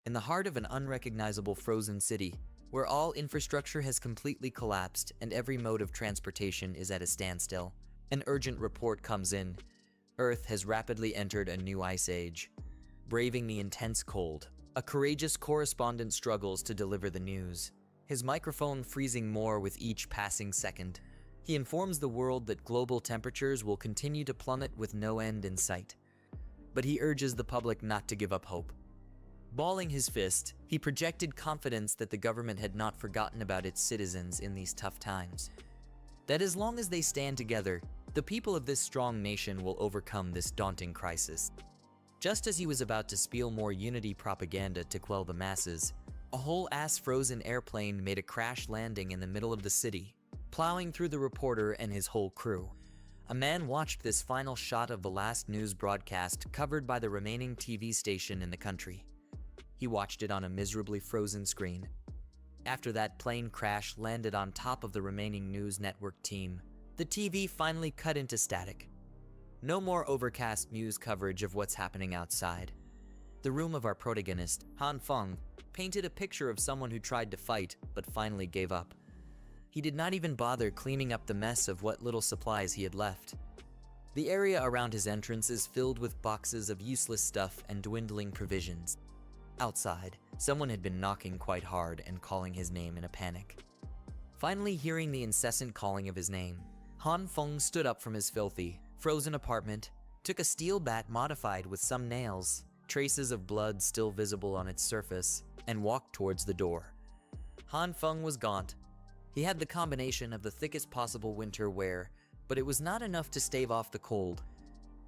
in the heart of an unrecognizable frozen city, where all infrastructure has completely collapsed and every mode of transportation is at a standstill, an urgent report comes in. Earth has rapidly entered a new ice age. Braving the intense cold, a courageous correspondent struggles to deliver the news, his microphone freezing more with each passing second. He informs the world that global temperatures will continue to plummet with no end in sight. But he urges the public not to give up hope. Balling his fist, he projected confidence that the government had not forgotten about its citizens in these tough times. That as long as they stand together, the people of this strong nation will overcome this daunting crisis. Just as he was about to spiel more unity propaganda to quell the masses, a whole-ass frozen airplane made a crash landing in the middle of the city, plowing through the reporter and his whole crew. A man watched this final shot of the last news broadcast covered by the remaining TV station in the country. He watched it on a miserably frozen screen. After that plane crash landed on top of the remaining news network team, the TV finally cut into static. No more overcast news coverage of what's happening outside. The room of our protagonist, Han Feng, painted a picture of someone who tried to fight but finally gave up. He did not even bother cleaning up the mess of what little supplies he had left. The area around his entrance is filled with boxes of useless stuff and dwindling provisions. Outside, someone had been knocking quite hard and calling his name in a panic. Finally hearing the incessant calling of his name, Han Feng stood up from his filthy, frozen apartment, took a steel bat modified with some nails, traces of blood still visible on its surface, and walked towards the door. Han Feng was gaunt. He had the combination of the thickest possible winter wear, but it was not enough to stave off the cold.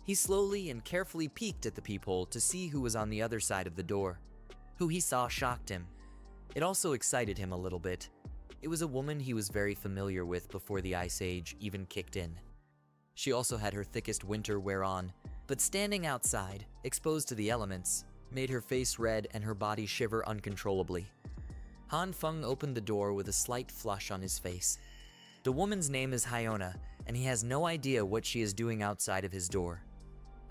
He slowly and carefully peeked at the peephole to see who was on the other side of the door. Who he saw shocked him. It also excited him a little bit. It was a woman he was very familiar with before the Ice Age even kicked in. She also had her thickest winter wear on, but standing outside, exposed to the elements, made her face red and her body shiver uncontrollably. Han Feng opened the door with a slight flush on his face. The woman's name is Hyona, and he has no idea what she is doing outside of his door.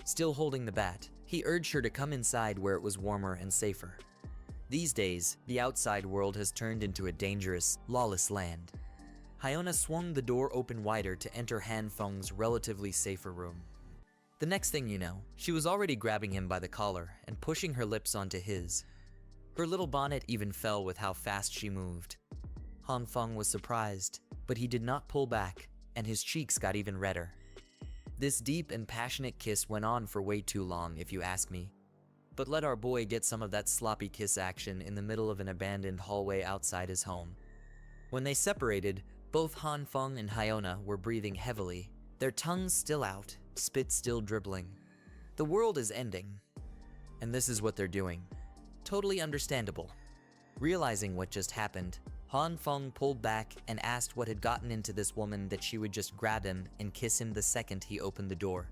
Still holding the bat, he urged her to come inside where it was warmer and safer. These days, the outside world has turned into a dangerous, lawless land. Hyona swung the door open wider to enter Han Feng's relatively safer room. The next thing you know, she was already grabbing him by the collar and pushing her lips onto his. Her little bonnet even fell with how fast she moved. Han Feng was surprised, but he did not pull back, and his cheeks got even redder. This deep and passionate kiss went on for way too long, if you ask me. But let our boy get some of that sloppy kiss action in the middle of an abandoned hallway outside his home. When they separated, both Han Feng and Hyona were breathing heavily, their tongues still out, spit still dribbling. The world is ending, and this is what they're doing. Totally understandable. Realizing what just happened, Han Feng pulled back and asked what had gotten into this woman that she would just grab him and kiss him the second he opened the door.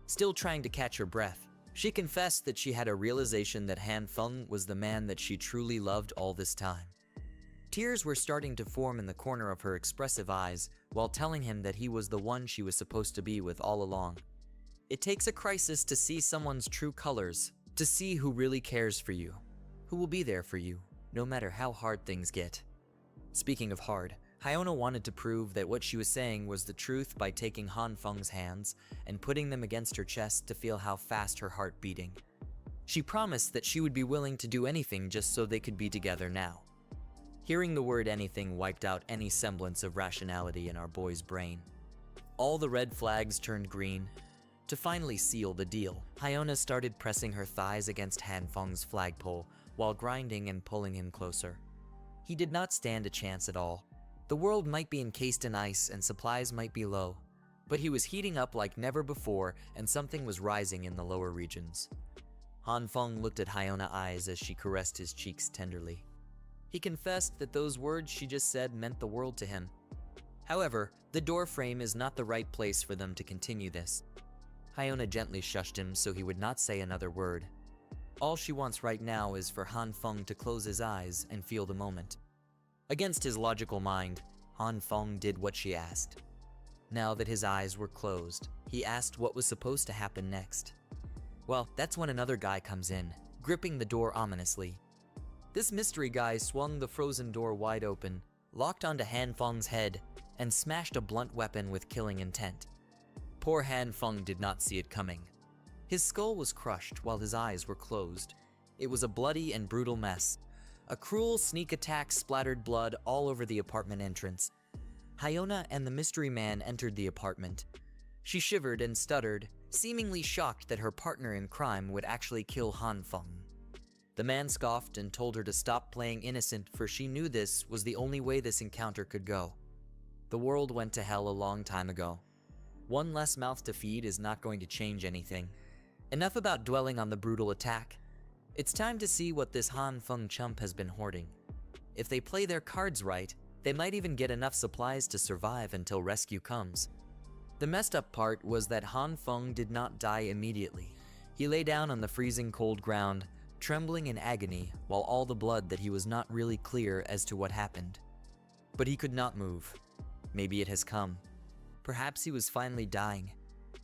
Still trying to catch her breath, she confessed that she had a realization that Han Feng was the man that she truly loved all this time. Tears were starting to form in the corner of her expressive eyes while telling him that he was the one she was supposed to be with all along. It takes a crisis to see someone's true colors, to see who really cares for you, who will be there for you, no matter how hard things get. Speaking of hard, Hyona wanted to prove that what she was saying was the truth by taking Han Feng's hands and putting them against her chest to feel how fast her heart beating. She promised that she would be willing to do anything just so they could be together now. Hearing the word anything wiped out any semblance of rationality in our boy's brain. All the red flags turned green. To finally seal the deal, Hyona started pressing her thighs against Han Feng's flagpole while grinding and pulling him closer. He did not stand a chance at all. The world might be encased in ice and supplies might be low, but he was heating up like never before and something was rising in the lower regions. Han Feng looked at Hyona's eyes as she caressed his cheeks tenderly. He confessed that those words she just said meant the world to him. However, the door frame is not the right place for them to continue this. Hyona gently shushed him so he would not say another word. All she wants right now is for Han Feng to close his eyes and feel the moment. Against his logical mind, Han Feng did what she asked. Now that his eyes were closed, he asked what was supposed to happen next. Well, that's when another guy comes in, gripping the door ominously. This mystery guy swung the frozen door wide open, locked onto Han Feng's head, and smashed a blunt weapon with killing intent. Poor Han Feng did not see it coming. His skull was crushed while his eyes were closed. It was a bloody and brutal mess. A cruel sneak attack splattered blood all over the apartment entrance. Hyona and the mystery man entered the apartment. She shivered and stuttered, seemingly shocked that her partner in crime would actually kill Han Feng. The man scoffed and told her to stop playing innocent, for she knew this was the only way this encounter could go. The world went to hell a long time ago. One less mouth to feed is not going to change anything. Enough about dwelling on the brutal attack. It's time to see what this Han Feng chump has been hoarding. If they play their cards right, they might even get enough supplies to survive until rescue comes. The messed up part was that Han Feng did not die immediately. He lay down on the freezing cold ground, trembling in agony, while all the blood that he was not really clear as to what happened. But he could not move. Maybe it has come. Perhaps he was finally dying.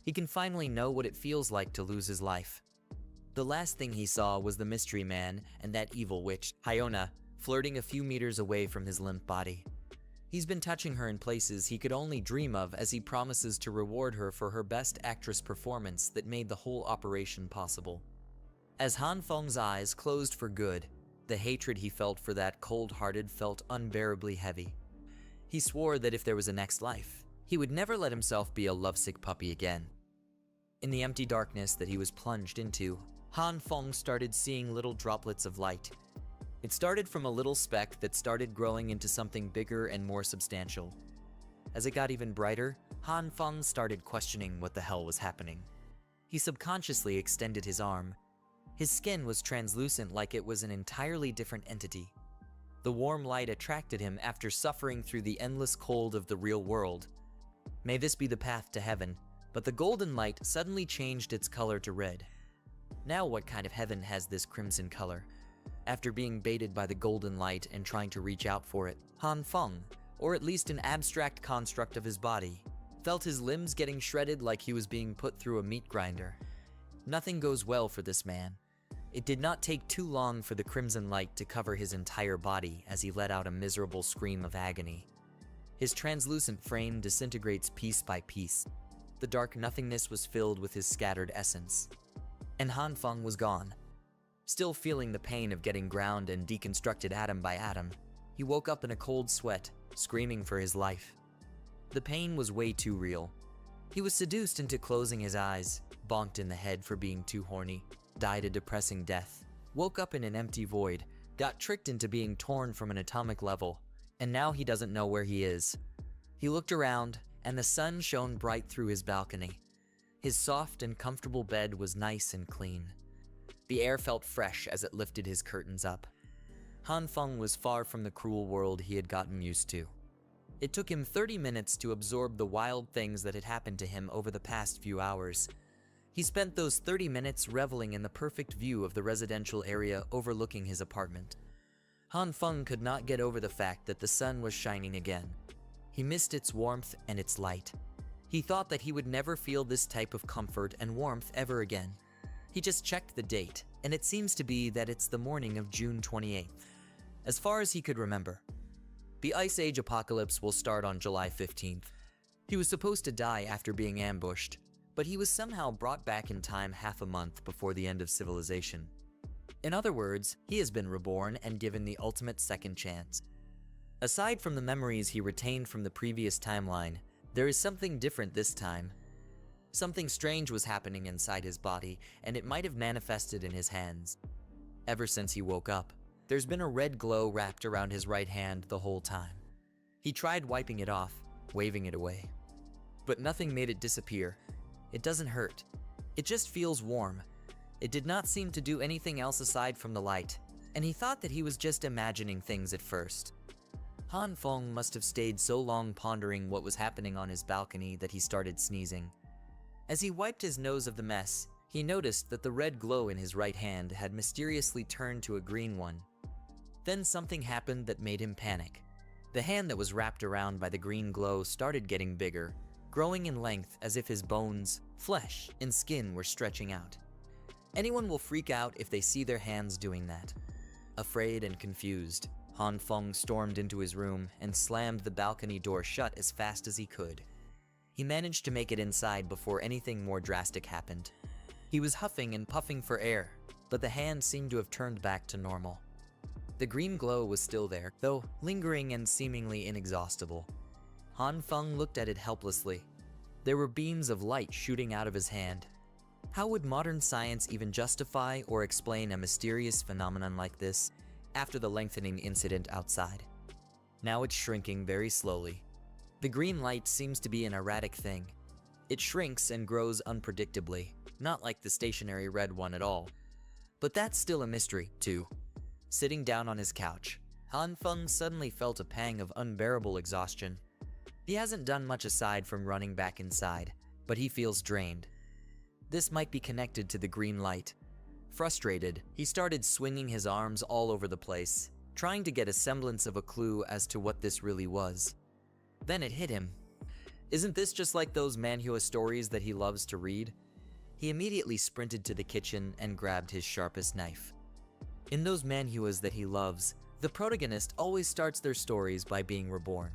He can finally know what it feels like to lose his life. The last thing he saw was the mystery man and that evil witch, Hyona, flirting a few meters away from his limp body. He's been touching her in places he could only dream of as he promises to reward her for her best actress performance that made the whole operation possible. As Han Feng's eyes closed for good, the hatred he felt for that cold-hearted felt unbearably heavy. He swore that if there was a next life, he would never let himself be a lovesick puppy again. In the empty darkness that he was plunged into, Han Feng started seeing little droplets of light. It started from a little speck that started growing into something bigger and more substantial. As it got even brighter, Han Feng started questioning what the hell was happening. He subconsciously extended his arm. His skin was translucent, like it was an entirely different entity. The warm light attracted him after suffering through the endless cold of the real world. May this be the path to heaven, but the golden light suddenly changed its color to red. Now what kind of heaven has this crimson color? After being baited by the golden light and trying to reach out for it, Han Feng, or at least an abstract construct of his body, felt his limbs getting shredded like he was being put through a meat grinder. Nothing goes well for this man. It did not take too long for the crimson light to cover his entire body as he let out a miserable scream of agony. His translucent frame disintegrates piece by piece. The dark nothingness was filled with his scattered essence. And Han Feng was gone. Still feeling the pain of getting ground and deconstructed atom by atom, he woke up in a cold sweat, screaming for his life. The pain was way too real. He was seduced into closing his eyes, bonked in the head for being too horny, died a depressing death, woke up in an empty void, got tricked into being torn from an atomic level, and now he doesn't know where he is. He looked around, and the sun shone bright through his balcony. His soft and comfortable bed was nice and clean. The air felt fresh as it lifted his curtains up. Han Feng was far from the cruel world he had gotten used to. It took him 30 minutes to absorb the wild things that had happened to him over the past few hours. He spent those 30 minutes reveling in the perfect view of the residential area overlooking his apartment. Han Feng could not get over the fact that the sun was shining again. He missed its warmth and its light. He thought that he would never feel this type of comfort and warmth ever again. He just checked the date, and it seems to be that it's the morning of June 28th. As far as he could remember. The Ice Age apocalypse will start on July 15th. He was supposed to die after being ambushed, but he was somehow brought back in time half a month before the end of civilization. In other words, he has been reborn and given the ultimate second chance. Aside from the memories he retained from the previous timeline, there is something different this time. Something strange was happening inside his body, and it might have manifested in his hands. Ever since he woke up, there's been a red glow wrapped around his right hand the whole time. He tried wiping it off, waving it away. But nothing made it disappear. It doesn't hurt. It just feels warm. It did not seem to do anything else aside from the light, and he thought that he was just imagining things at first. Han Feng must have stayed so long pondering what was happening on his balcony that he started sneezing. As he wiped his nose of the mess, he noticed that the red glow in his right hand had mysteriously turned to a green one. Then something happened that made him panic. The hand that was wrapped around by the green glow started getting bigger, growing in length as if his bones, flesh, and skin were stretching out. Anyone will freak out if they see their hands doing that. Afraid and confused, Han Feng stormed into his room and slammed the balcony door shut as fast as he could. He managed to make it inside before anything more drastic happened. He was huffing and puffing for air, but the hand seemed to have turned back to normal. The green glow was still there, though lingering and seemingly inexhaustible. Han Feng looked at it helplessly. There were beams of light shooting out of his hand. How would modern science even justify or explain a mysterious phenomenon like this after the lengthening incident outside? Now it's shrinking very slowly. The green light seems to be an erratic thing. It shrinks and grows unpredictably, not like the stationary red one at all. But that's still a mystery, too. Sitting down on his couch, Han Feng suddenly felt a pang of unbearable exhaustion. He hasn't done much aside from running back inside, but he feels drained. This might be connected to the green light. Frustrated, he started swinging his arms all over the place, trying to get a semblance of a clue as to what this really was. Then it hit him. Isn't this just like those manhwa stories that he loves to read? He immediately sprinted to the kitchen and grabbed his sharpest knife. In those manhwas that he loves, the protagonist always starts their stories by being reborn.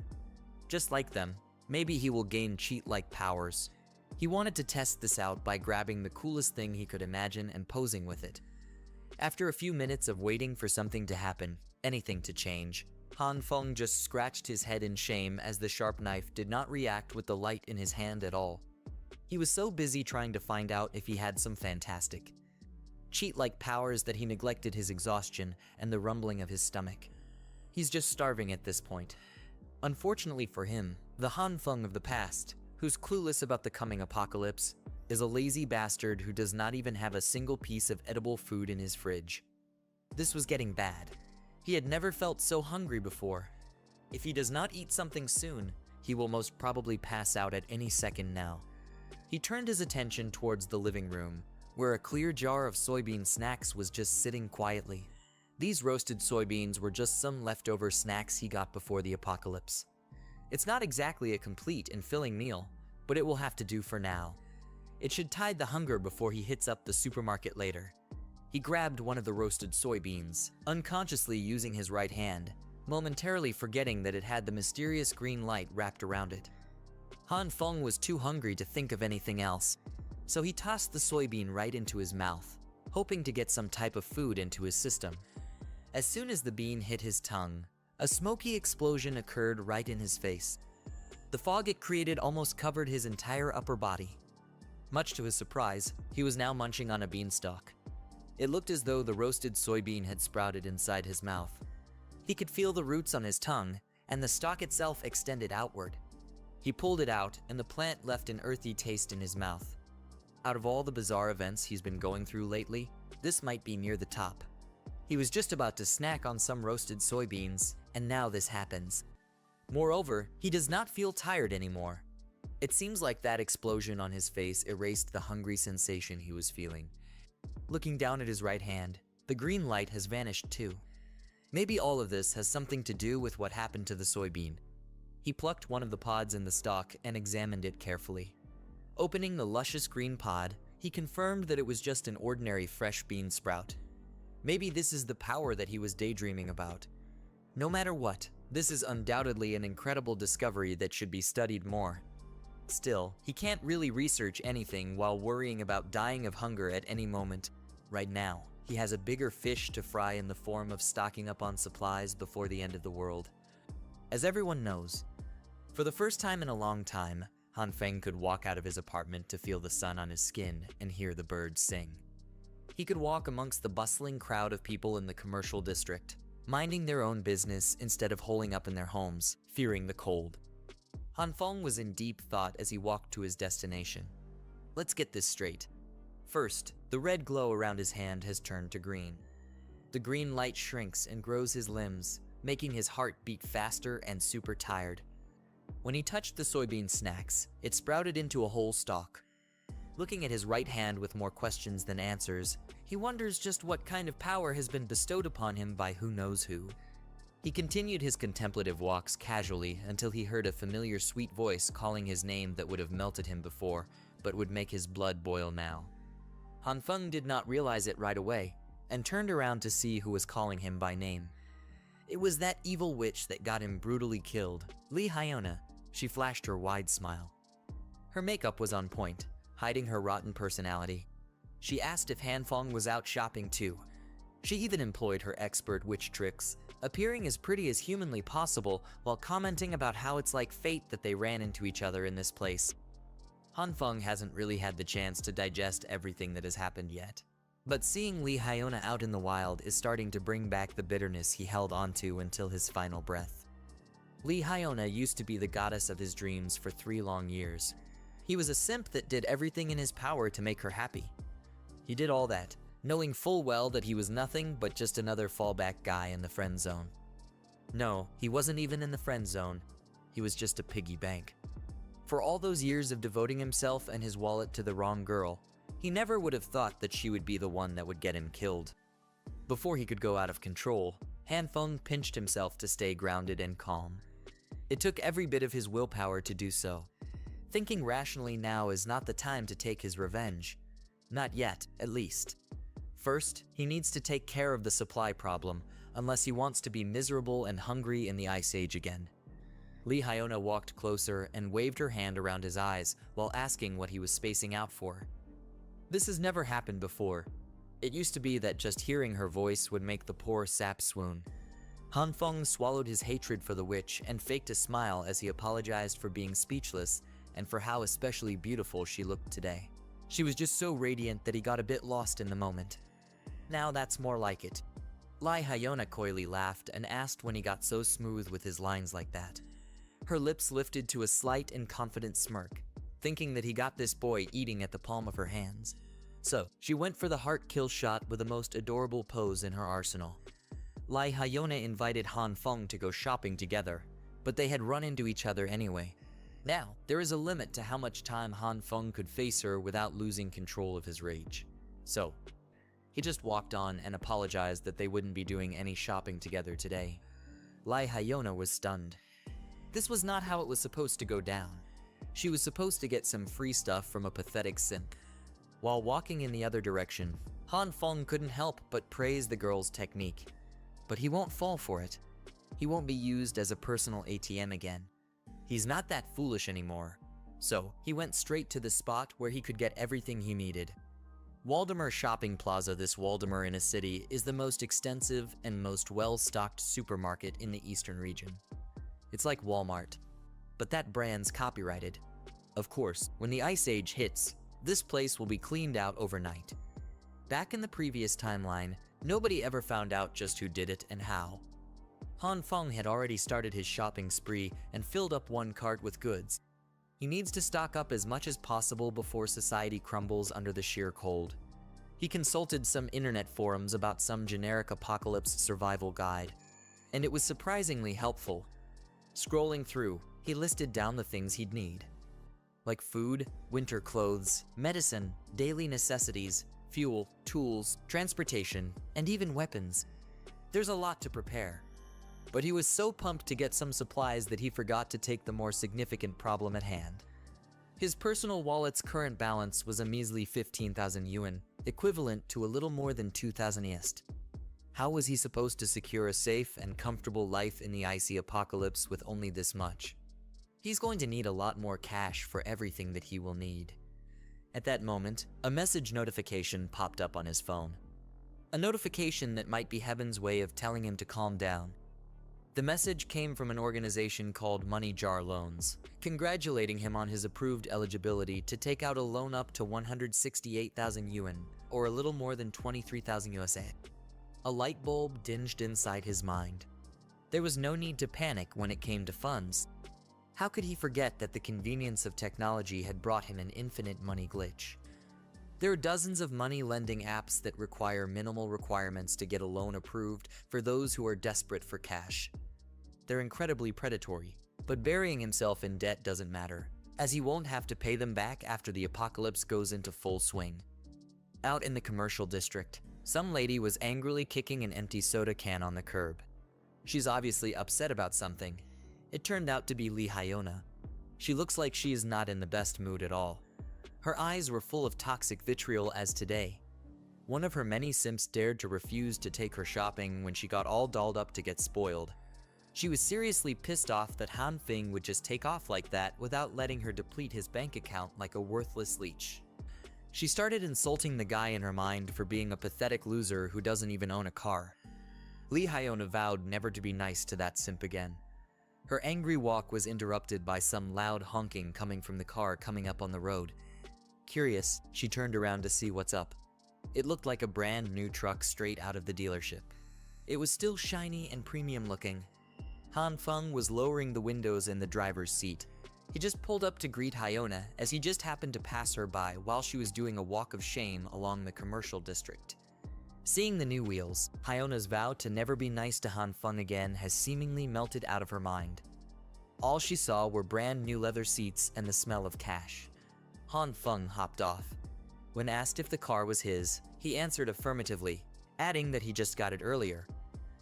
Just like them, maybe he will gain cheat-like powers. He wanted to test this out by grabbing the coolest thing he could imagine and posing with it. After a few minutes of waiting for something to happen, anything to change, Han Feng just scratched his head in shame as the sharp knife did not react with the light in his hand at all. He was so busy trying to find out if he had some fantastic cheat-like powers that he neglected his exhaustion and the rumbling of his stomach. He's just starving at this point. Unfortunately for him, the Han Feng of the past, who's clueless about the coming apocalypse, is a lazy bastard who does not even have a single piece of edible food in his fridge. This was getting bad. He had never felt so hungry before. If he does not eat something soon, he will most probably pass out at any second now. He turned his attention towards the living room, where a clear jar of soybean snacks was just sitting quietly. These roasted soybeans were just some leftover snacks he got before the apocalypse. It's not exactly a complete and filling meal, but it will have to do for now. It should tide the hunger before he hits up the supermarket later. He grabbed one of the roasted soybeans, unconsciously using his right hand, momentarily forgetting that it had the mysterious green light wrapped around it. Han Feng was too hungry to think of anything else, so he tossed the soybean right into his mouth, hoping to get some type of food into his system. As soon as the bean hit his tongue, a smoky explosion occurred right in his face. The fog it created almost covered his entire upper body. Much to his surprise, he was now munching on a beanstalk. It looked as though the roasted soybean had sprouted inside his mouth. He could feel the roots on his tongue, and the stalk itself extended outward. He pulled it out, and the plant left an earthy taste in his mouth. Out of all the bizarre events he's been going through lately, this might be near the top. He was just about to snack on some roasted soybeans, and now this happens. Moreover, he does not feel tired anymore. It seems like that explosion on his face erased the hungry sensation he was feeling. Looking down at his right hand, the green light has vanished too. Maybe all of this has something to do with what happened to the soybean. He plucked one of the pods in the stalk and examined it carefully. Opening the luscious green pod, he confirmed that it was just an ordinary fresh bean sprout. Maybe this is the power that he was daydreaming about. No matter what, this is undoubtedly an incredible discovery that should be studied more. Still, he can't really research anything while worrying about dying of hunger at any moment. Right now, he has a bigger fish to fry in the form of stocking up on supplies before the end of the world. As everyone knows, for the first time in a long time, Han Feng could walk out of his apartment to feel the sun on his skin and hear the birds sing. He could walk amongst the bustling crowd of people in the commercial district, minding their own business instead of holing up in their homes, fearing the cold. Han Feng was in deep thought as he walked to his destination. Let's get this straight. First, the red glow around his hand has turned to green. The green light shrinks and grows his limbs, making his heart beat faster and super tired. When he touched the soybean snacks, it sprouted into a whole stalk. Looking at his right hand with more questions than answers, he wonders just what kind of power has been bestowed upon him by who knows who. He continued his contemplative walks casually until he heard a familiar sweet voice calling his name that would have melted him before, but would make his blood boil now. Han Feng did not realize it right away, and turned around to see who was calling him by name. It was that evil witch that got him brutally killed, Lee Hyona. She flashed her wide smile. Her makeup was on point, hiding her rotten personality. She asked if Hanfong was out shopping too. She even employed her expert witch tricks, appearing as pretty as humanly possible while commenting about how it's like fate that they ran into each other in this place. Hanfong hasn't really had the chance to digest everything that has happened yet. But seeing Lee Hyona out in the wild is starting to bring back the bitterness he held onto until his final breath. Lee Hyona used to be the goddess of his dreams for 3 long years. He was a simp that did everything in his power to make her happy. He did all that, knowing full well that he was nothing but just another fallback guy in the friend zone. No, he wasn't even in the friend zone. He was just a piggy bank. For all those years of devoting himself and his wallet to the wrong girl, he never would have thought that she would be the one that would get him killed. Before he could go out of control, Hanfeng pinched himself to stay grounded and calm. It took every bit of his willpower to do so. Thinking rationally now is not the time to take his revenge. Not yet, at least. First, he needs to take care of the supply problem, unless he wants to be miserable and hungry in the Ice Age again. Lee Hyona walked closer and waved her hand around his eyes while asking what he was spacing out for. This has never happened before. It used to be that just hearing her voice would make the poor sap swoon. Hanfeng swallowed his hatred for the witch and faked a smile as he apologized for being speechless and for how especially beautiful she looked today. She was just so radiant that he got a bit lost in the moment. Now that's more like it. Lee Hyona coyly laughed and asked when he got so smooth with his lines like that. Her lips lifted to a slight and confident smirk, thinking that he got this boy eating at the palm of her hands. So, she went for the heart kill shot with the most adorable pose in her arsenal. Lee Hyona invited Hanfeng to go shopping together, but they had run into each other anyway. Now, there is a limit to how much time Hanfeng could face her without losing control of his rage. So, he just walked on and apologized that they wouldn't be doing any shopping together today. Lee Hyona was stunned. This was not how it was supposed to go down. She was supposed to get some free stuff from a pathetic simp. While walking in the other direction, Hanfeng couldn't help but praise the girl's technique. But he won't fall for it. He won't be used as a personal ATM again. He's not that foolish anymore. So, he went straight to the spot where he could get everything he needed. Waldemar Shopping Plaza. This Waldemar in a city is the most extensive and most well-stocked supermarket in the eastern region. It's like Walmart, but that brand's copyrighted. Of course, when the Ice Age hits, this place will be cleaned out overnight. Back in the previous timeline, nobody ever found out just who did it and how. Hanfeng had already started his shopping spree and filled up one cart with goods. He needs to stock up as much as possible before society crumbles under the sheer cold. He consulted some internet forums about some generic apocalypse survival guide, and it was surprisingly helpful. Scrolling through, he listed down the things he'd need, like food, winter clothes, medicine, daily necessities, fuel, tools, transportation, and even weapons. There's a lot to prepare. But he was so pumped to get some supplies that he forgot to take the more significant problem at hand. His personal wallet's current balance was a measly 15,000 yuan, equivalent to a little more than 2,000 ist. How was he supposed to secure a safe and comfortable life in the icy apocalypse with only this much? He's going to need a lot more cash for everything that he will need. At that moment, a message notification popped up on his phone. A notification that might be Heaven's way of telling him to calm down. The message came from an organization called Money Jar Loans, congratulating him on his approved eligibility to take out a loan up to 168,000 yuan, or a little more than 23,000 USA. A light bulb dinged inside his mind. There was no need to panic when it came to funds. How could he forget that the convenience of technology had brought him an infinite money glitch? There are dozens of money-lending apps that require minimal requirements to get a loan approved for those who are desperate for cash. They're incredibly predatory, but burying himself in debt doesn't matter, as he won't have to pay them back after the apocalypse goes into full swing. Out in the commercial district, some lady was angrily kicking an empty soda can on the curb. She's obviously upset about something. It turned out to be Lee Hyona. She looks like she is not in the best mood at all. Her eyes were full of toxic vitriol as today. One of her many simps dared to refuse to take her shopping when she got all dolled up to get spoiled. She was seriously pissed off that Han Feng would just take off like that without letting her deplete his bank account like a worthless leech. She started insulting the guy in her mind for being a pathetic loser who doesn't even own a car. Lee Hyona vowed never to be nice to that simp again. Her angry walk was interrupted by some loud honking coming from the car coming up on the road. Curious, she turned around to see what's up. It looked like a brand new truck straight out of the dealership. It was still shiny and premium looking. Han Feng was lowering the windows in the driver's seat. He just pulled up to greet Hyona as he just happened to pass her by while she was doing a walk of shame along the commercial district. Seeing the new wheels, Hyona's vow to never be nice to Han Feng again has seemingly melted out of her mind. All she saw were brand new leather seats and the smell of cash. Han Feng hopped off. When asked if the car was his, he answered affirmatively, adding that he just got it earlier.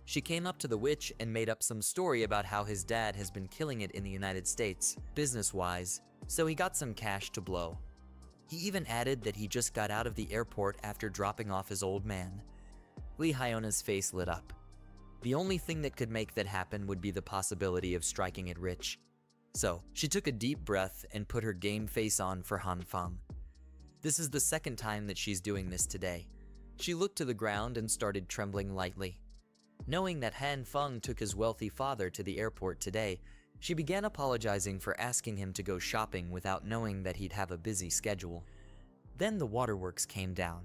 She came up to the witch and made up some story about how his dad has been killing it in the United States, business-wise, so he got some cash to blow. He even added that he just got out of the airport after dropping off his old man. Lee Hyona's face lit up. The only thing that could make that happen would be the possibility of striking it rich. So, she took a deep breath and put her game face on for Han Feng. This is the second time that she's doing this today. She looked to the ground and started trembling lightly. Knowing that Han Feng took his wealthy father to the airport today, she began apologizing for asking him to go shopping without knowing that he'd have a busy schedule. Then the waterworks came down.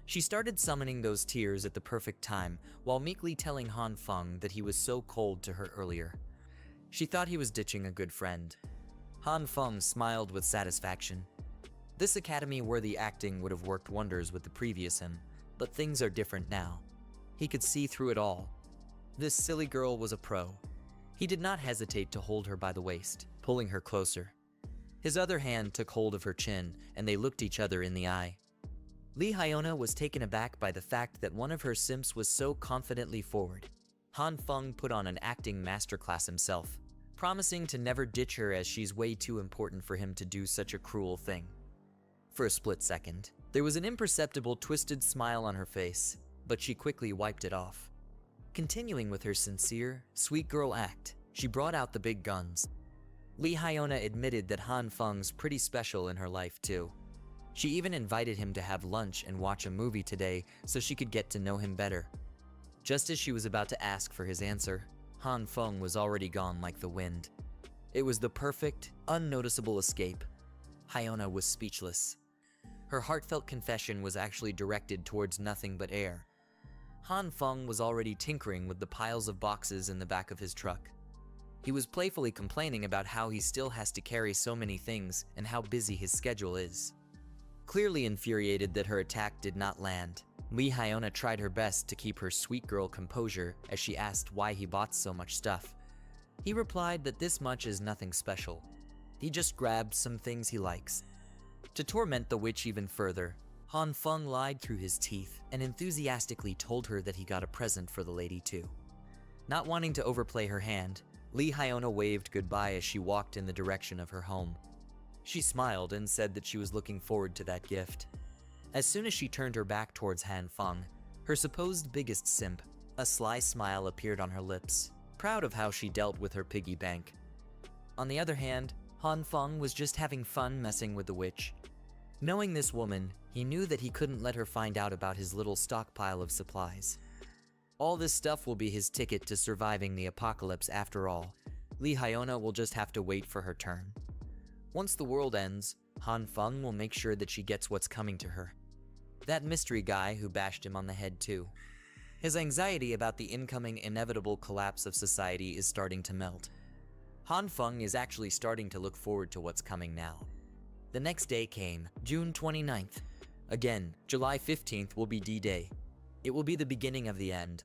She started summoning those tears at the perfect time while meekly telling Han Feng that he was so cold to her earlier. She thought he was ditching a good friend. Han Feng smiled with satisfaction. This academy-worthy acting would have worked wonders with the previous him, but things are different now. He could see through it all. This silly girl was a pro. He did not hesitate to hold her by the waist, pulling her closer. His other hand took hold of her chin, and they looked each other in the eye. Lee Hyona was taken aback by the fact that one of her simps was so confidently forward. Han Feng put on an acting masterclass himself, promising to never ditch her as she's way too important for him to do such a cruel thing. For a split second, there was an imperceptible twisted smile on her face, but she quickly wiped it off. Continuing with her sincere, sweet girl act, she brought out the big guns. Lee Hyona admitted that Han Feng's pretty special in her life too. She even invited him to have lunch and watch a movie today so she could get to know him better. Just as she was about to ask for his answer, Han Feng was already gone like the wind. It was the perfect, unnoticeable escape. Hyona was speechless. Her heartfelt confession was actually directed towards nothing but air. Han Feng was already tinkering with the piles of boxes in the back of his truck. He was playfully complaining about how he still has to carry so many things and how busy his schedule is. Clearly infuriated that her attack did not land, Lee Hyona tried her best to keep her sweet girl composure as she asked why he bought so much stuff. He replied that this much is nothing special. He just grabbed some things he likes. To torment the witch even further, Han Feng lied through his teeth and enthusiastically told her that he got a present for the lady too. Not wanting to overplay her hand, Lee Hyona waved goodbye as she walked in the direction of her home. She smiled and said that she was looking forward to that gift. As soon as she turned her back towards Han Feng, her supposed biggest simp, a sly smile appeared on her lips, proud of how she dealt with her piggy bank. On the other hand, Han Feng was just having fun messing with the witch. Knowing this woman, he knew that he couldn't let her find out about his little stockpile of supplies. All this stuff will be his ticket to surviving the apocalypse after all. Lee Hyona will just have to wait for her turn. Once the world ends, Han Feng will make sure that she gets what's coming to her. That mystery guy who bashed him on the head too. His anxiety about the incoming inevitable collapse of society is starting to melt. Han Feng is actually starting to look forward to what's coming now. The next day came, June 29th. Again, July 15th will be D-Day. It will be the beginning of the end.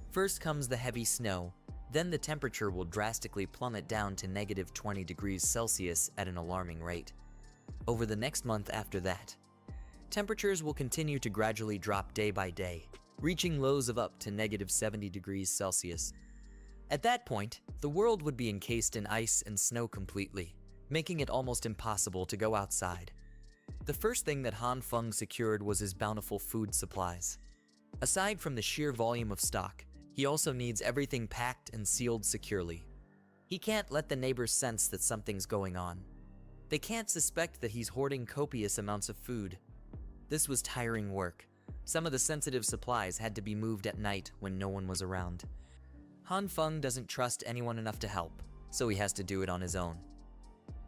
First comes the heavy snow, then the temperature will drastically plummet down to -20 degrees Celsius at an alarming rate. Over the next month after that, temperatures will continue to gradually drop day by day, reaching lows of up to -70 degrees Celsius. At that point, the world would be encased in ice and snow completely, making it almost impossible to go outside. The first thing that Han Feng secured was his bountiful food supplies. Aside from the sheer volume of stock, he also needs everything packed and sealed securely. He can't let the neighbors sense that something's going on. They can't suspect that he's hoarding copious amounts of food. This was tiring work. Some of the sensitive supplies had to be moved at night when no one was around. Han Feng doesn't trust anyone enough to help, so he has to do it on his own.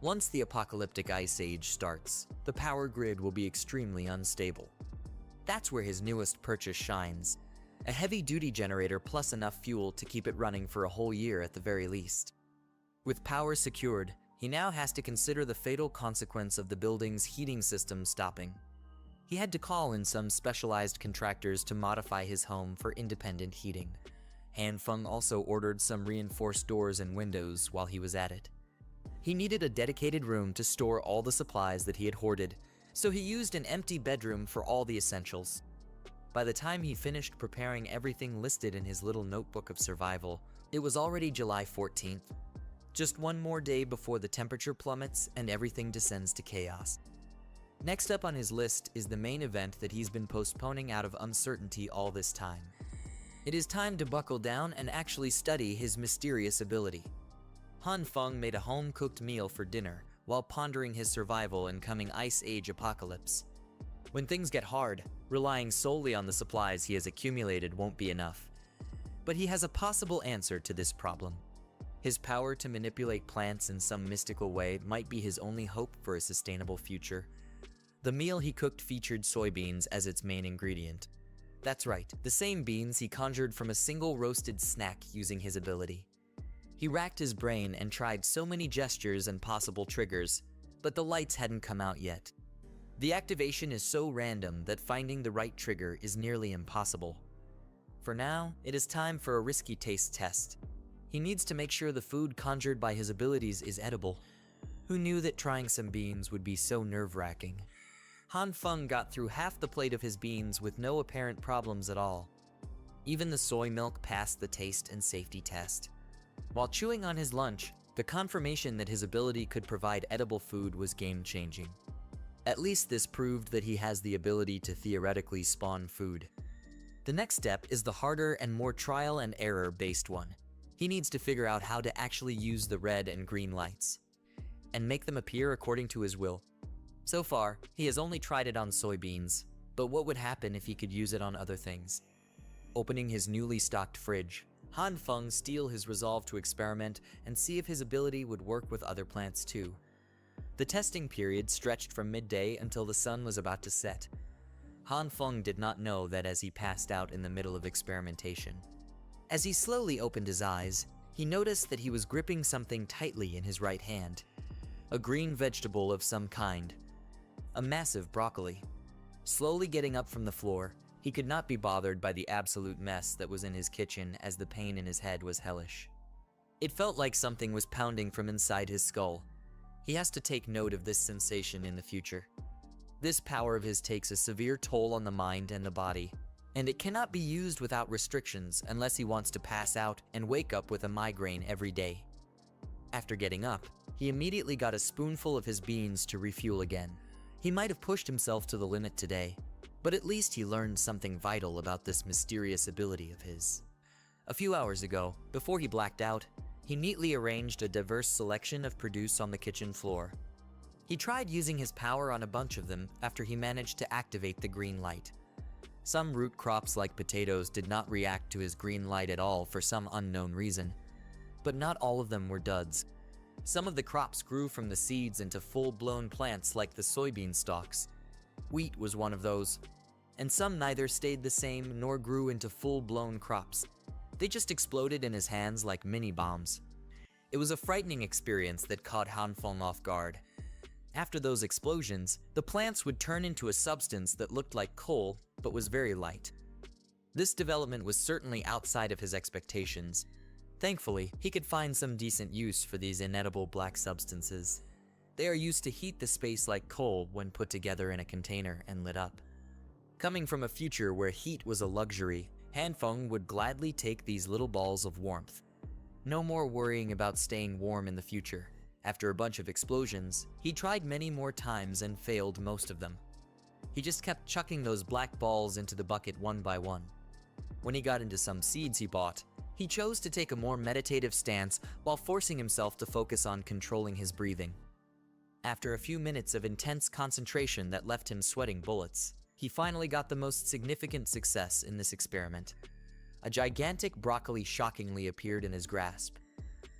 Once the apocalyptic ice age starts, the power grid will be extremely unstable. That's where his newest purchase shines. A heavy-duty generator plus enough fuel to keep it running for a whole year at the very least. With power secured, he now has to consider the fatal consequence of the building's heating system stopping. He had to call in some specialized contractors to modify his home for independent heating. Han Feng also ordered some reinforced doors and windows while he was at it. He needed a dedicated room to store all the supplies that he had hoarded, so he used an empty bedroom for all the essentials. By the time he finished preparing everything listed in his little notebook of survival, it was already July 14th. Just one more day before the temperature plummets and everything descends to chaos. Next up on his list is the main event that he's been postponing out of uncertainty all this time. It is time to buckle down and actually study his mysterious ability. Han Feng made a home-cooked meal for dinner while pondering his survival in coming Ice Age apocalypse. When things get hard, relying solely on the supplies he has accumulated won't be enough. But he has a possible answer to this problem. His power to manipulate plants in some mystical way might be his only hope for a sustainable future. The meal he cooked featured soybeans as its main ingredient. That's right, the same beans he conjured from a single roasted snack using his ability. He racked his brain and tried so many gestures and possible triggers, but the lights hadn't come out yet. The activation is so random that finding the right trigger is nearly impossible. For now, it is time for a risky taste test. He needs to make sure the food conjured by his abilities is edible. Who knew that trying some beans would be so nerve-wracking? Han Feng got through half the plate of his beans with no apparent problems at all. Even the soy milk passed the taste and safety test. While chewing on his lunch, the confirmation that his ability could provide edible food was game-changing. At least this proved that he has the ability to theoretically spawn food. The next step is the harder and more trial and error based one. He needs to figure out how to actually use the red and green lights and make them appear according to his will. So far, he has only tried it on soybeans, but what would happen if he could use it on other things? Opening his newly stocked fridge, Han Feng steeled his resolve to experiment and see if his ability would work with other plants too. The testing period stretched from midday until the sun was about to set. Han Feng did not know that as he passed out in the middle of experimentation. As he slowly opened his eyes, he noticed that he was gripping something tightly in his right hand. A green vegetable of some kind. A massive broccoli. Slowly getting up from the floor, he could not be bothered by the absolute mess that was in his kitchen as the pain in his head was hellish. It felt like something was pounding from inside his skull. He has to take note of this sensation in the future. This power of his takes a severe toll on the mind and the body, and it cannot be used without restrictions unless he wants to pass out and wake up with a migraine every day. After getting up, he immediately got a spoonful of his beans to refuel again. He might have pushed himself to the limit today, but at least he learned something vital about this mysterious ability of his. A few hours ago, before he blacked out, he neatly arranged a diverse selection of produce on the kitchen floor. He tried using his power on a bunch of them after he managed to activate the green light. Some root crops like potatoes did not react to his green light at all for some unknown reason, but not all of them were duds. Some of the crops grew from the seeds into full-blown plants like the soybean stalks. Wheat was one of those, and some neither stayed the same nor grew into full-blown crops. They just exploded in his hands like mini-bombs. It was a frightening experience that caught Han Feng off guard. After those explosions, the plants would turn into a substance that looked like coal but was very light. This development was certainly outside of his expectations. Thankfully, he could find some decent use for these inedible black substances. They are used to heat the space like coal when put together in a container and lit up. Coming from a future where heat was a luxury, Han Feng would gladly take these little balls of warmth. No more worrying about staying warm in the future, After a bunch of explosions, he tried many more times and failed most of them. He just kept chucking those black balls into the bucket one by one. When he got into some seeds he bought, he chose to take a more meditative stance while forcing himself to focus on controlling his breathing. After a few minutes of intense concentration that left him sweating bullets, he finally got the most significant success in this experiment. A gigantic broccoli shockingly appeared in his grasp.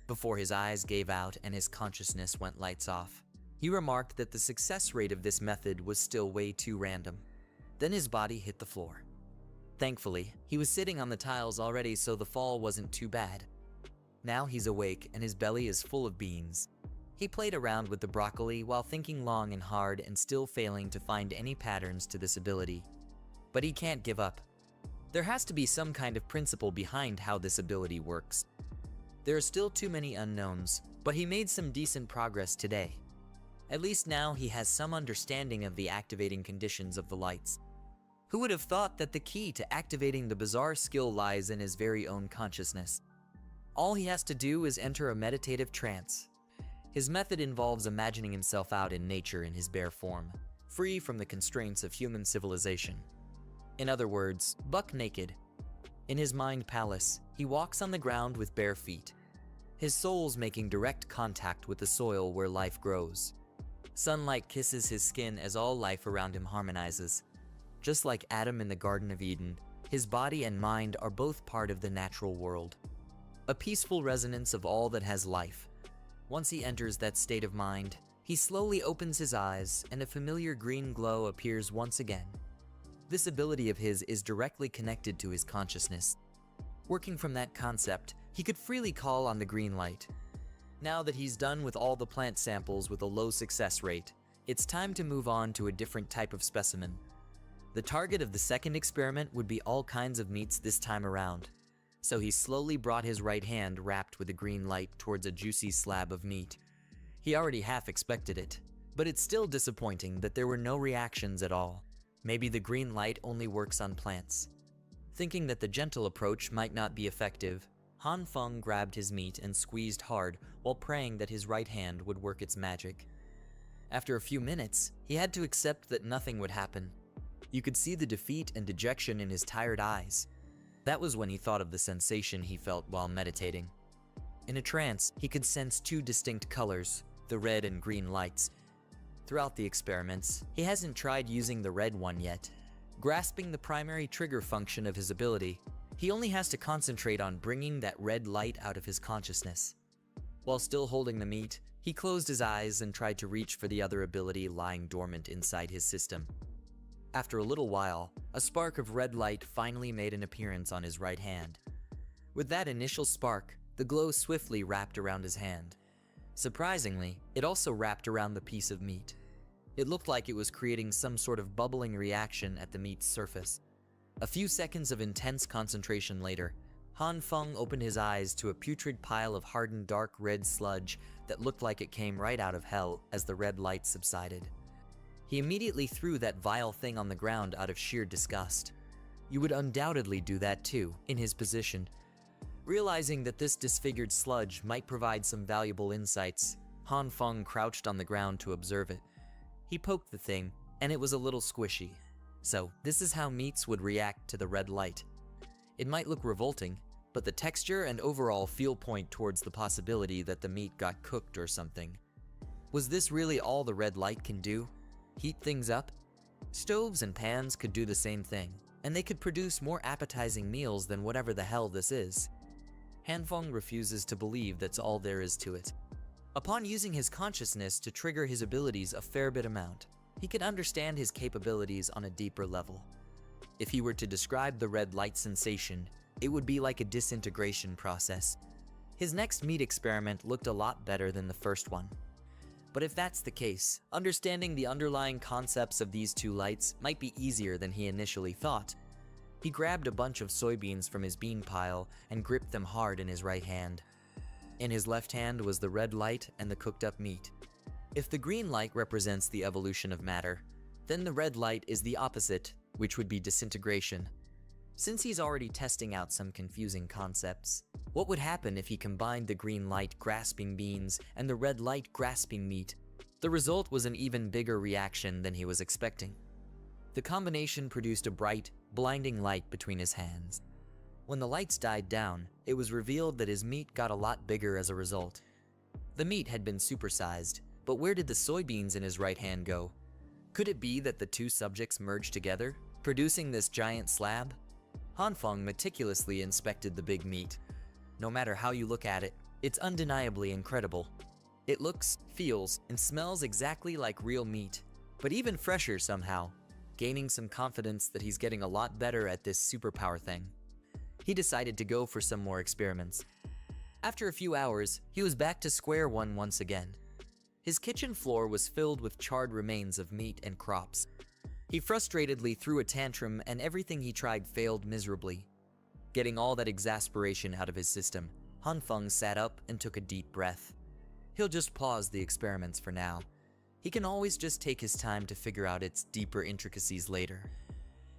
Before his eyes gave out and his consciousness went lights off, he remarked that the success rate of this method was still way too random. Then his body hit the floor. Thankfully, he was sitting on the tiles already, so the fall wasn't too bad. Now he's awake and his belly is full of beans. He played around with the broccoli while thinking long and hard and still failing to find any patterns to this ability. But he can't give up. There has to be some kind of principle behind how this ability works. There are still too many unknowns, but he made some decent progress today. At least now he has some understanding of the activating conditions of the lights. Who would have thought that the key to activating the bizarre skill lies in his very own consciousness? All he has to do is enter a meditative trance. His method involves imagining himself out in nature in his bare form, free from the constraints of human civilization. In other words, buck naked. In his mind palace, he walks on the ground with bare feet. His soul's making direct contact with the soil where life grows. Sunlight kisses his skin as all life around him harmonizes. Just like Adam in the Garden of Eden, his body and mind are both part of the natural world. A peaceful resonance of all that has life. Once he enters that state of mind, he slowly opens his eyes and a familiar green glow appears once again. This ability of his is directly connected to his consciousness. Working from that concept, he could freely call on the green light. Now that he's done with all the plant samples with a low success rate, it's time to move on to a different type of specimen. The target of the second experiment would be all kinds of meats this time around. So he slowly brought his right hand wrapped with a green light towards a juicy slab of meat. He already half expected it, but it's still disappointing that there were no reactions at all. Maybe the green light only works on plants. Thinking that the gentle approach might not be effective, Han Feng grabbed his meat and squeezed hard while praying that his right hand would work its magic. After a few minutes, he had to accept that nothing would happen. You could see the defeat and dejection in his tired eyes. That was when he thought of the sensation he felt while meditating. In a trance, he could sense two distinct colors, the red and green lights. Throughout the experiments, he hasn't tried using the red one yet. Grasping the primary trigger function of his ability, he only has to concentrate on bringing that red light out of his consciousness. While still holding the meat, he closed his eyes and tried to reach for the other ability lying dormant inside his system. After a little while, a spark of red light finally made an appearance on his right hand. With that initial spark, the glow swiftly wrapped around his hand. Surprisingly, it also wrapped around the piece of meat. It looked like it was creating some sort of bubbling reaction at the meat's surface. A few seconds of intense concentration later, Han Feng opened his eyes to a putrid pile of hardened dark red sludge that looked like it came right out of hell as the red light subsided. He immediately threw that vile thing on the ground out of sheer disgust. You would undoubtedly do that too, in his position. Realizing that this disfigured sludge might provide some valuable insights, Han Feng crouched on the ground to observe it. He poked the thing, and it was a little squishy. So, this is how meats would react to the red light. It might look revolting, but the texture and overall feel point towards the possibility that the meat got cooked or something. Was this really all the red light can do? Heat things up? Stoves and pans could do the same thing, and they could produce more appetizing meals than whatever the hell this is. Han Feng refuses to believe that's all there is to it. Upon using his consciousness to trigger his abilities a fair bit amount, he could understand his capabilities on a deeper level. If he were to describe the red light sensation, it would be like a disintegration process. His next meat experiment looked a lot better than the first one. But if that's the case, understanding the underlying concepts of these two lights might be easier than he initially thought. He grabbed a bunch of soybeans from his bean pile and gripped them hard in his right hand. In his left hand was the red light and the cooked up meat. If the green light represents the evolution of matter, then the red light is the opposite, which would be disintegration. Since he's already testing out some confusing concepts, what would happen if he combined the green light grasping beans and the red light grasping meat? The result was an even bigger reaction than he was expecting. The combination produced a bright, blinding light between his hands. When the lights died down, it was revealed that his meat got a lot bigger as a result. The meat had been supersized, but where did the soybeans in his right hand go? Could it be that the two subjects merged together, producing this giant slab? Hanfeng meticulously inspected the big meat. No matter how you look at it, it's undeniably incredible. It looks, feels, and smells exactly like real meat, but even fresher somehow, gaining some confidence that he's getting a lot better at this superpower thing. He decided to go for some more experiments. After a few hours, he was back to square one once again. His kitchen floor was filled with charred remains of meat and crops. He frustratedly threw a tantrum and everything he tried failed miserably. Getting all that exasperation out of his system, Hanfeng sat up and took a deep breath. He'll just pause the experiments for now. He can always just take his time to figure out its deeper intricacies later.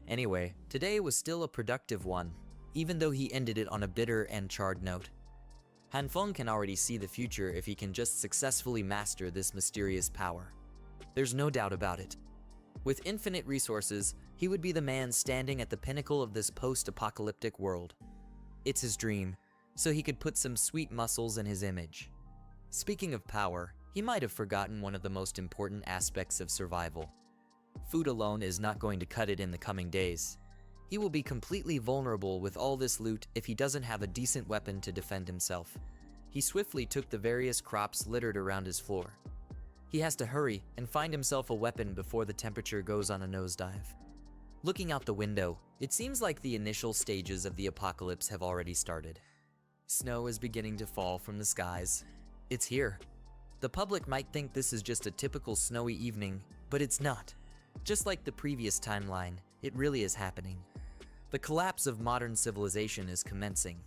Anyway, today was still a productive one, even though he ended it on a bitter and charred note. Hanfeng can already see the future if he can just successfully master this mysterious power. There's no doubt about it. With infinite resources, he would be the man standing at the pinnacle of this post-apocalyptic world. It's his dream, so he could put some sweet muscles in his image. Speaking of power, he might have forgotten one of the most important aspects of survival. Food alone is not going to cut it in the coming days. He will be completely vulnerable with all this loot if he doesn't have a decent weapon to defend himself. He swiftly took the various crops littered around his floor. He has to hurry and find himself a weapon before the temperature goes on a nosedive. Looking out the window, it seems like the initial stages of the apocalypse have already started. Snow is beginning to fall from the skies. It's here. The public might think this is just a typical snowy evening, but it's not. Just like the previous timeline, it really is happening. The collapse of modern civilization is commencing.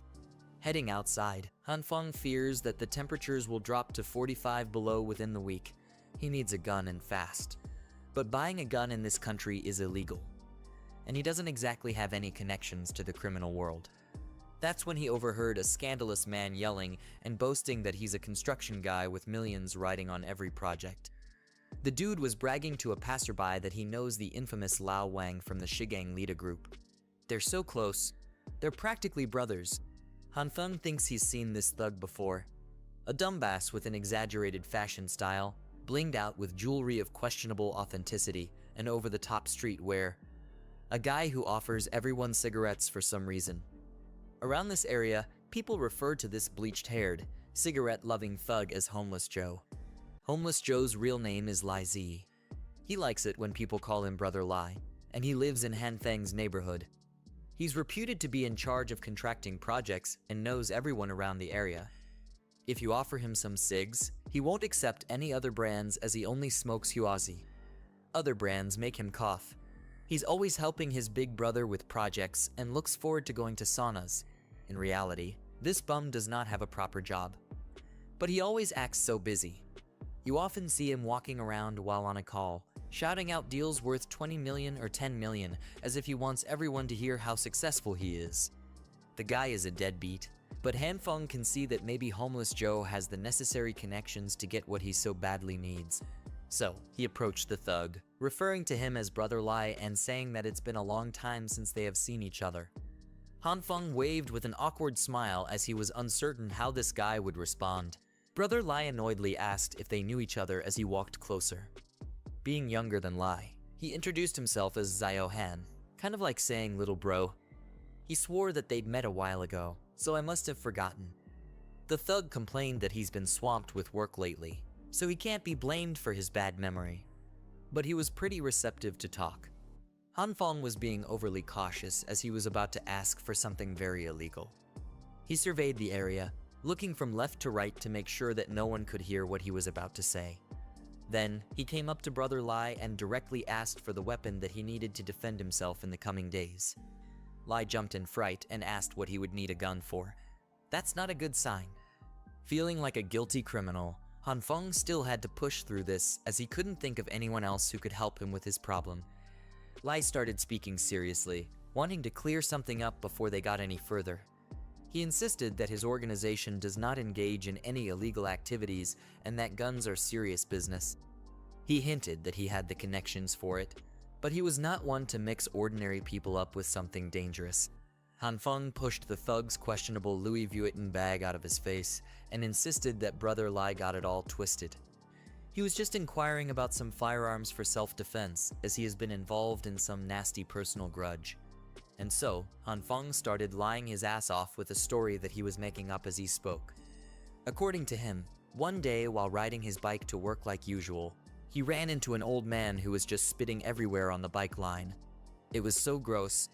Heading outside, Hanfeng fears that the temperatures will drop to 45 below within the week. He needs a gun and fast. But buying a gun in this country is illegal. And he doesn't exactly have any connections to the criminal world. That's when he overheard a scandalous man yelling and boasting that he's a construction guy with millions riding on every project. The dude was bragging to a passerby that he knows the infamous Lao Wang from the Shigang Lida group. They're so close. They're practically brothers. Hanfeng thinks he's seen this thug before. A dumbass with an exaggerated fashion style, blinged out with jewelry of questionable authenticity, and over-the-top streetwear. A guy who offers everyone cigarettes for some reason. Around this area, people refer to this bleached-haired, cigarette-loving thug as Homeless Joe. Homeless Joe's real name is Lai Zi. He likes it when people call him Brother Lai, and he lives in Hanfeng's neighborhood. He's reputed to be in charge of contracting projects and knows everyone around the area. If you offer him some cigs, he won't accept any other brands as he only smokes Huazi. Other brands make him cough. He's always helping his big brother with projects and looks forward to going to saunas. In reality, this bum does not have a proper job. But he always acts so busy. You often see him walking around while on a call, shouting out deals worth 20 million or 10 million as if he wants everyone to hear how successful he is. The guy is a deadbeat, but Hanfeng can see that maybe Homeless Joe has the necessary connections to get what he so badly needs. So, he approached the thug, referring to him as Brother Lai and saying that it's been a long time since they have seen each other. Hanfeng waved with an awkward smile as he was uncertain how this guy would respond. Brother Lai annoyedly asked if they knew each other as he walked closer. Being younger than Lai, he introduced himself as Zio Han, kind of like saying little bro. He swore that they'd met a while ago, so I must have forgotten. The thug complained that he's been swamped with work lately, so he can't be blamed for his bad memory. But he was pretty receptive to talk. Hanfeng was being overly cautious as he was about to ask for something very illegal. He surveyed the area, looking from left to right to make sure that no one could hear what he was about to say. Then, he came up to Brother Lai and directly asked for the weapon that he needed to defend himself in the coming days. Lai jumped in fright and asked what he would need a gun for. That's not a good sign. Feeling like a guilty criminal, Hanfeng still had to push through this as he couldn't think of anyone else who could help him with his problem. Lai started speaking seriously, wanting to clear something up before they got any further. He insisted that his organization does not engage in any illegal activities and that guns are serious business. He hinted that he had the connections for it, but he was not one to mix ordinary people up with something dangerous. Han Feng pushed the thug's questionable Louis Vuitton bag out of his face and insisted that Brother Lai got it all twisted. He was just inquiring about some firearms for self-defense, as he has been involved in some nasty personal grudge. And so, Han Feng started lying his ass off with a story that he was making up as he spoke. According to him, one day while riding his bike to work like usual, he ran into an old man who was just spitting everywhere on the bike line. It was so gross,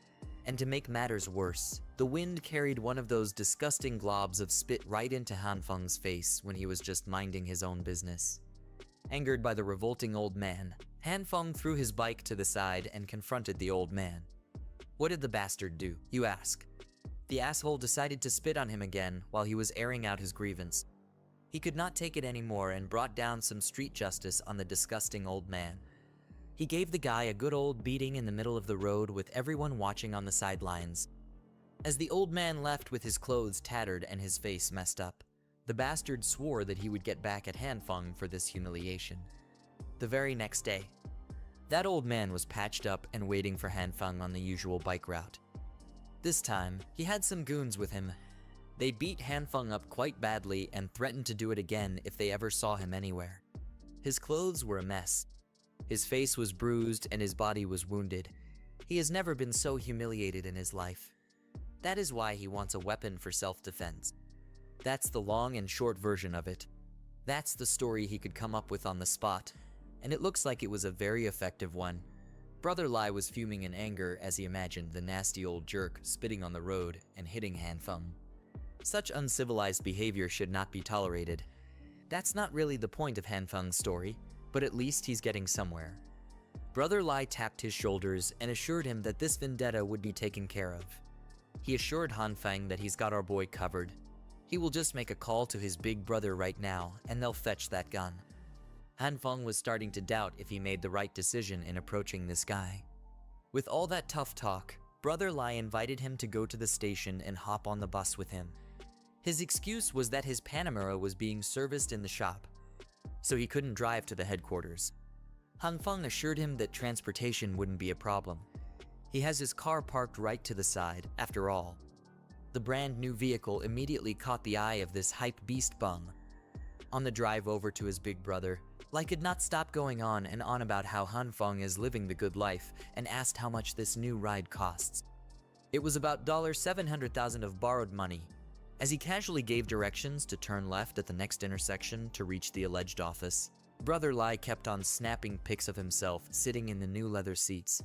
and to make matters worse, the wind carried one of those disgusting globs of spit right into Han Feng's face when he was just minding his own business. Angered by the revolting old man, Han Feng threw his bike to the side and confronted the old man. What did the bastard do, you ask? The asshole decided to spit on him again while he was airing out his grievance. He could not take it anymore and brought down some street justice on the disgusting old man. He gave the guy a good old beating in the middle of the road with everyone watching on the sidelines. As the old man left with his clothes tattered and his face messed up, the bastard swore that he would get back at Han Feng for this humiliation. The very next day, that old man was patched up and waiting for Han Feng on the usual bike route. This time, he had some goons with him. They beat Han Feng up quite badly and threatened to do it again if they ever saw him anywhere. His clothes were a mess. His face was bruised and his body was wounded. He has never been so humiliated in his life. That is why he wants a weapon for self-defense. That's the long and short version of it. That's the story he could come up with on the spot, and it looks like it was a very effective one. Brother Lai was fuming in anger as he imagined the nasty old jerk spitting on the road and hitting Han Feng. Such uncivilized behavior should not be tolerated. That's not really the point of Han Feng's story, but at least he's getting somewhere. Brother Lai tapped his shoulders and assured him that this vendetta would be taken care of. He assured Han Feng that he's got our boy covered. He will just make a call to his big brother right now, and they'll fetch that gun. Han Feng was starting to doubt if he made the right decision in approaching this guy. With all that tough talk, Brother Lai invited him to go to the station and hop on the bus with him. His excuse was that his Panamera was being serviced in the shop, so he couldn't drive to the headquarters. Han Feng assured him that transportation wouldn't be a problem. He has his car parked right to the side, after all. The brand new vehicle immediately caught the eye of this hype beast bum. On the drive over to his big brother, Lai could not stop going on and on about how Han Feng is living the good life and asked how much this new ride costs. It was about $700,000 of borrowed money. As he casually gave directions to turn left at the next intersection to reach the alleged office, Brother Lai kept on snapping pics of himself sitting in the new leather seats.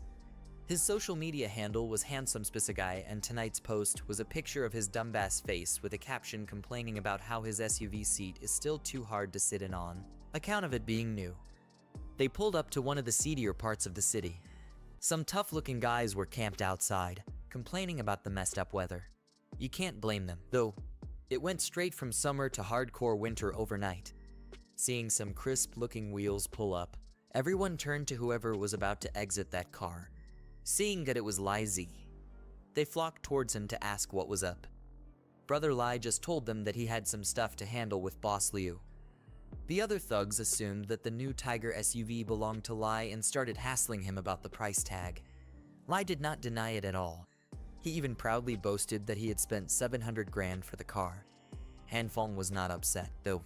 His social media handle was Handsome Spicigai, and tonight's post was a picture of his dumbass face with a caption complaining about how his SUV seat is still too hard to sit in on, account of it being new. They pulled up to one of the seedier parts of the city. Some tough-looking guys were camped outside, complaining about the messed up weather. You can't blame them, though. It went straight from summer to hardcore winter overnight. Seeing some crisp-looking wheels pull up, everyone turned to whoever was about to exit that car. Seeing that it was Lai Z, they flocked towards him to ask what was up. Brother Lai just told them that he had some stuff to handle with Boss Liu. The other thugs assumed that the new Tiger SUV belonged to Lai and started hassling him about the price tag. Lai did not deny it at all. He even proudly boasted that he had spent 700 grand for the car. Han Feng was not upset, though.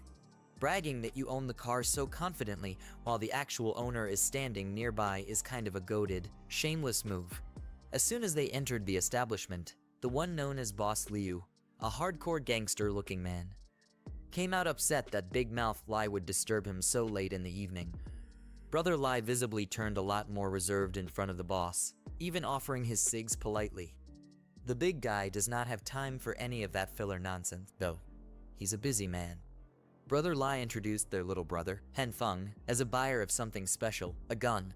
Bragging that you own the car so confidently while the actual owner is standing nearby is kind of a goated, shameless move. As soon as they entered the establishment, the one known as Boss Liu, a hardcore gangster-looking man, came out upset that Big Mouth Lai would disturb him so late in the evening. Brother Lai visibly turned a lot more reserved in front of the boss, even offering his cigs politely. The big guy does not have time for any of that filler nonsense, though. He's a busy man. Brother Lai introduced their little brother, Han Feng, as a buyer of something special, a gun.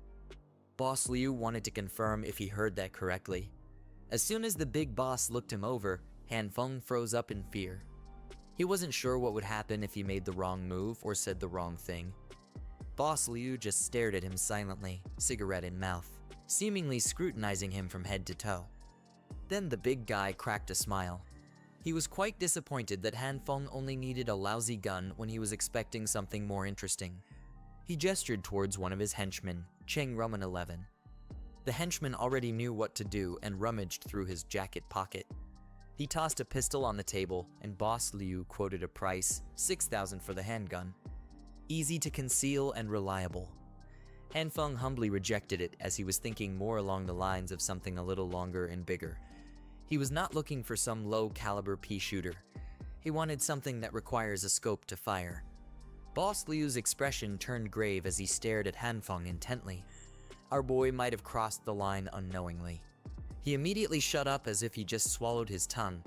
Boss Liu wanted to confirm if he heard that correctly. As soon as the big boss looked him over, Han Feng froze up in fear. He wasn't sure what would happen if he made the wrong move or said the wrong thing. Boss Liu just stared at him silently, cigarette in mouth, seemingly scrutinizing him from head to toe. Then the big guy cracked a smile. He was quite disappointed that Han Feng only needed a lousy gun when he was expecting something more interesting. He gestured towards one of his henchmen, Cheng Rumman 11. The henchman already knew what to do and rummaged through his jacket pocket. He tossed a pistol on the table, and Boss Liu quoted a price, 6,000 for the handgun. Easy to conceal and reliable. Han Feng humbly rejected it as he was thinking more along the lines of something a little longer and bigger. He was not looking for some low-caliber pea shooter. He wanted something that requires a scope to fire. Boss Liu's expression turned grave as he stared at Han Feng intently. Our boy might have crossed the line unknowingly. He immediately shut up as if he just swallowed his tongue.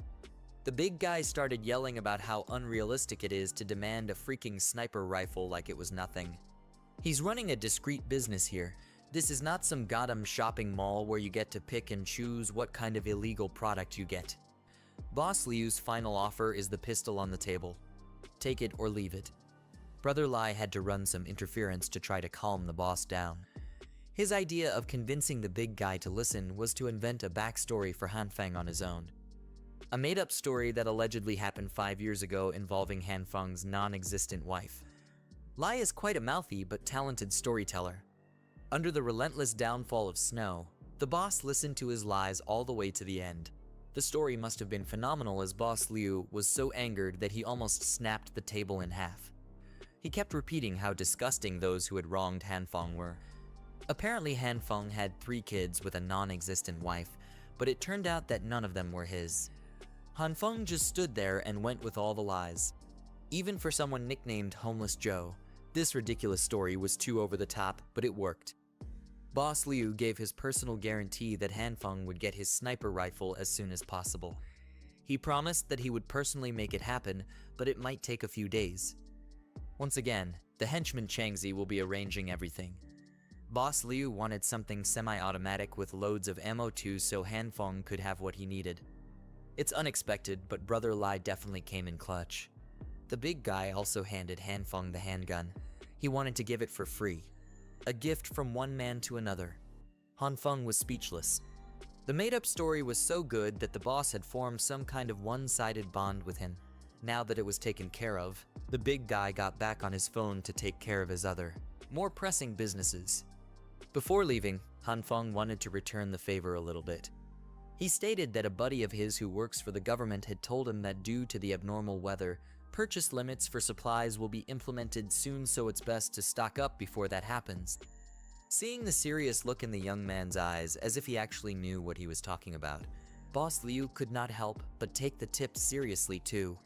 The big guy started yelling about how unrealistic it is to demand a freaking sniper rifle like it was nothing. He's running a discreet business here. This is not some goddamn shopping mall where you get to pick and choose what kind of illegal product you get. Boss Liu's final offer is the pistol on the table. Take it or leave it. Brother Lai had to run some interference to try to calm the boss down. His idea of convincing the big guy to listen was to invent a backstory for Han Feng on his own. A made-up story that allegedly happened 5 years ago involving Han Feng's non-existent wife. Lai is quite a mouthy but talented storyteller. Under the relentless downfall of snow, the boss listened to his lies all the way to the end. The story must have been phenomenal as Boss Liu was so angered that he almost snapped the table in half. He kept repeating how disgusting those who had wronged Han Feng were. Apparently Han Feng had 3 kids with a non-existent wife, but it turned out that none of them were his. Han Feng just stood there and went with all the lies. Even for someone nicknamed Homeless Joe, this ridiculous story was too over the top, but it worked. Boss Liu gave his personal guarantee that Han Feng would get his sniper rifle as soon as possible. He promised that he would personally make it happen, but it might take a few days. Once again, the henchman Changzi will be arranging everything. Boss Liu wanted something semi-automatic with loads of ammo too so Han Feng could have what he needed. It's unexpected, but Brother Lai definitely came in clutch. The big guy also handed Han Feng the handgun. He wanted to give it for free. A gift from one man to another. Han Feng was speechless. The made-up story was so good that the boss had formed some kind of one-sided bond with him. Now that it was taken care of, the big guy got back on his phone to take care of his other, more pressing businesses. Before leaving, Han Feng wanted to return the favor a little bit. He stated that a buddy of his who works for the government had told him that due to the abnormal weather, purchase limits for supplies will be implemented soon, so it's best to stock up before that happens. Seeing the serious look in the young man's eyes as if he actually knew what he was talking about, Boss Liu could not help but take the tip seriously too.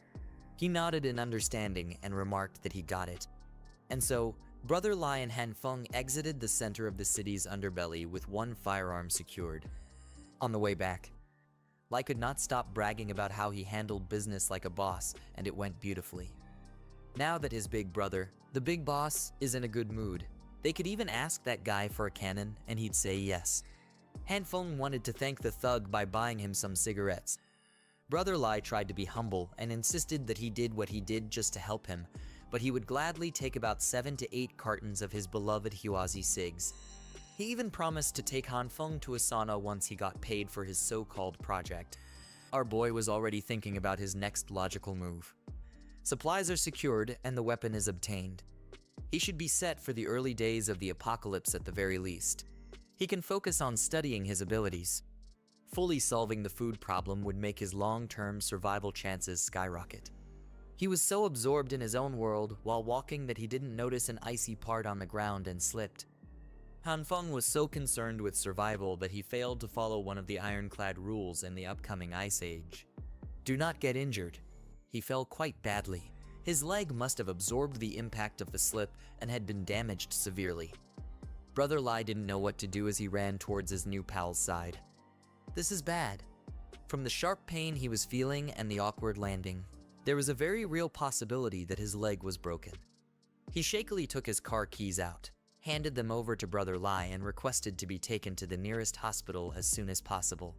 He nodded in understanding and remarked that he got it. And so, Brother Lai and Han Feng exited the center of the city's underbelly with one firearm secured. On the way back, Lai could not stop bragging about how he handled business like a boss, and it went beautifully. Now that his big brother, the big boss, is in a good mood, they could even ask that guy for a cannon and he'd say yes. Han Feng wanted to thank the thug by buying him some cigarettes. Brother Lai tried to be humble and insisted that he did what he did just to help him, but he would gladly take about 7 to 8 cartons of his beloved Huazi cigs. He even promised to take Han Feng to a sauna once he got paid for his so-called project. Our boy was already thinking about his next logical move. Supplies are secured and the weapon is obtained. He should be set for the early days of the apocalypse at the very least. He can focus on studying his abilities. Fully solving the food problem would make his long-term survival chances skyrocket. He was so absorbed in his own world while walking that he didn't notice an icy part on the ground and slipped. Han Feng was so concerned with survival that he failed to follow one of the ironclad rules in the upcoming Ice Age. Do not get injured. He fell quite badly. His leg must have absorbed the impact of the slip and had been damaged severely. Brother Lai didn't know what to do as he ran towards his new pal's side. This is bad. From the sharp pain he was feeling and the awkward landing, there was a very real possibility that his leg was broken. He shakily took his car keys out, handed them over to Brother Lai and requested to be taken to the nearest hospital as soon as possible.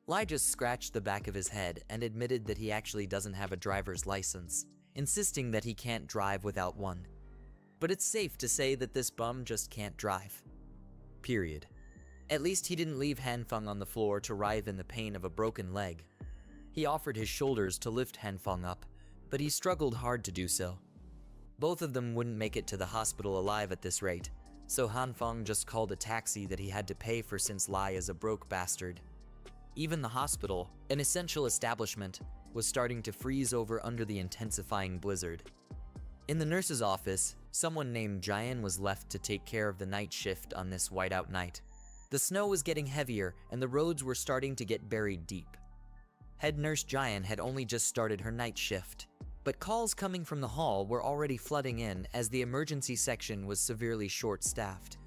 Lai just scratched the back of his head and admitted that he actually doesn't have a driver's license, insisting that he can't drive without one. But it's safe to say that this bum just can't drive. Period. At least he didn't leave Hanfeng on the floor to writhe in the pain of a broken leg. He offered his shoulders to lift Hanfeng up, but he struggled hard to do so. Both of them wouldn't make it to the hospital alive at this rate, so Hanfeng just called a taxi that he had to pay for since Lai is a broke bastard. Even the hospital, an essential establishment, was starting to freeze over under the intensifying blizzard. In the nurse's office, someone named Jian was left to take care of the night shift on this whiteout night. The snow was getting heavier and the roads were starting to get buried deep. Head nurse Jian had only just started her night shift, but calls coming from the hall were already flooding in as the emergency section was severely short-staffed.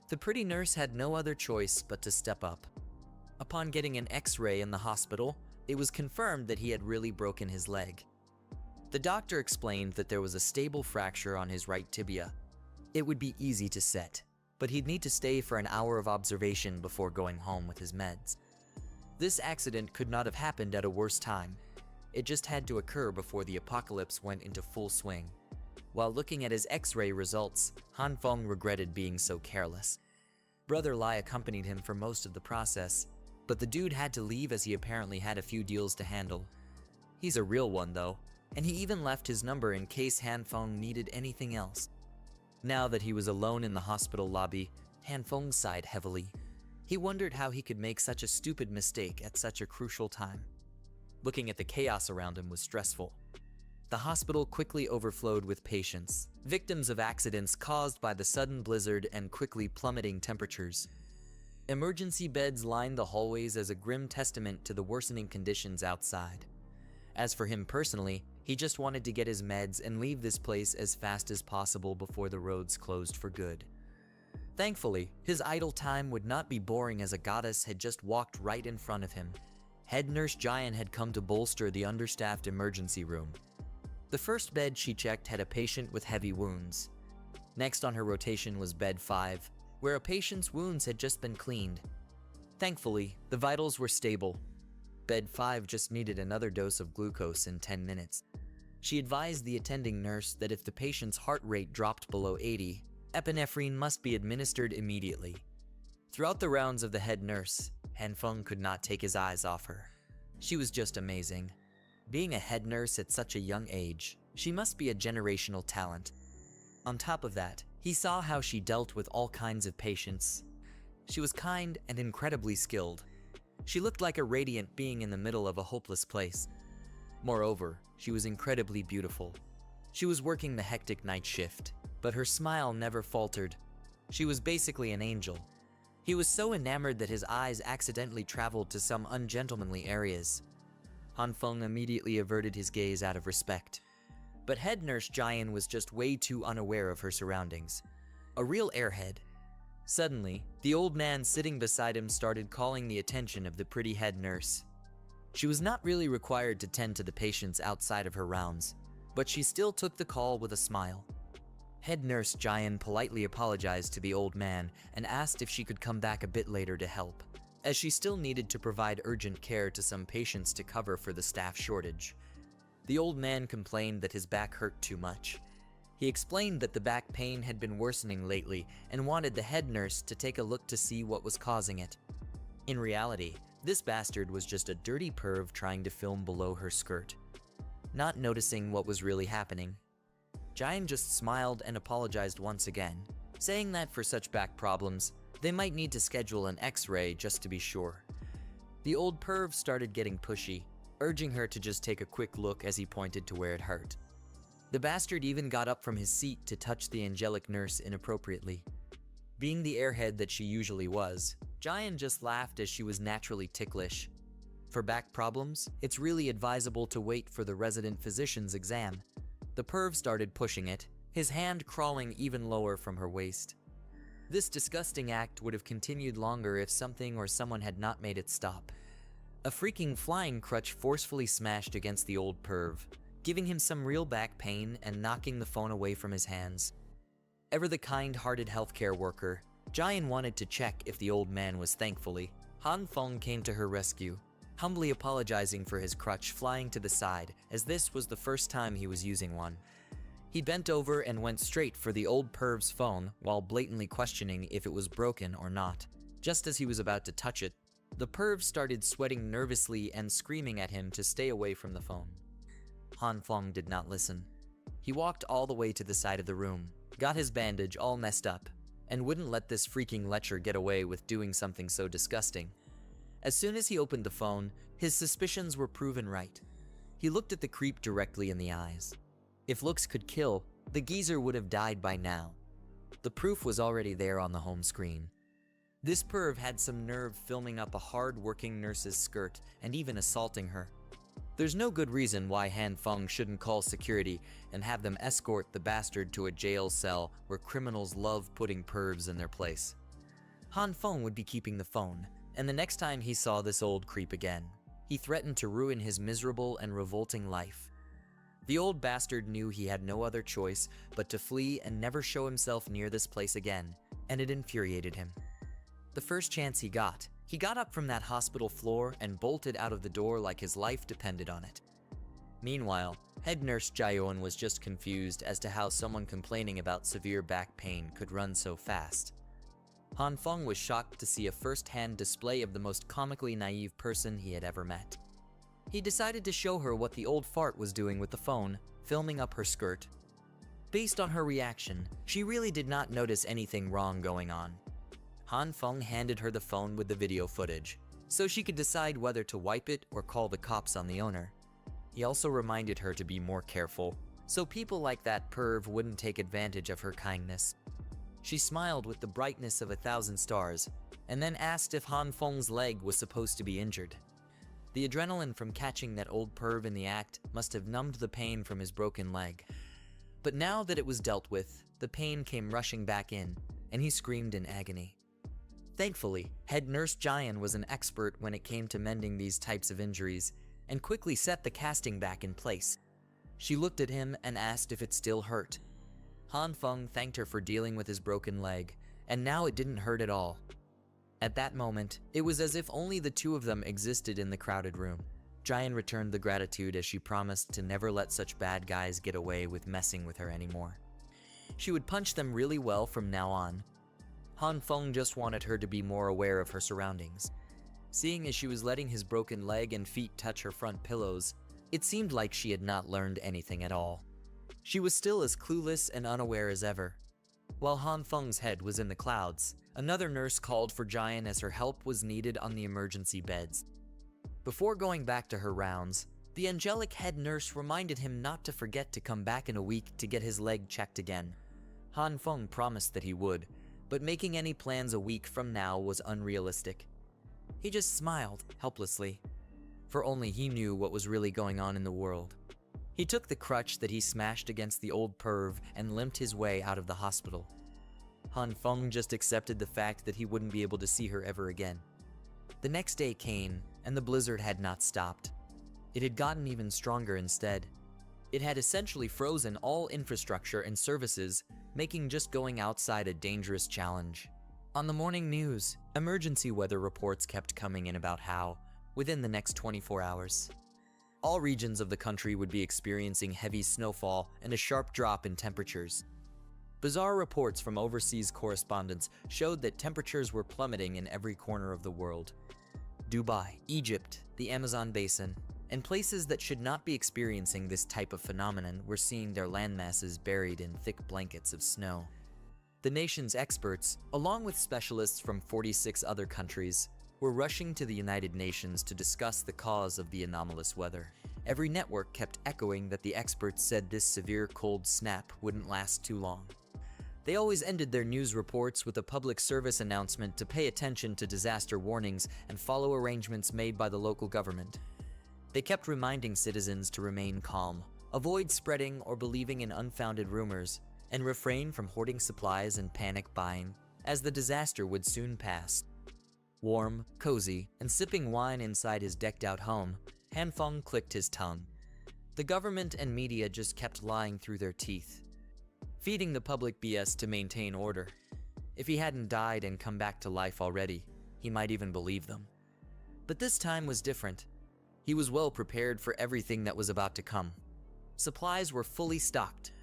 The pretty nurse had no other choice but to step up. Upon getting an X-ray in the hospital, it was confirmed that he had really broken his leg. The doctor explained that there was a stable fracture on his right tibia. It would be easy to set, but he'd need to stay for an hour of observation before going home with his meds. This accident could not have happened at a worse time. It just had to occur before the apocalypse went into full swing. While looking at his X-ray results, Hanfeng regretted being so careless. Brother Lai accompanied him for most of the process, but the dude had to leave as he apparently had a few deals to handle. He's a real one though, and he even left his number in case Hanfeng needed anything else. Now that he was alone in the hospital lobby, Hanfeng sighed heavily. He wondered how he could make such a stupid mistake at such a crucial time. Looking at the chaos around him was stressful. The hospital quickly overflowed with patients, victims of accidents caused by the sudden blizzard and quickly plummeting temperatures. Emergency beds lined the hallways as a grim testament to the worsening conditions outside. As for him personally, he just wanted to get his meds and leave this place as fast as possible before the roads closed for good. Thankfully, his idle time would not be boring as a goddess had just walked right in front of him. Head nurse Jian had come to bolster the understaffed emergency room. The first bed she checked had a patient with heavy wounds. Next on her rotation was bed 5, where a patient's wounds had just been cleaned. Thankfully, the vitals were stable. Bed 5 just needed another dose of glucose in 10 minutes. She advised the attending nurse that if the patient's heart rate dropped below 80, epinephrine must be administered immediately. Throughout the rounds of the head nurse, Hanfeng could not take his eyes off her. She was just amazing. Being a head nurse at such a young age, she must be a generational talent. On top of that, he saw how she dealt with all kinds of patients. She was kind and incredibly skilled. She looked like a radiant being in the middle of a hopeless place. Moreover, she was incredibly beautiful. She was working the hectic night shift, but her smile never faltered. She was basically an angel. He was so enamored that his eyes accidentally traveled to some ungentlemanly areas. Hanfeng immediately averted his gaze out of respect. But head nurse Jian was just way too unaware of her surroundings. A real airhead. Suddenly, the old man sitting beside him started calling the attention of the pretty head nurse. She was not really required to tend to the patients outside of her rounds, but she still took the call with a smile. Head nurse Jian politely apologized to the old man and asked if she could come back a bit later to help, as she still needed to provide urgent care to some patients to cover for the staff shortage. The old man complained that his back hurt too much. He explained that the back pain had been worsening lately and wanted the head nurse to take a look to see what was causing it. In reality, this bastard was just a dirty perv trying to film below her skirt. Not noticing what was really happening, Jian just smiled and apologized once again, saying that for such back problems, they might need to schedule an X-ray just to be sure. The old perv started getting pushy, urging her to just take a quick look as he pointed to where it hurt. The bastard even got up from his seat to touch the angelic nurse inappropriately. Being the airhead that she usually was, Jian just laughed as she was naturally ticklish. For back problems, it's really advisable to wait for the resident physician's exam. The perv started pushing it, his hand crawling even lower from her waist. This disgusting act would have continued longer if something or someone had not made it stop. A freaking flying crutch forcefully smashed against the old perv, giving him some real back pain and knocking the phone away from his hands. Ever the kind-hearted healthcare worker, Jian wanted to check if the old man was. Thankfully, Hanfeng came to her rescue, humbly apologizing for his crutch flying to the side, as this was the first time he was using one. He bent over and went straight for the old perv's phone while blatantly questioning if it was broken or not. Just as he was about to touch it, the perv started sweating nervously and screaming at him to stay away from the phone. Han Feng did not listen. He walked all the way to the side of the room, got his bandage all messed up, and wouldn't let this freaking lecher get away with doing something so disgusting. As soon as he opened the phone, his suspicions were proven right. He looked at the creep directly in the eyes. If looks could kill, the geezer would have died by now. The proof was already there on the home screen. This perv had some nerve filming up a hard-working nurse's skirt and even assaulting her. There's no good reason why Han Feng shouldn't call security and have them escort the bastard to a jail cell where criminals love putting pervs in their place. Han Feng would be keeping the phone, and the next time he saw this old creep again, he threatened to ruin his miserable and revolting life. The old bastard knew he had no other choice but to flee and never show himself near this place again, and it infuriated him. The first chance he got up from that hospital floor and bolted out of the door like his life depended on it. Meanwhile, head nurse Jaeon was just confused as to how someone complaining about severe back pain could run so fast. Han Feng was shocked to see a first-hand display of the most comically naive person he had ever met. He decided to show her what the old fart was doing with the phone, filming up her skirt. Based on her reaction, she really did not notice anything wrong going on. Han Feng handed her the phone with the video footage, so she could decide whether to wipe it or call the cops on the owner. He also reminded her to be more careful, so people like that perv wouldn't take advantage of her kindness. She smiled with the brightness of 1,000 stars, and then asked if Han Feng's leg was supposed to be injured. The adrenaline from catching that old perv in the act must have numbed the pain from his broken leg. But now that it was dealt with, the pain came rushing back in, and he screamed in agony. Thankfully, head nurse Jaeon was an expert when it came to mending these types of injuries, and quickly set the casting back in place. She looked at him and asked if it still hurt. Han Feng thanked her for dealing with his broken leg, and now it didn't hurt at all. At that moment, it was as if only the two of them existed in the crowded room. Jaeon returned the gratitude as she promised to never let such bad guys get away with messing with her anymore. She would punch them really well from now on. Han Feng just wanted her to be more aware of her surroundings. Seeing as she was letting his broken leg and feet touch her front pillows, it seemed like she had not learned anything at all. She was still as clueless and unaware as ever. While Han Feng's head was in the clouds, another nurse called for Jaeon as her help was needed on the emergency beds. Before going back to her rounds, the angelic head nurse reminded him not to forget to come back in a week to get his leg checked again. Han Feng promised that he would, but making any plans a week from now was unrealistic. He just smiled helplessly, for only he knew what was really going on in the world. He took the crutch that he smashed against the old perv and limped his way out of the hospital. Han Feng just accepted the fact that he wouldn't be able to see her ever again. The next day came, and the blizzard had not stopped. It had gotten even stronger instead. It had essentially frozen all infrastructure and services, making just going outside a dangerous challenge. On the morning news, emergency weather reports kept coming in about how, within the next 24 hours, all regions of the country would be experiencing heavy snowfall and a sharp drop in temperatures. Bizarre reports from overseas correspondents showed that temperatures were plummeting in every corner of the world. Dubai, Egypt, the Amazon basin, and places that should not be experiencing this type of phenomenon were seeing their landmasses buried in thick blankets of snow. The nation's experts, along with specialists from 46 other countries, were rushing to the United Nations to discuss the cause of the anomalous weather. Every network kept echoing that the experts said this severe cold snap wouldn't last too long. They always ended their news reports with a public service announcement to pay attention to disaster warnings and follow arrangements made by the local government. They kept reminding citizens to remain calm, avoid spreading or believing in unfounded rumors, and refrain from hoarding supplies and panic buying, as the disaster would soon pass. Warm, cozy, and sipping wine inside his decked-out home, Han Feng clicked his tongue. The government and media just kept lying through their teeth, feeding the public BS to maintain order. If he hadn't died and come back to life already, he might even believe them. But this time was different. He was well prepared for everything that was about to come. Supplies were fully stocked.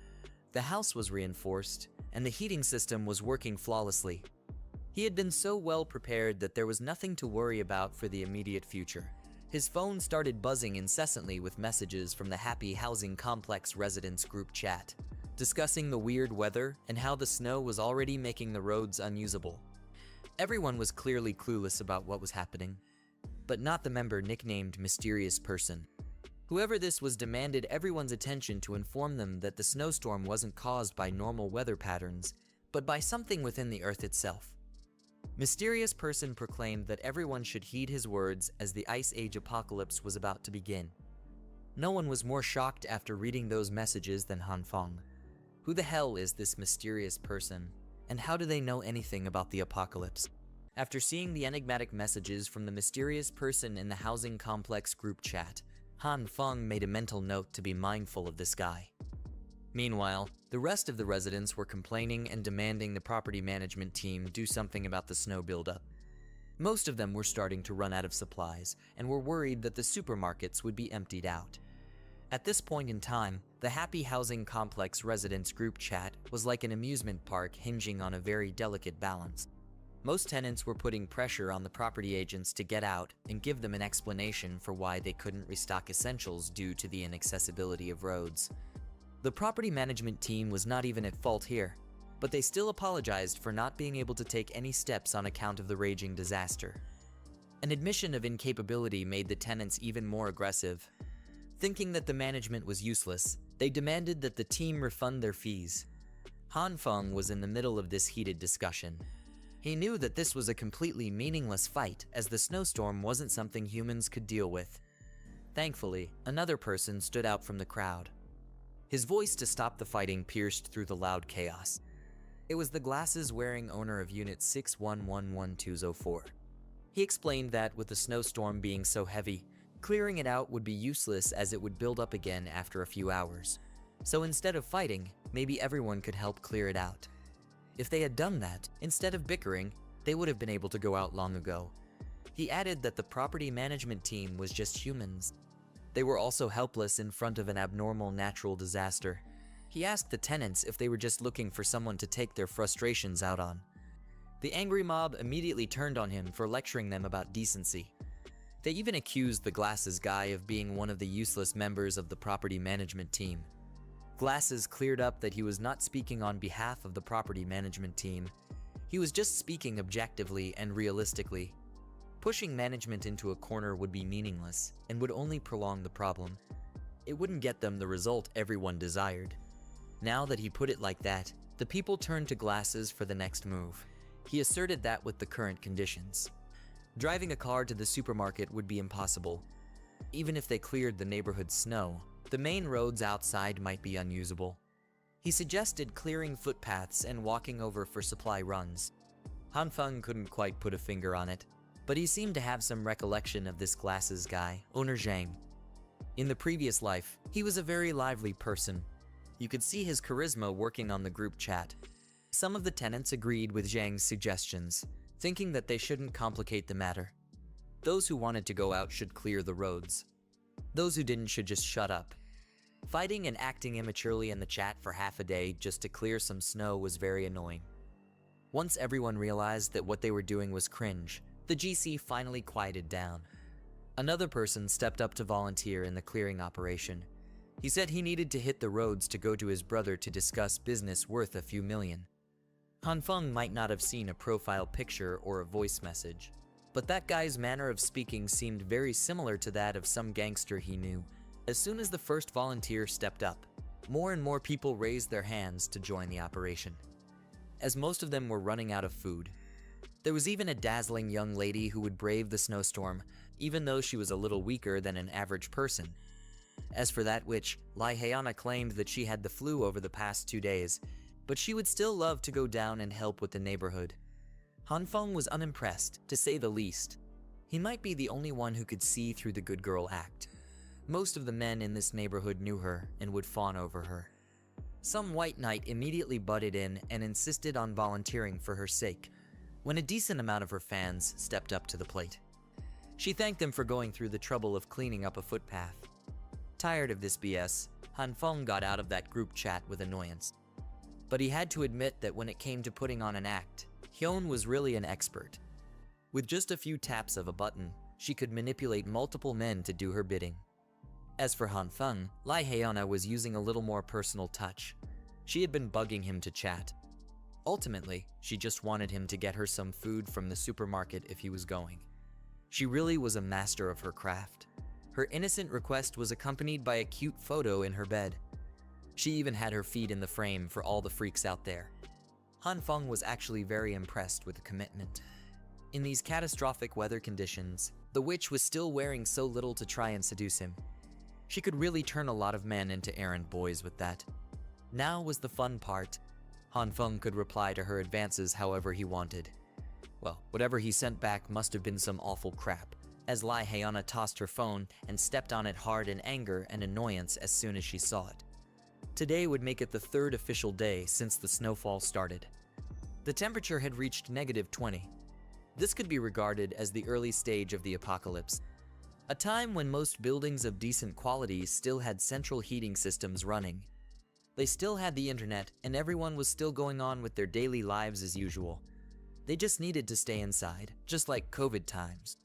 The house was reinforced, and the heating system was working flawlessly. He He had been so well prepared that there was nothing to worry about for the immediate future. His phone started buzzing incessantly with messages from the Happy Housing Complex residents group chat, discussing the weird weather and how the snow was already making the roads unusable. Everyone was clearly clueless about what was happening, but not the member nicknamed Mysterious Person. Whoever this was demanded everyone's attention to inform them that the snowstorm wasn't caused by normal weather patterns, but by something within the Earth itself. Mysterious Person proclaimed that everyone should heed his words as the Ice Age apocalypse was about to begin. No one was more shocked after reading those messages than Han Feng. Who the hell is this Mysterious Person, and how do they know anything about the apocalypse? After seeing the enigmatic messages from the Mysterious Person in the Housing Complex group chat, Han Feng made a mental note to be mindful of this guy. Meanwhile, the rest of the residents were complaining and demanding the property management team do something about the snow buildup. Most of them were starting to run out of supplies and were worried that the supermarkets would be emptied out. At this point in time, the Happy Housing Complex residents group chat was like an amusement park hinging on a very delicate balance. Most tenants were putting pressure on the property agents to get out and give them an explanation for why they couldn't restock essentials due to the inaccessibility of roads. The property management team was not even at fault here, but they still apologized for not being able to take any steps on account of the raging disaster. An admission of incapability made the tenants even more aggressive. Thinking that the management was useless, they demanded that the team refund their fees. Han Feng was in the middle of this heated discussion. He knew that this was a completely meaningless fight, as the snowstorm wasn't something humans could deal with. Thankfully, another person stood out from the crowd. His voice to stop the fighting pierced through the loud chaos. It was the glasses-wearing owner of Unit 61111204. He explained that with the snowstorm being so heavy, clearing it out would be useless as it would build up again after a few hours. So instead of fighting, maybe everyone could help clear it out. If they had done that, instead of bickering, they would have been able to go out long ago. He added that the property management team was just humans. They were also helpless in front of an abnormal natural disaster. He asked the tenants if they were just looking for someone to take their frustrations out on. The angry mob immediately turned on him for lecturing them about decency. They even accused the Glasses guy of being one of the useless members of the property management team. Glasses cleared up that he was not speaking on behalf of the property management team. He was just speaking objectively and realistically. Pushing management into a corner would be meaningless and would only prolong the problem. It wouldn't get them the result everyone desired. Now that he put it like that, the people turned to Glasses for the next move. He asserted that with the current conditions, driving a car to the supermarket would be impossible. Even if they cleared the neighborhood's snow, the main roads outside might be unusable. He suggested clearing footpaths and walking over for supply runs. Han Feng couldn't quite put a finger on it, but he seemed to have some recollection of this Glasses guy, owner Zhang. In the previous life, he was a very lively person. You could see his charisma working on the group chat. Some of the tenants agreed with Zhang's suggestions, thinking that they shouldn't complicate the matter. Those who wanted to go out should clear the roads. Those who didn't should just shut up. Fighting and acting immaturely in the chat for half a day just to clear some snow was very annoying. Once everyone realized that what they were doing was cringe, the GC finally quieted down. Another person stepped up to volunteer in the clearing operation. He said he needed to hit the roads to go to his brother to discuss business worth a few million. Han Feng might not have seen a profile picture or a voice message, but that guy's manner of speaking seemed very similar to that of some gangster he knew. As soon as the first volunteer stepped up, more and more people raised their hands to join the operation, as most of them were running out of food. There was even a dazzling young lady who would brave the snowstorm, even though she was a little weaker than an average person. As for that witch, Lai Heiana claimed that she had the flu over the past 2 days, but she would still love to go down and help with the neighborhood. Han Feng was unimpressed, to say the least. He might be the only one who could see through the good girl act. Most of the men in this neighborhood knew her and would fawn over her. Some white knight immediately butted in and insisted on volunteering for her sake, when a decent amount of her fans stepped up to the plate. She thanked them for going through the trouble of cleaning up a footpath. Tired of this BS, Han Feng got out of that group chat with annoyance. But he had to admit that when it came to putting on an act, Hyun was really an expert. With just a few taps of a button, she could manipulate multiple men to do her bidding. As for Hanfeng, Lee Hyuna was using a little more personal touch. She had been bugging him to chat. Ultimately, she just wanted him to get her some food from the supermarket if he was going. She really was a master of her craft. Her innocent request was accompanied by a cute photo in her bed. She even had her feet in the frame for all the freaks out there. Hanfeng was actually very impressed with the commitment. In these catastrophic weather conditions, the witch was still wearing so little to try and seduce him. She could really turn a lot of men into errand boys with that. Now was the fun part. Hanfeng could reply to her advances however he wanted. Well, whatever he sent back must have been some awful crap, as Lee Hyuna tossed her phone and stepped on it hard in anger and annoyance as soon as she saw it. Today would make it the third official day since the snowfall started. The temperature had reached -20. This could be regarded as the early stage of the apocalypse, a time when most buildings of decent quality still had central heating systems running. They still had the internet, and everyone was still going on with their daily lives as usual. They just needed to stay inside, just like COVID times.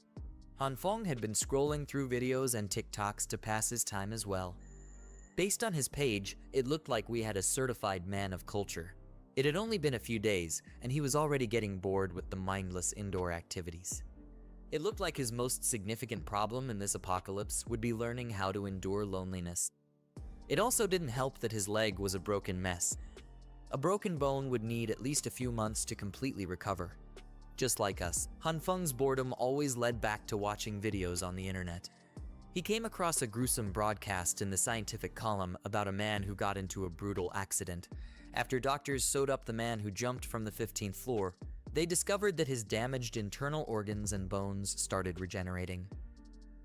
Hanfeng had been scrolling through videos and TikToks to pass his time as well. Based on his page, it looked like we had a certified man of culture. It had only been a few days, and he was already getting bored with the mindless indoor activities. It looked like his most significant problem in this apocalypse would be learning how to endure loneliness. It also didn't help that his leg was a broken mess. A broken bone would need at least a few months to completely recover. Just like us, Hanfeng's boredom always led back to watching videos on the internet. He came across a gruesome broadcast in the scientific column about a man who got into a brutal accident. After doctors sewed up the man who jumped from the 15th floor, they discovered that his damaged internal organs and bones started regenerating.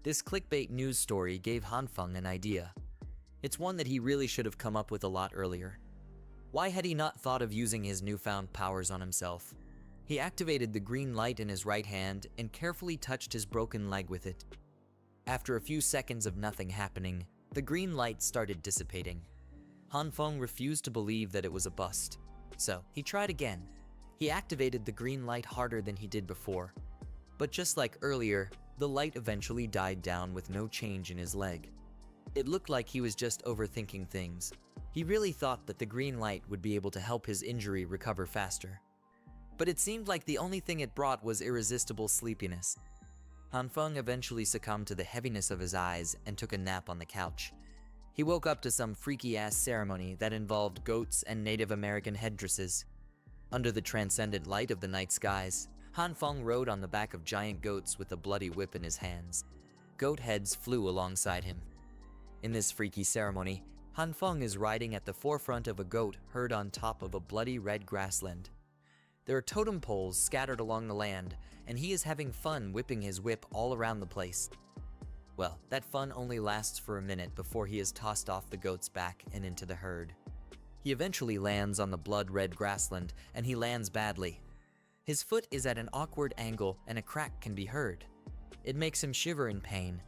This clickbait news story gave Hanfeng an idea. It's one that he really should have come up with a lot earlier. Why had he not thought of using his newfound powers on himself? He activated the green light in his right hand and carefully touched his broken leg with it. After a few seconds of nothing happening, the green light started dissipating. Hanfeng refused to believe that it was a bust, so he tried again. He activated the green light harder than he did before. But just like earlier, the light eventually died down with no change in his leg. It looked like he was just overthinking things. He really thought that the green light would be able to help his injury recover faster. But it seemed like the only thing it brought was irresistible sleepiness. Hanfeng eventually succumbed to the heaviness of his eyes and took a nap on the couch. He woke up to some freaky-ass ceremony that involved goats and Native American headdresses. Under the transcendent light of the night skies, Hanfeng rode on the back of giant goats with a bloody whip in his hands. Goat heads flew alongside him. In this freaky ceremony, Hanfeng is riding at the forefront of a goat herd on top of a bloody red grassland. There are totem poles scattered along the land, and he is having fun whipping his whip all around the place. Well, that fun only lasts for a minute before he is tossed off the goat's back and into the herd. He eventually lands on the blood-red grassland, and he lands badly. His foot is at an awkward angle and a crack can be heard. It makes him shiver in pain.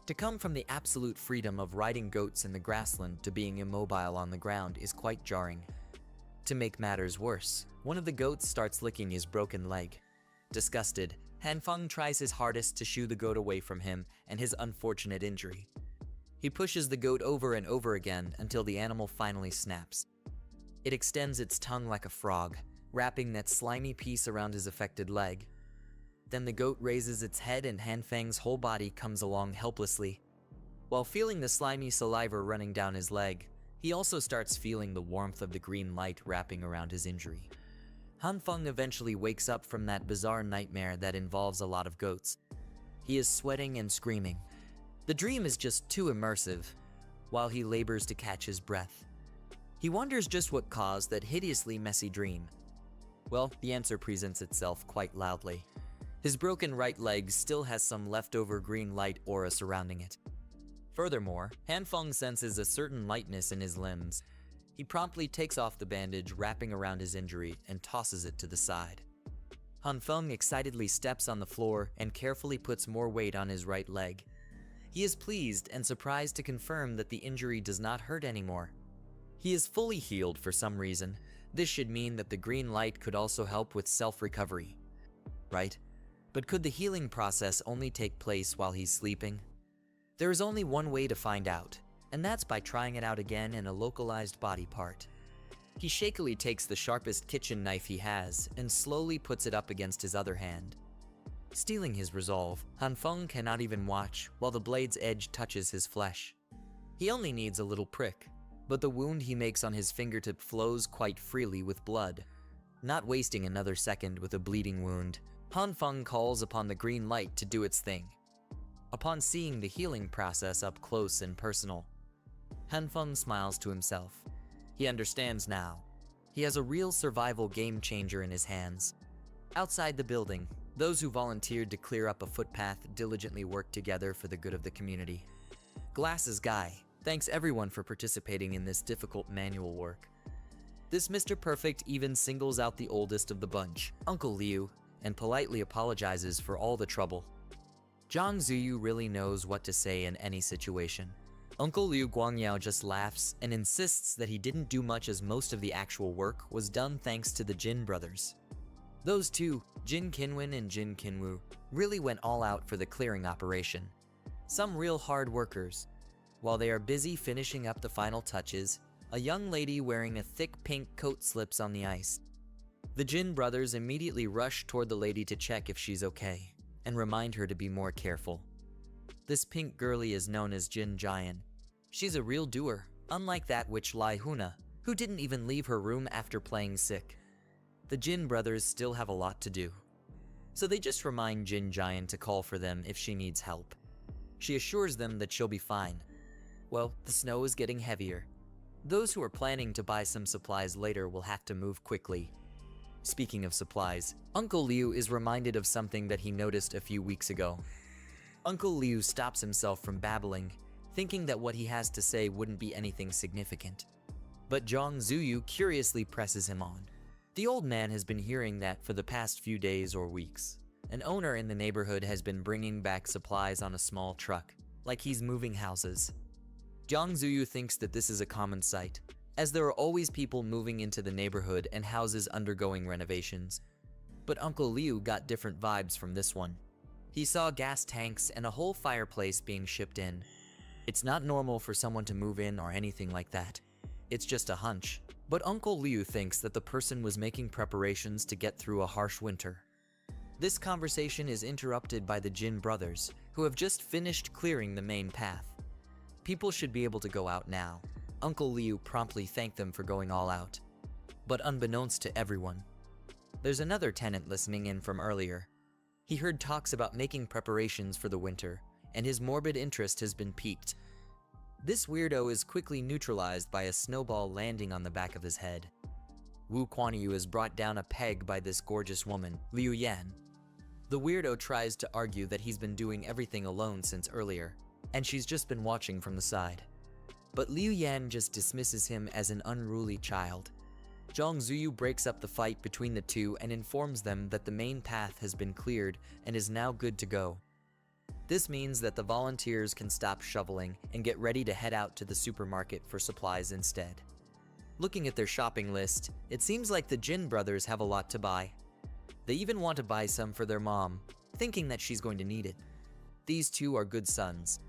To come from the absolute freedom of riding goats in the grassland to being immobile on the ground is quite jarring. To make matters worse, one of the goats starts licking his broken leg. Disgusted, Hanfeng tries his hardest to shoo the goat away from him and his unfortunate injury. He pushes the goat over and over again until the animal finally snaps. It extends its tongue like a frog, wrapping that slimy piece around his affected leg. Then the goat raises its head and Hanfeng's whole body comes along helplessly. While feeling the slimy saliva running down his leg, he also starts feeling the warmth of the green light wrapping around his injury. Hanfeng eventually wakes up from that bizarre nightmare that involves a lot of goats. He is sweating and screaming. The dream is just too immersive, while he labors to catch his breath. He wonders just what caused that hideously messy dream. Well, the answer presents itself quite loudly. His broken right leg still has some leftover green light aura surrounding it. Furthermore, Hanfeng senses a certain lightness in his limbs. He promptly takes off the bandage wrapping around his injury and tosses it to the side. Hanfeng excitedly steps on the floor and carefully puts more weight on his right leg. He is pleased and surprised to confirm that the injury does not hurt anymore. He is fully healed for some reason, This should mean that the green light could also help with self-recovery, right? But could the healing process only take place while he's sleeping? There is only one way to find out, and that's by trying it out again in a localized body part. He shakily takes the sharpest kitchen knife he has and slowly puts it up against his other hand. Stealing his resolve, Hanfeng cannot even watch while the blade's edge touches his flesh. He only needs a little prick, but the wound he makes on his fingertip flows quite freely with blood. Not wasting another second with a bleeding wound, Hanfeng calls upon the green light to do its thing. Upon seeing the healing process up close and personal, Hanfeng smiles to himself. He understands now. He has a real survival game changer in his hands. Outside the building, those who volunteered to clear up a footpath diligently work together for the good of the community. Glasses Guy thanks everyone for participating in this difficult manual work. This Mr. Perfect even singles out the oldest of the bunch, Uncle Liu, and politely apologizes for all the trouble. Zhang Ziyu really knows what to say in any situation. Uncle Liu Guangyao just laughs and insists that he didn't do much as most of the actual work was done thanks to the Jin brothers. Those two, Jin Qinwen and Jin Qinwu, really went all out for the clearing operation. Some real hard workers. While they are busy finishing up the final touches, a young lady wearing a thick pink coat slips on the ice. The Jin brothers immediately rush toward the lady to check if she's okay, and remind her to be more careful. This pink girlie is known as Jin Jian. She's a real doer, unlike that witch Lai Huna, who didn't even leave her room after playing sick. The Jin brothers still have a lot to do, so they just remind Jin Jian to call for them if she needs help. She assures them that she'll be fine. Well, the snow is getting heavier. Those who are planning to buy some supplies later will have to move quickly. Speaking of supplies, Uncle Liu is reminded of something that he noticed a few weeks ago. Uncle Liu stops himself from babbling, thinking that what he has to say wouldn't be anything significant. But Zhang Ziyu curiously presses him on. The old man has been hearing that for the past few days or weeks. An owner in the neighborhood has been bringing back supplies on a small truck, like he's moving houses. Zhang Ziyu thinks that this is a common sight, as there are always people moving into the neighborhood and houses undergoing renovations. But Uncle Liu got different vibes from this one. He saw gas tanks and a whole fireplace being shipped in. It's not normal for someone to move in or anything like that. It's just a hunch. But Uncle Liu thinks that the person was making preparations to get through a harsh winter. This conversation is interrupted by the Jin brothers, who have just finished clearing the main path. People should be able to go out now. Uncle Liu promptly thanked them for going all out. But unbeknownst to everyone, there's another tenant listening in from earlier. He heard talks about making preparations for the winter, and his morbid interest has been piqued. This weirdo is quickly neutralized by a snowball landing on the back of his head. Wu Kuanyu is brought down a peg by this gorgeous woman, Liu Yan. The weirdo tries to argue that he's been doing everything alone since earlier, and she's just been watching from the side. But Liu Yan just dismisses him as an unruly child. Zhang Ziyu breaks up the fight between the two and informs them that the main path has been cleared and is now good to go. This means that the volunteers can stop shoveling and get ready to head out to the supermarket for supplies instead. Looking at their shopping list, it seems like the Jin brothers have a lot to buy. They even want to buy some for their mom, thinking that she's going to need it. These two are good sons.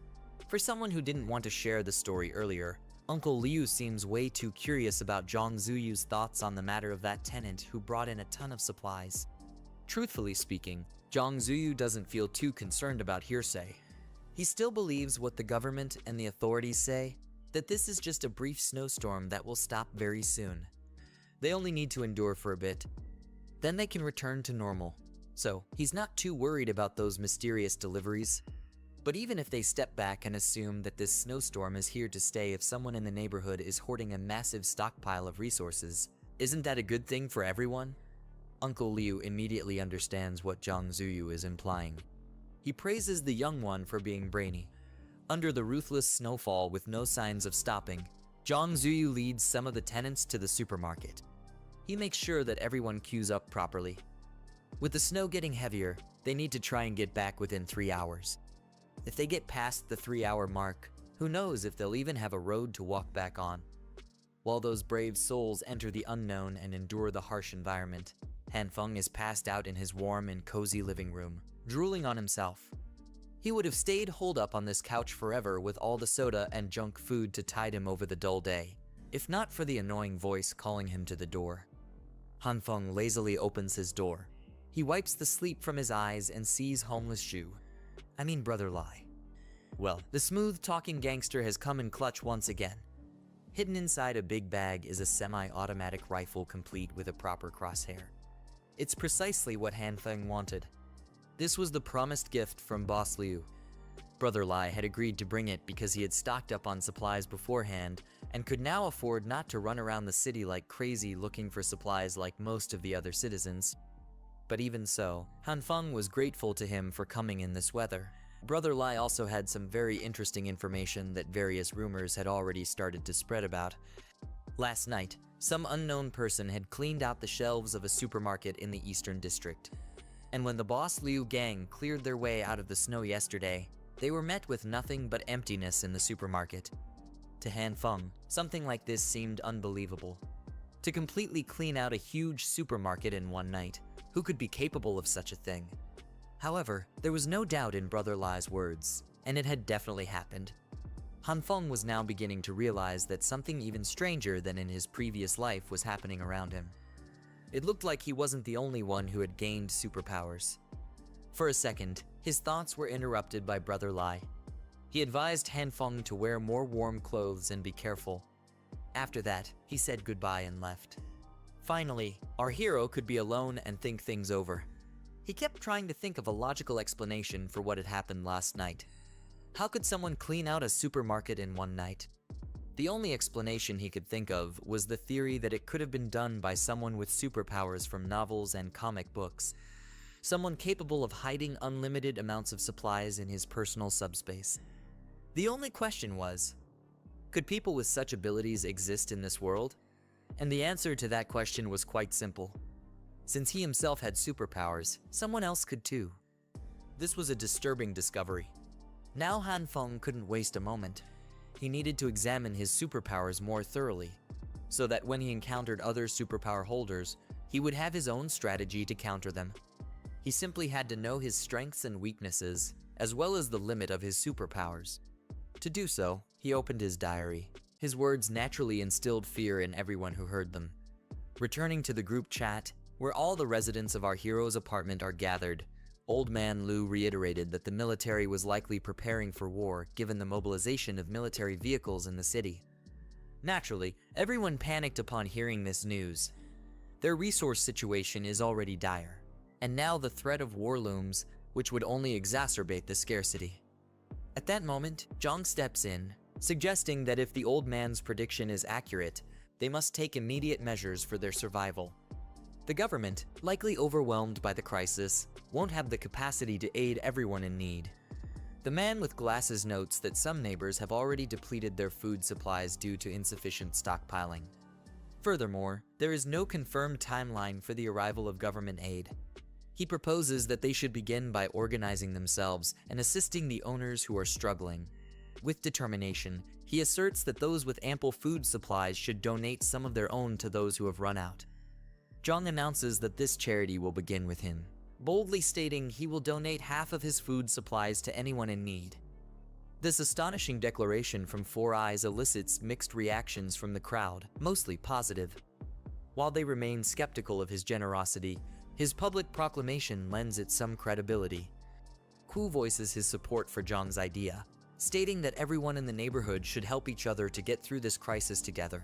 For someone who didn't want to share the story earlier, Uncle Liu seems way too curious about Zhang Ziyu's thoughts on the matter of that tenant who brought in a ton of supplies. Truthfully speaking, Zhang Ziyu doesn't feel too concerned about hearsay. He still believes what the government and the authorities say, that this is just a brief snowstorm that will stop very soon. They only need to endure for a bit. Then they can return to normal. So, he's not too worried about those mysterious deliveries. But even if they step back and assume that this snowstorm is here to stay if someone in the neighborhood is hoarding a massive stockpile of resources, isn't that a good thing for everyone? Uncle Liu immediately understands what Zhang Ziyu is implying. He praises the young one for being brainy. Under the ruthless snowfall with no signs of stopping, Zhang Ziyu leads some of the tenants to the supermarket. He makes sure that everyone queues up properly. With the snow getting heavier, they need to try and get back within 3 hours. If they get past the 3-hour mark, who knows if they'll even have a road to walk back on. While those brave souls enter the unknown and endure the harsh environment, Han Feng is passed out in his warm and cozy living room, drooling on himself. He would have stayed holed up on this couch forever with all the soda and junk food to tide him over the dull day, if not for the annoying voice calling him to the door. Han Feng lazily opens his door. He wipes the sleep from his eyes and sees Brother Lai. Well, the smooth-talking gangster has come in clutch once again. Hidden inside a big bag is a semi-automatic rifle complete with a proper crosshair. It's precisely what Han Feng wanted. This was the promised gift from Boss Liu. Brother Lai had agreed to bring it because he had stocked up on supplies beforehand and could now afford not to run around the city like crazy looking for supplies like most of the other citizens. But even so, Han Feng was grateful to him for coming in this weather. Brother Lai also had some very interesting information that various rumors had already started to spread about. Last night, some unknown person had cleaned out the shelves of a supermarket in the Eastern District. And when the Boss Liu gang cleared their way out of the snow yesterday, they were met with nothing but emptiness in the supermarket. To Han Feng, something like this seemed unbelievable. To completely clean out a huge supermarket in one night, who could be capable of such a thing? However, there was no doubt in Brother Lai's words, and it had definitely happened. Han Feng was now beginning to realize that something even stranger than in his previous life was happening around him. It looked like he wasn't the only one who had gained superpowers. For a second, his thoughts were interrupted by Brother Lai. He advised Han Feng to wear more warm clothes and be careful. After that, he said goodbye and left. Finally, our hero could be alone and think things over. He kept trying to think of a logical explanation for what had happened last night. How could someone clean out a supermarket in one night? The only explanation he could think of was the theory that it could have been done by someone with superpowers from novels and comic books. Someone capable of hiding unlimited amounts of supplies in his personal subspace. The only question was, could people with such abilities exist in this world? And the answer to that question was quite simple. Since he himself had superpowers, someone else could too. This was a disturbing discovery. Now Han Feng couldn't waste a moment. He needed to examine his superpowers more thoroughly, so that when he encountered other superpower holders, he would have his own strategy to counter them. He simply had to know his strengths and weaknesses, as well as the limit of his superpowers. To do so, he opened his diary. His words naturally instilled fear in everyone who heard them. Returning to the group chat, where all the residents of our hero's apartment are gathered, Old Man Lu reiterated that the military was likely preparing for war given the mobilization of military vehicles in the city. Naturally, everyone panicked upon hearing this news. Their resource situation is already dire, and now the threat of war looms, which would only exacerbate the scarcity. At that moment, Zhang steps in, suggesting that if the old man's prediction is accurate, they must take immediate measures for their survival. The government, likely overwhelmed by the crisis, won't have the capacity to aid everyone in need. The man with glasses notes that some neighbors have already depleted their food supplies due to insufficient stockpiling. Furthermore, there is no confirmed timeline for the arrival of government aid. He proposes that they should begin by organizing themselves and assisting the owners who are struggling. With determination, he asserts that those with ample food supplies should donate some of their own to those who have run out. Zhang announces that this charity will begin with him, boldly stating he will donate half of his food supplies to anyone in need. This astonishing declaration from Four Eyes elicits mixed reactions from the crowd, mostly positive. While they remain skeptical of his generosity, his public proclamation lends it some credibility. Ku voices his support for Zhang's idea, stating that everyone in the neighborhood should help each other to get through this crisis together.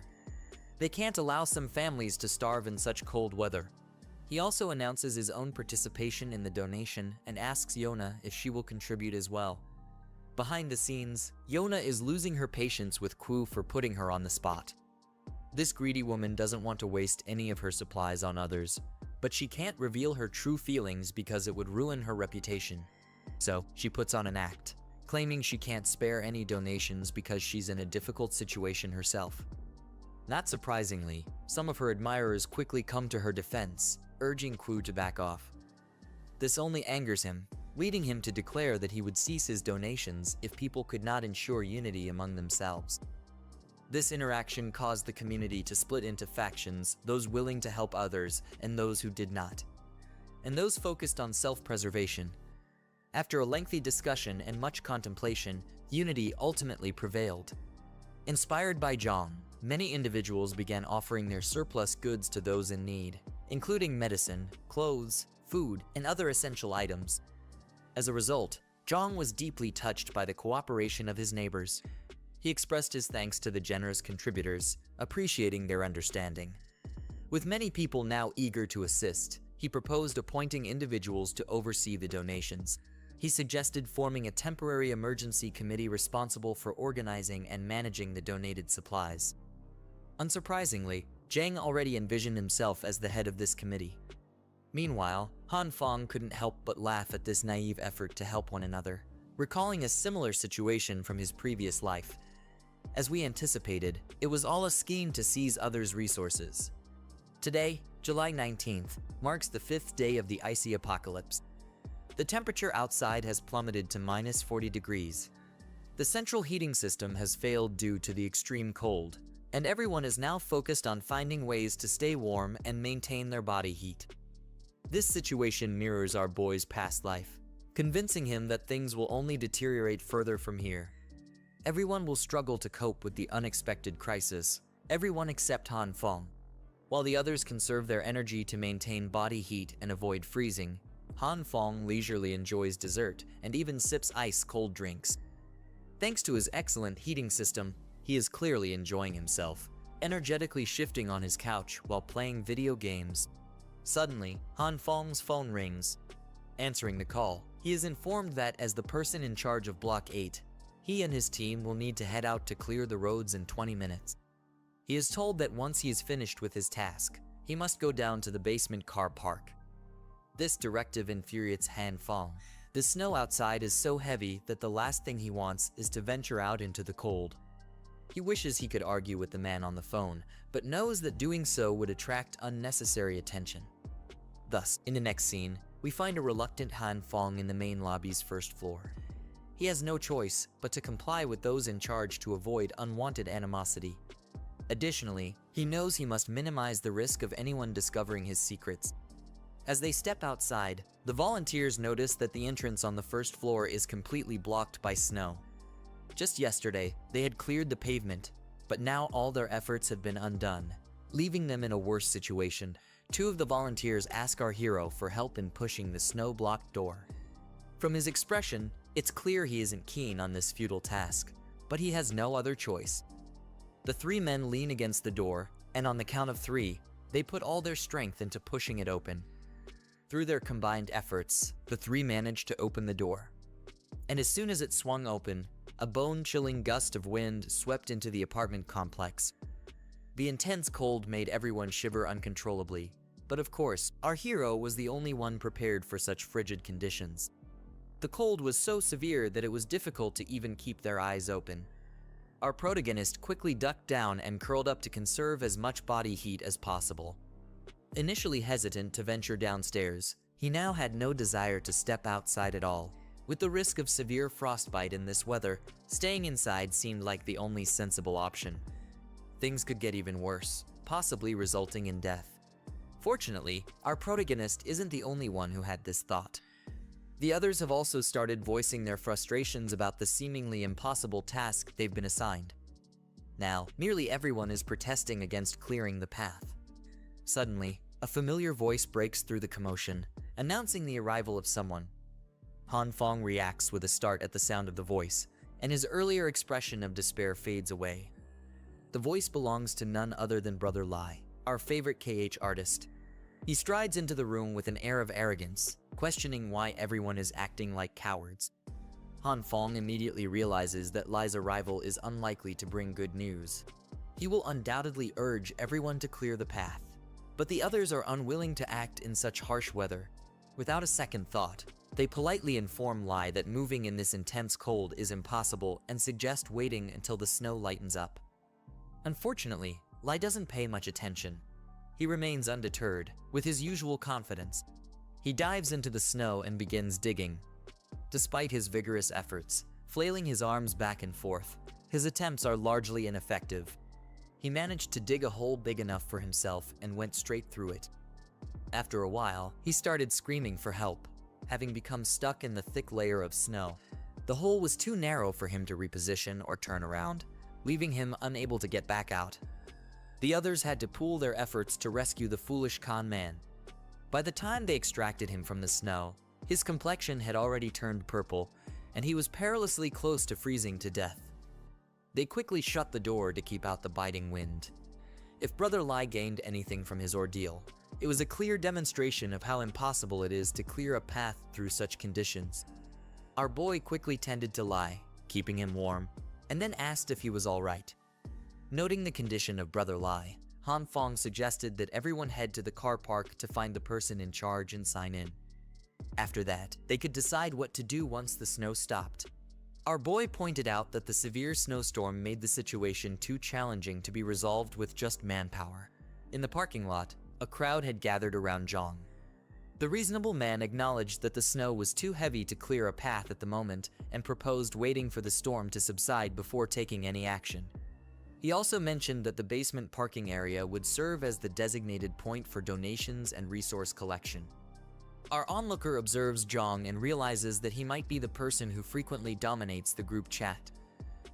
They can't allow some families to starve in such cold weather. He also announces his own participation in the donation and asks Yona if she will contribute as well. Behind the scenes, Yona is losing her patience with Ku for putting her on the spot. This greedy woman doesn't want to waste any of her supplies on others, but she can't reveal her true feelings because it would ruin her reputation. So, she puts on an act, claiming she can't spare any donations because she's in a difficult situation herself. Not surprisingly, some of her admirers quickly come to her defense, urging Ku to back off. This only angers him, leading him to declare that he would cease his donations if people could not ensure unity among themselves. This interaction caused the community to split into factions, those willing to help others and those who did not, and those focused on self-preservation. After a lengthy discussion and much contemplation, unity ultimately prevailed. Inspired by Zhang, many individuals began offering their surplus goods to those in need, including medicine, clothes, food, and other essential items. As a result, Zhang was deeply touched by the cooperation of his neighbors. He expressed his thanks to the generous contributors, appreciating their understanding. With many people now eager to assist, he proposed appointing individuals to oversee the donations. He suggested forming a temporary emergency committee responsible for organizing and managing the donated supplies. Unsurprisingly, Zhang already envisioned himself as the head of this committee. Meanwhile, Han Fong couldn't help but laugh at this naive effort to help one another, recalling a similar situation from his previous life. As we anticipated, it was all a scheme to seize others' resources. Today, July 19th, marks the 5th day of the icy apocalypse. The temperature outside has plummeted to minus 40 degrees. The central heating system has failed due to the extreme cold, and everyone is now focused on finding ways to stay warm and maintain their body heat. This situation mirrors our boy's past life, convincing him that things will only deteriorate further from here. Everyone will struggle to cope with the unexpected crisis, everyone except Han Fong. While the others conserve their energy to maintain body heat and avoid freezing, Han Fong leisurely enjoys dessert and even sips ice-cold drinks. Thanks to his excellent heating system, he is clearly enjoying himself, energetically shifting on his couch while playing video games. Suddenly, Han Fong's phone rings. Answering the call, he is informed that as the person in charge of Block 8, he and his team will need to head out to clear the roads in 20 minutes. He is told that once he is finished with his task, he must go down to the basement car park. This directive infuriates Han Fong. The snow outside is so heavy that the last thing he wants is to venture out into the cold. He wishes he could argue with the man on the phone, but knows that doing so would attract unnecessary attention. Thus, in the next scene, we find a reluctant Han Fong in the main lobby's first floor. He has no choice but to comply with those in charge to avoid unwanted animosity. Additionally, he knows he must minimize the risk of anyone discovering his secrets. As they step outside, the volunteers notice that the entrance on the first floor is completely blocked by snow. Just yesterday, they had cleared the pavement, but now all their efforts have been undone, leaving them in a worse situation. Two of the volunteers ask our hero for help in pushing the snow-blocked door. From his expression, it's clear he isn't keen on this futile task, but he has no other choice. The three men lean against the door, and on the count of 3, they put all their strength into pushing it open. Through their combined efforts, the 3 managed to open the door. And as soon as it swung open, a bone-chilling gust of wind swept into the apartment complex. The intense cold made everyone shiver uncontrollably, but of course, our hero was the only one prepared for such frigid conditions. The cold was so severe that it was difficult to even keep their eyes open. Our protagonist quickly ducked down and curled up to conserve as much body heat as possible. Initially hesitant to venture downstairs, he now had no desire to step outside at all. With the risk of severe frostbite in this weather, staying inside seemed like the only sensible option. Things could get even worse, possibly resulting in death. Fortunately, our protagonist isn't the only one who had this thought. The others have also started voicing their frustrations about the seemingly impossible task they've been assigned. Now, nearly everyone is protesting against clearing the path. Suddenly, a familiar voice breaks through the commotion, announcing the arrival of someone. Han Fong reacts with a start at the sound of the voice, and his earlier expression of despair fades away. The voice belongs to none other than Brother Lai, our favorite KH artist. He strides into the room with an air of arrogance, questioning why everyone is acting like cowards. Han Fong immediately realizes that Lai's arrival is unlikely to bring good news. He will undoubtedly urge everyone to clear the path, but the others are unwilling to act in such harsh weather. Without a second thought, they politely inform Lai that moving in this intense cold is impossible and suggest waiting until the snow lightens up. Unfortunately, Lai doesn't pay much attention. He remains undeterred, with his usual confidence. He dives into the snow and begins digging. Despite his vigorous efforts, flailing his arms back and forth, his attempts are largely ineffective. He managed to dig a hole big enough for himself and went straight through it. After a while, he started screaming for help, having become stuck in the thick layer of snow. The hole was too narrow for him to reposition or turn around, leaving him unable to get back out. The others had to pool their efforts to rescue the foolish con man. By the time they extracted him from the snow, his complexion had already turned purple, and he was perilously close to freezing to death. They quickly shut the door to keep out the biting wind. If Brother Lai gained anything from his ordeal, it was a clear demonstration of how impossible it is to clear a path through such conditions. Our boy quickly tended to Lai, keeping him warm, and then asked if he was all right. Noting the condition of Brother Lai, Han Fong suggested that everyone head to the car park to find the person in charge and sign in. After that, they could decide what to do once the snow stopped. Our boy pointed out that the severe snowstorm made the situation too challenging to be resolved with just manpower. In the parking lot, a crowd had gathered around Zhang. The reasonable man acknowledged that the snow was too heavy to clear a path at the moment and proposed waiting for the storm to subside before taking any action. He also mentioned that the basement parking area would serve as the designated point for donations and resource collection. Our onlooker observes Zhang and realizes that he might be the person who frequently dominates the group chat.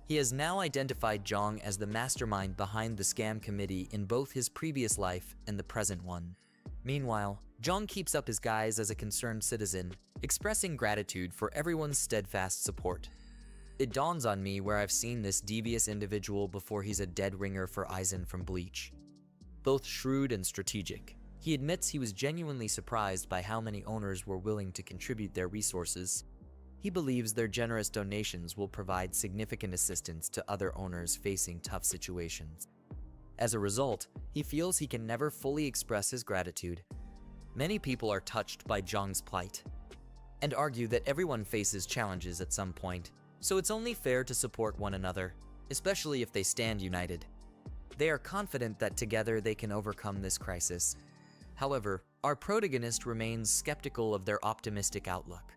He has now identified Zhang as the mastermind behind the scam committee in both his previous life and the present one. Meanwhile, Zhang keeps up his guise as a concerned citizen, expressing gratitude for everyone's steadfast support. It dawns on me where I've seen this devious individual before. He's a dead ringer for Aizen from Bleach. Both shrewd and strategic, he admits he was genuinely surprised by how many owners were willing to contribute their resources. He believes their generous donations will provide significant assistance to other owners facing tough situations. As a result, he feels he can never fully express his gratitude. Many people are touched by Zhang's plight and argue that everyone faces challenges at some point, so it's only fair to support one another, especially if they stand united. They are confident that together they can overcome this crisis. However, our protagonist remains skeptical of their optimistic outlook.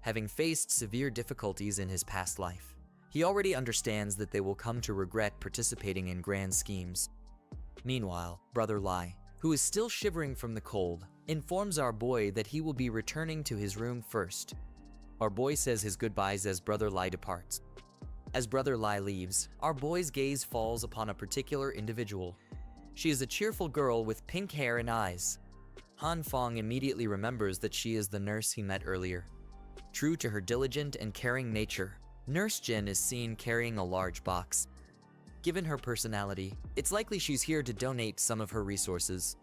Having faced severe difficulties in his past life, he already understands that they will come to regret participating in grand schemes. Meanwhile, Brother Lai, who is still shivering from the cold, informs our boy that he will be returning to his room first. Our boy says his goodbyes as Brother Lai departs. As Brother Lai leaves, our boy's gaze falls upon a particular individual. She is a cheerful girl with pink hair and eyes. Han Fong immediately remembers that she is the nurse he met earlier. True to her diligent and caring nature, Nurse Jin is seen carrying a large box. Given her personality, it's likely she's here to donate some of her resources.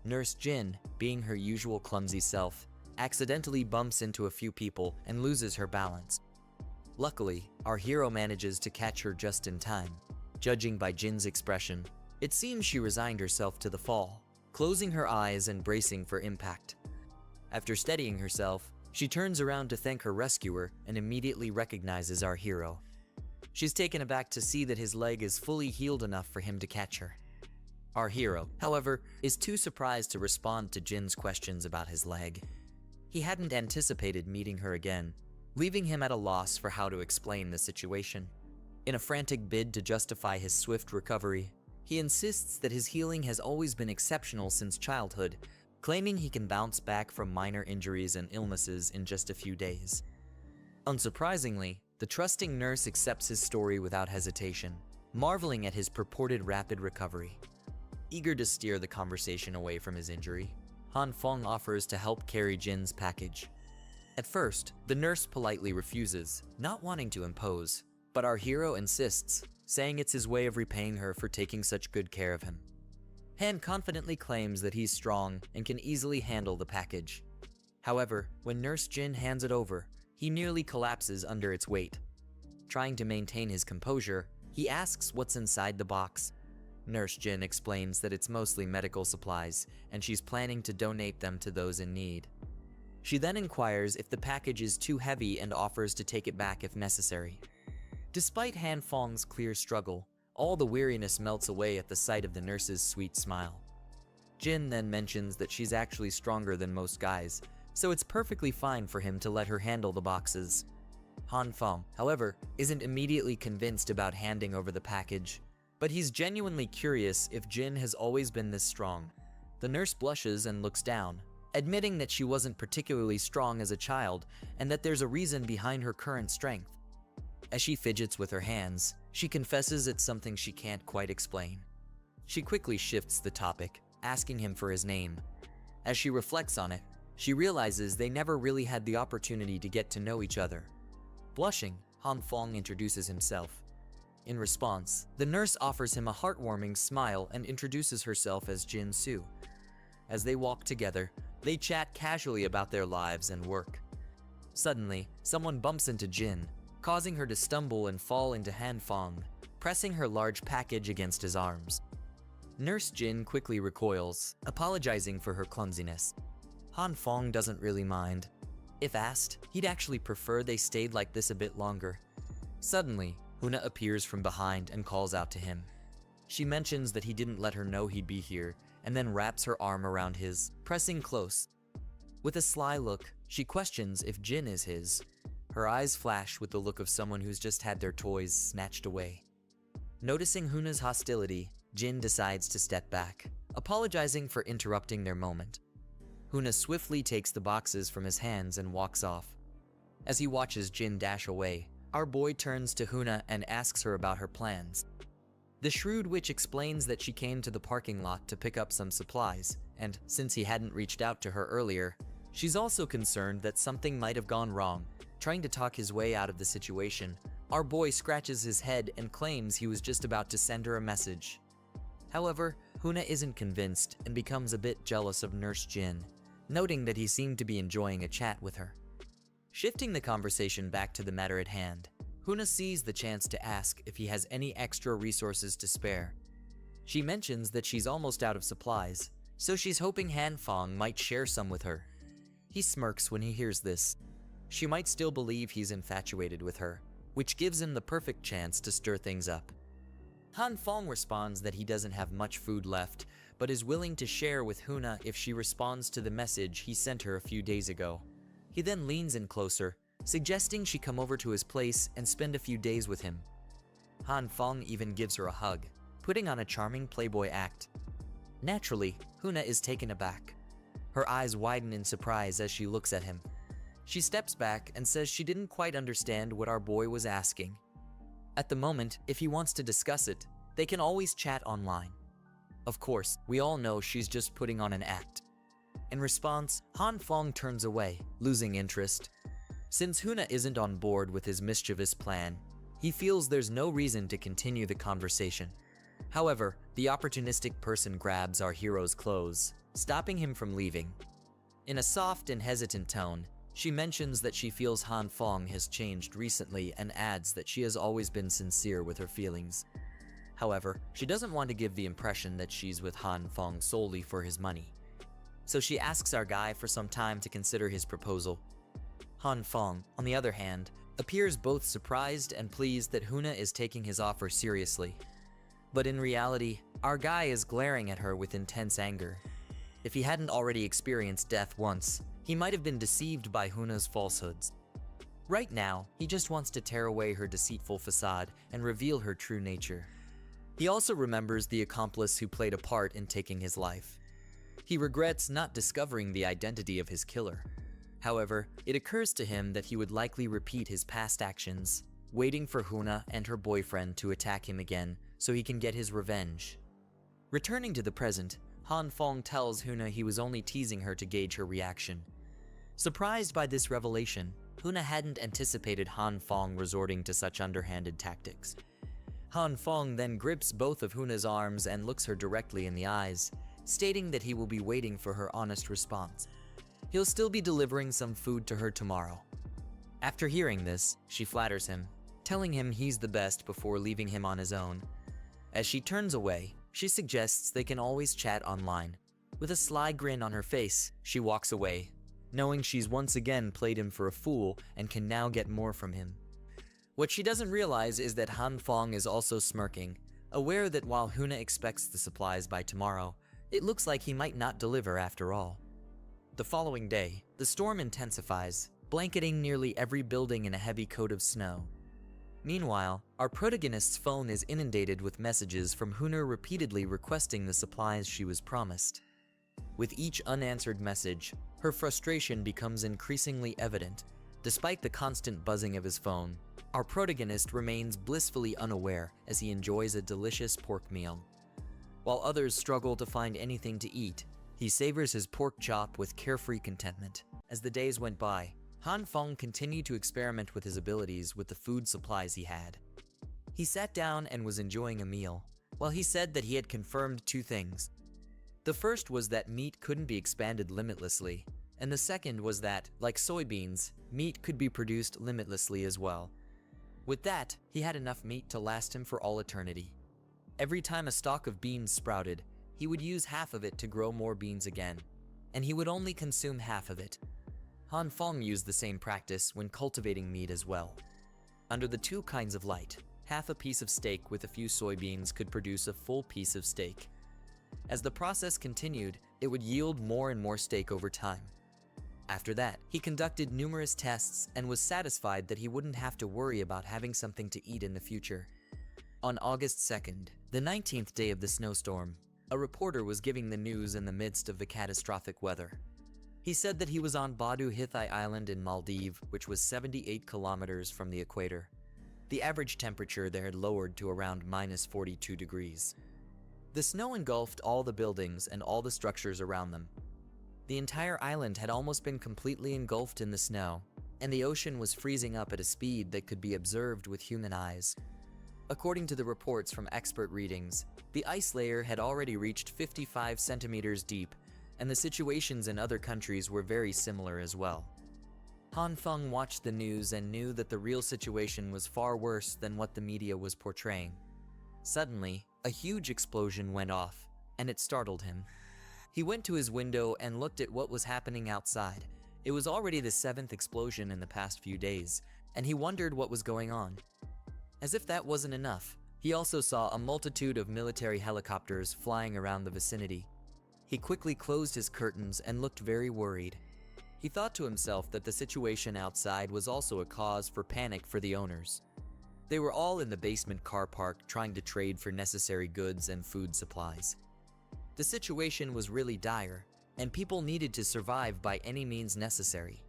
Nurse Jin, being her usual clumsy self, accidentally bumps into a few people and loses her balance. Luckily, our hero manages to catch her just in time. Judging by Jin's expression, it seems she resigned herself to the fall, closing her eyes and bracing for impact. After steadying herself, she turns around to thank her rescuer and immediately recognizes our hero. She's taken aback to see that his leg is fully healed enough for him to catch her. Our hero, however, is too surprised to respond to Jin's questions about his leg. He hadn't anticipated meeting her again, leaving him at a loss for how to explain the situation. In a frantic bid to justify his swift recovery, he insists that his healing has always been exceptional since childhood, claiming he can bounce back from minor injuries and illnesses in just a few days. Unsurprisingly, the trusting nurse accepts his story without hesitation, marveling at his purported rapid recovery. Eager to steer the conversation away from his injury, Han Fong offers to help carry Jin's package. At first, the nurse politely refuses, not wanting to impose, but our hero insists, saying it's his way of repaying her for taking such good care of him. Han confidently claims that he's strong and can easily handle the package. However, when Nurse Jin hands it over, he nearly collapses under its weight. Trying to maintain his composure, he asks what's inside the box. Nurse Jin explains that it's mostly medical supplies, and she's planning to donate them to those in need. She then inquires if the package is too heavy and offers to take it back if necessary. Despite Han Fong's clear struggle, all the weariness melts away at the sight of the nurse's sweet smile. Jin then mentions that she's actually stronger than most guys, so it's perfectly fine for him to let her handle the boxes. Han Fong, however, isn't immediately convinced about handing over the package, but he's genuinely curious if Jin has always been this strong. The nurse blushes and looks down, admitting that she wasn't particularly strong as a child and that there's a reason behind her current strength. As she fidgets with her hands, she confesses it's something she can't quite explain. She quickly shifts the topic, asking him for his name. As she reflects on it, she realizes they never really had the opportunity to get to know each other. Blushing, Han Fong introduces himself. In response, the nurse offers him a heartwarming smile and introduces herself as Jin Soo. As they walk together, they chat casually about their lives and work. Suddenly, someone bumps into Jin, causing her to stumble and fall into Han Fong, pressing her large package against his arms. Nurse Jin quickly recoils, apologizing for her clumsiness. Han Fong doesn't really mind. If asked, he'd actually prefer they stayed like this a bit longer. Suddenly, Huna appears from behind and calls out to him. She mentions that he didn't let her know he'd be here, and then wraps her arm around his, pressing close. With a sly look, she questions if Jin is his. Her eyes flash with the look of someone who's just had their toys snatched away. Noticing Huna's hostility, Jin decides to step back, apologizing for interrupting their moment. Huna swiftly takes the boxes from his hands and walks off. As he watches Jin dash away, our boy turns to Huna and asks her about her plans. The shrewd witch explains that she came to the parking lot to pick up some supplies, and since he hadn't reached out to her earlier, she's also concerned that something might have gone wrong. Trying to talk his way out of the situation, our boy scratches his head and claims he was just about to send her a message. However, Huna isn't convinced and becomes a bit jealous of Nurse Jin, noting that he seemed to be enjoying a chat with her. Shifting the conversation back to the matter at hand, Huna sees the chance to ask if he has any extra resources to spare. She mentions that she's almost out of supplies, so she's hoping Han Fong might share some with her. He smirks when he hears this. She might still believe he's infatuated with her, which gives him the perfect chance to stir things up. Han Fong responds that he doesn't have much food left, but is willing to share with Huna if she responds to the message he sent her a few days ago. He then leans in closer, suggesting she come over to his place and spend a few days with him. Han Fong even gives her a hug, putting on a charming playboy act. Naturally, Huna is taken aback. Her eyes widen in surprise as she looks at him. She steps back and says she didn't quite understand what our boy was asking. At the moment, if he wants to discuss it, they can always chat online. Of course, we all know she's just putting on an act. In response, Han Fong turns away, losing interest. Since Huna isn't on board with his mischievous plan, he feels there's no reason to continue the conversation. However, the opportunistic person grabs our hero's clothes, stopping him from leaving. In a soft and hesitant tone, she mentions that she feels Han Fong has changed recently and adds that she has always been sincere with her feelings. However, she doesn't want to give the impression that she's with Han Fong solely for his money. So she asks our guy for some time to consider his proposal. Han Fong, on the other hand, appears both surprised and pleased that Huna is taking his offer seriously. But in reality, our guy is glaring at her with intense anger. If he hadn't already experienced death once, he might have been deceived by Huna's falsehoods. Right now, he just wants to tear away her deceitful facade and reveal her true nature. He also remembers the accomplice who played a part in taking his life. He regrets not discovering the identity of his killer. However, it occurs to him that he would likely repeat his past actions, waiting for Huna and her boyfriend to attack him again so he can get his revenge. Returning to the present, Han Fong tells Huna he was only teasing her to gauge her reaction. Surprised by this revelation, Huna hadn't anticipated Han Fong resorting to such underhanded tactics. Han Fong then grips both of Huna's arms and looks her directly in the eyes, stating that he will be waiting for her honest response. He'll still be delivering some food to her tomorrow. After hearing this, she flatters him, telling him he's the best before leaving him on his own. As she turns away, she suggests they can always chat online. With a sly grin on her face, she walks away, knowing she's once again played him for a fool and can now get more from him. What she doesn't realize is that Han Fong is also smirking, aware that while Huna expects the supplies by tomorrow, it looks like he might not deliver after all. The following day, the storm intensifies, blanketing nearly every building in a heavy coat of snow. Meanwhile, our protagonist's phone is inundated with messages from Hunter repeatedly requesting the supplies she was promised. With each unanswered message, her frustration becomes increasingly evident. Despite the constant buzzing of his phone, our protagonist remains blissfully unaware as he enjoys a delicious pork meal. While others struggle to find anything to eat, he savors his pork chop with carefree contentment. As the days went by, Han Feng continued to experiment with his abilities with the food supplies he had. He sat down and was enjoying a meal. Well, he said that he had confirmed two things. The first was that meat couldn't be expanded limitlessly, and the second was that, like soybeans, meat could be produced limitlessly as well. With that, he had enough meat to last him for all eternity. Every time a stalk of beans sprouted, he would use half of it to grow more beans again, and he would only consume half of it. Han Feng used the same practice when cultivating meat as well. Under the two kinds of light, half a piece of steak with a few soybeans could produce a full piece of steak. As the process continued, it would yield more and more steak over time. After that, he conducted numerous tests and was satisfied that he wouldn't have to worry about having something to eat in the future. On August 2nd, the 19th day of the snowstorm, a reporter was giving the news in the midst of the catastrophic weather. He said that he was on Badu Hithai Island in Maldives, which was 78 kilometers from the equator. The average temperature there had lowered to around -42 degrees. The snow engulfed all the buildings and all the structures around them. The entire island had almost been completely engulfed in the snow, and the ocean was freezing up at a speed that could be observed with human eyes. According to the reports from expert readings, the ice layer had already reached 55 centimeters deep, and the situations in other countries were very similar as well. Han Feng watched the news and knew that the real situation was far worse than what the media was portraying. Suddenly, a huge explosion went off, and it startled him. He went to his window and looked at what was happening outside. It was already the 7th explosion in the past few days, and he wondered what was going on. As if that wasn't enough, he also saw a multitude of military helicopters flying around the vicinity. He quickly closed his curtains and looked very worried. He thought to himself that the situation outside was also a cause for panic for the owners. They were all in the basement car park trying to trade for necessary goods and food supplies. The situation was really dire, and people needed to survive by any means necessary.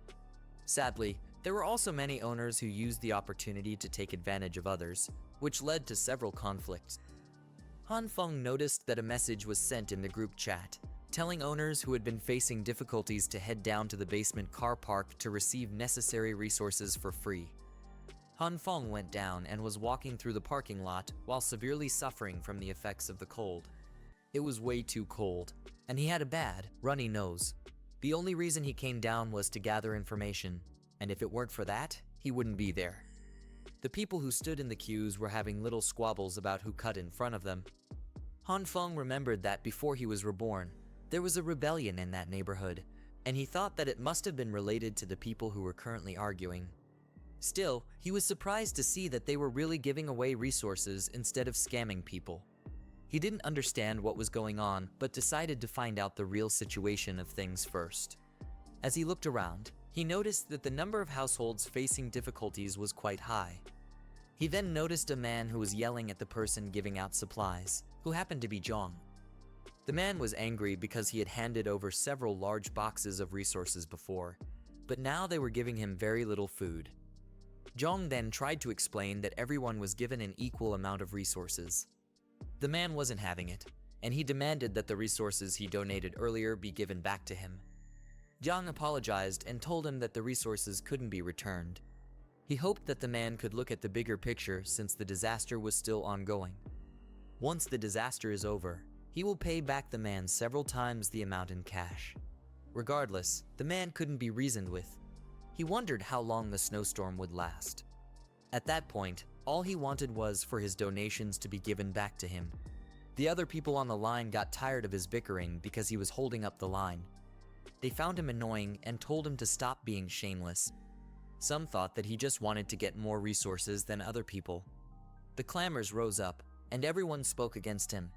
Sadly, there were also many owners who used the opportunity to take advantage of others, which led to several conflicts. Han Feng noticed that a message was sent in the group chat, telling owners who had been facing difficulties to head down to the basement car park to receive necessary resources for free. Han Feng went down and was walking through the parking lot while severely suffering from the effects of the cold. It was way too cold, and he had a bad, runny nose. The only reason he came down was to gather information, and if it weren't for that, he wouldn't be there. The people who stood in the queues were having little squabbles about who cut in front of them. Han Feng remembered that before he was reborn, there was a rebellion in that neighborhood, and he thought that it must have been related to the people who were currently arguing. Still, he was surprised to see that they were really giving away resources instead of scamming people. He didn't understand what was going on, but decided to find out the real situation of things first. As he looked around, he noticed that the number of households facing difficulties was quite high. He then noticed a man who was yelling at the person giving out supplies, who happened to be Zhang. The man was angry because he had handed over several large boxes of resources before, but now they were giving him very little food. Zhang then tried to explain that everyone was given an equal amount of resources. The man wasn't having it, and he demanded that the resources he donated earlier be given back to him. Zhang apologized and told him that the resources couldn't be returned. He hoped that the man could look at the bigger picture since the disaster was still ongoing. Once the disaster is over, he will pay back the man several times the amount in cash. Regardless, the man couldn't be reasoned with. He wondered how long the snowstorm would last. At that point, all he wanted was for his donations to be given back to him. The other people on the line got tired of his bickering because he was holding up the line. They found him annoying and told him to stop being shameless. Some thought that he just wanted to get more resources than other people. The clamors rose up, and everyone spoke against him.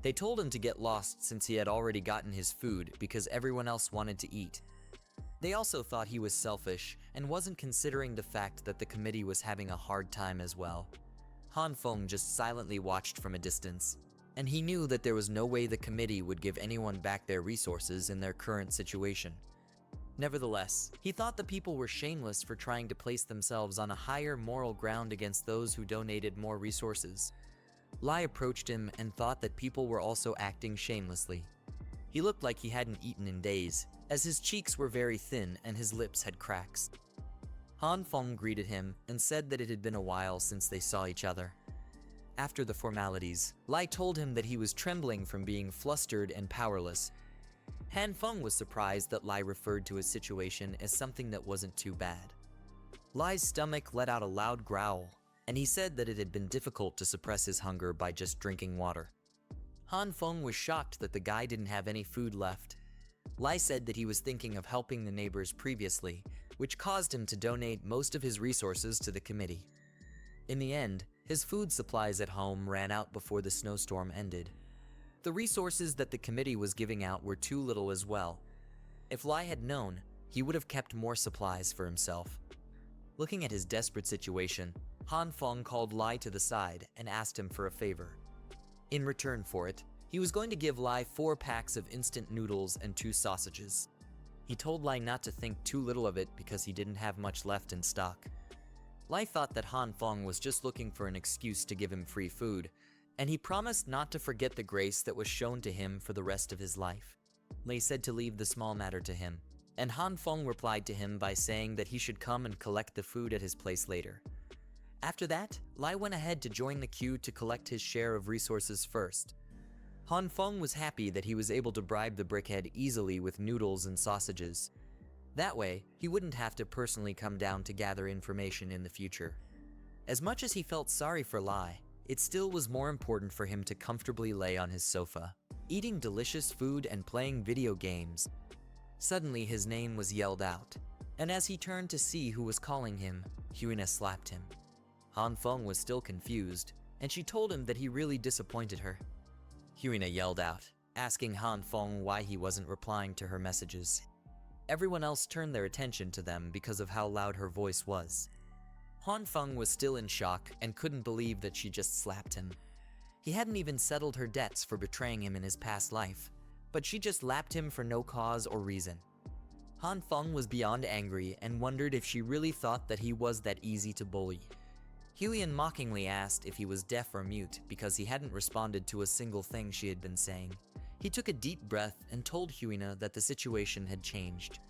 They told him to get lost since he had already gotten his food because everyone else wanted to eat. They also thought he was selfish and wasn't considering the fact that the committee was having a hard time as well. Han Feng just silently watched from a distance, and he knew that there was no way the committee would give anyone back their resources in their current situation. Nevertheless, he thought the people were shameless for trying to place themselves on a higher moral ground against those who donated more resources. Lai approached him and thought that people were also acting shamelessly. He looked like he hadn't eaten in days, as his cheeks were very thin and his lips had cracks. Han Feng greeted him and said that it had been a while since they saw each other. After the formalities, Lai told him that he was trembling from being flustered and powerless. Han Feng was surprised that Lai referred to his situation as something that wasn't too bad. Lai's stomach let out a loud growl, and he said that it had been difficult to suppress his hunger by just drinking water. Han Feng was shocked that the guy didn't have any food left. Lai said that he was thinking of helping the neighbors previously, which caused him to donate most of his resources to the committee. In the end, his food supplies at home ran out before the snowstorm ended. The resources that the committee was giving out were too little as well. If Lai had known, he would have kept more supplies for himself. Looking at his desperate situation, Han Feng called Lai to the side and asked him for a favor. In return for it, he was going to give Lai 4 packs of instant noodles and 2 sausages. He told Lai not to think too little of it because he didn't have much left in stock. Lai thought that Han Feng was just looking for an excuse to give him free food, and he promised not to forget the grace that was shown to him for the rest of his life. Lai said to leave the small matter to him, and Han Feng replied to him by saying that he should come and collect the food at his place later. After that, Lai went ahead to join the queue to collect his share of resources first. Han Feng was happy that he was able to bribe the brickhead easily with noodles and sausages. That way, he wouldn't have to personally come down to gather information in the future. As much as he felt sorry for Lai, it still was more important for him to comfortably lay on his sofa, eating delicious food and playing video games. Suddenly his name was yelled out, and as he turned to see who was calling him, Huina slapped him. Han Feng was still confused, and she told him that he really disappointed her. Huina yelled out, asking Han Feng why he wasn't replying to her messages. Everyone else turned their attention to them because of how loud her voice was. Han Feng was still in shock and couldn't believe that she just slapped him. He hadn't even settled her debts for betraying him in his past life, but she just lapped him for no cause or reason. Han Feng was beyond angry and wondered if she really thought that he was that easy to bully. Huiyan mockingly asked if he was deaf or mute because he hadn't responded to a single thing she had been saying. He took a deep breath and told Huina that the situation had changed.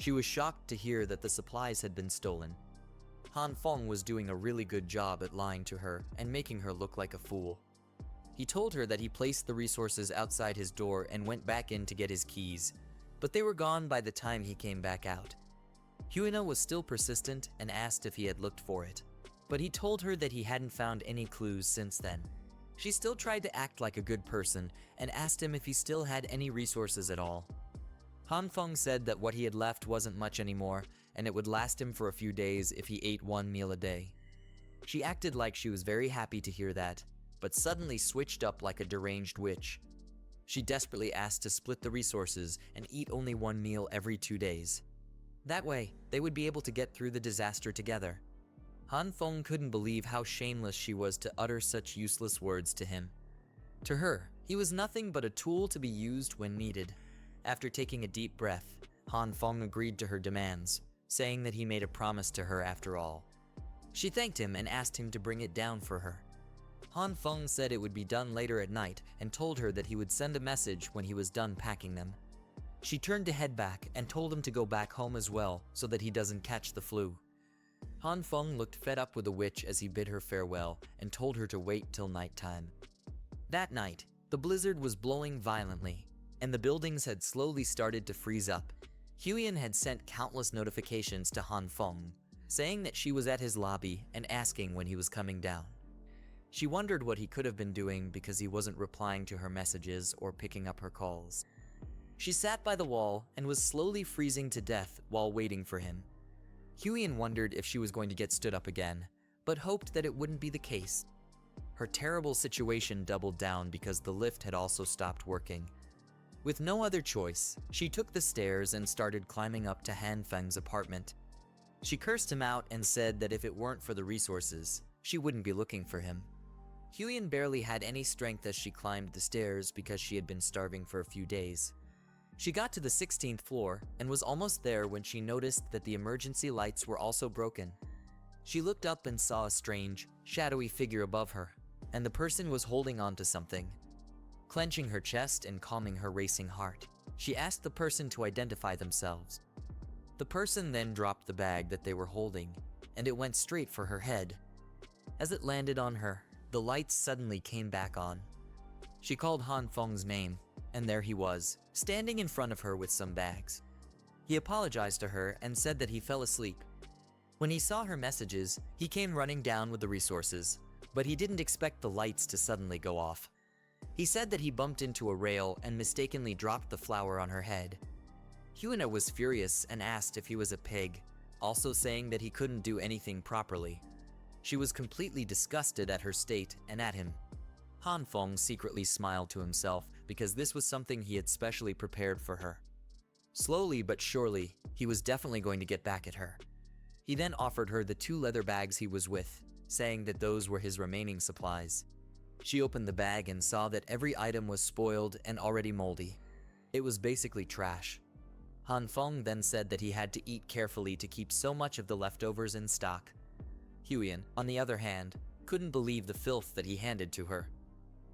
She was shocked to hear that the supplies had been stolen. Han Feng was doing a really good job at lying to her and making her look like a fool. He told her that he placed the resources outside his door and went back in to get his keys, but they were gone by the time he came back out. Huina was still persistent and asked if he had looked for it, but he told her that he hadn't found any clues since then. She still tried to act like a good person and asked him if he still had any resources at all. Han Feng said that what he had left wasn't much anymore, and it would last him for a few days if he ate 1 meal a day. She acted like she was very happy to hear that, but suddenly switched up like a deranged witch. She desperately asked to split the resources and eat only 1 meal every 2 days. That way, they would be able to get through the disaster together. Han Feng couldn't believe how shameless she was to utter such useless words to him. To her, he was nothing but a tool to be used when needed. After taking a deep breath, Han Feng agreed to her demands, saying that he made a promise to her after all. She thanked him and asked him to bring it down for her. Han Feng said it would be done later at night and told her that he would send a message when he was done packing them. She turned to head back and told him to go back home as well so that he doesn't catch the flu. Han Feng looked fed up with the witch as he bid her farewell and told her to wait till nighttime. That night, the blizzard was blowing violently, and the buildings had slowly started to freeze up. Huiyan had sent countless notifications to Han Feng, saying that she was at his lobby and asking when he was coming down. She wondered what he could have been doing because he wasn't replying to her messages or picking up her calls. She sat by the wall and was slowly freezing to death while waiting for him. Huiyan wondered if she was going to get stood up again, but hoped that it wouldn't be the case. Her terrible situation doubled down because the lift had also stopped working. With no other choice, she took the stairs and started climbing up to Han Feng's apartment. She cursed him out and said that if it weren't for the resources, she wouldn't be looking for him. Huyen barely had any strength as she climbed the stairs because she had been starving for a few days. She got to the 16th floor and was almost there when she noticed that the emergency lights were also broken. She looked up and saw a strange, shadowy figure above her, and the person was holding on to something. Clenching her chest and calming her racing heart, she asked the person to identify themselves. The person then dropped the bag that they were holding, and it went straight for her head. As it landed on her, the lights suddenly came back on. She called Han Feng's name, and there he was, standing in front of her with some bags. He apologized to her and said that he fell asleep. When he saw her messages, he came running down with the resources, but he didn't expect the lights to suddenly go off. He said that he bumped into a rail and mistakenly dropped the flower on her head. Hyuna was furious and asked if he was a pig, also saying that he couldn't do anything properly. She was completely disgusted at her state and at him. Han Feng secretly smiled to himself because this was something he had specially prepared for her. Slowly but surely, he was definitely going to get back at her. He then offered her the 2 leather bags he was with, saying that those were his remaining supplies. She opened the bag and saw that every item was spoiled and already moldy. It was basically trash. Han Feng then said that he had to eat carefully to keep so much of the leftovers in stock. Huyen, on the other hand, couldn't believe the filth that he handed to her.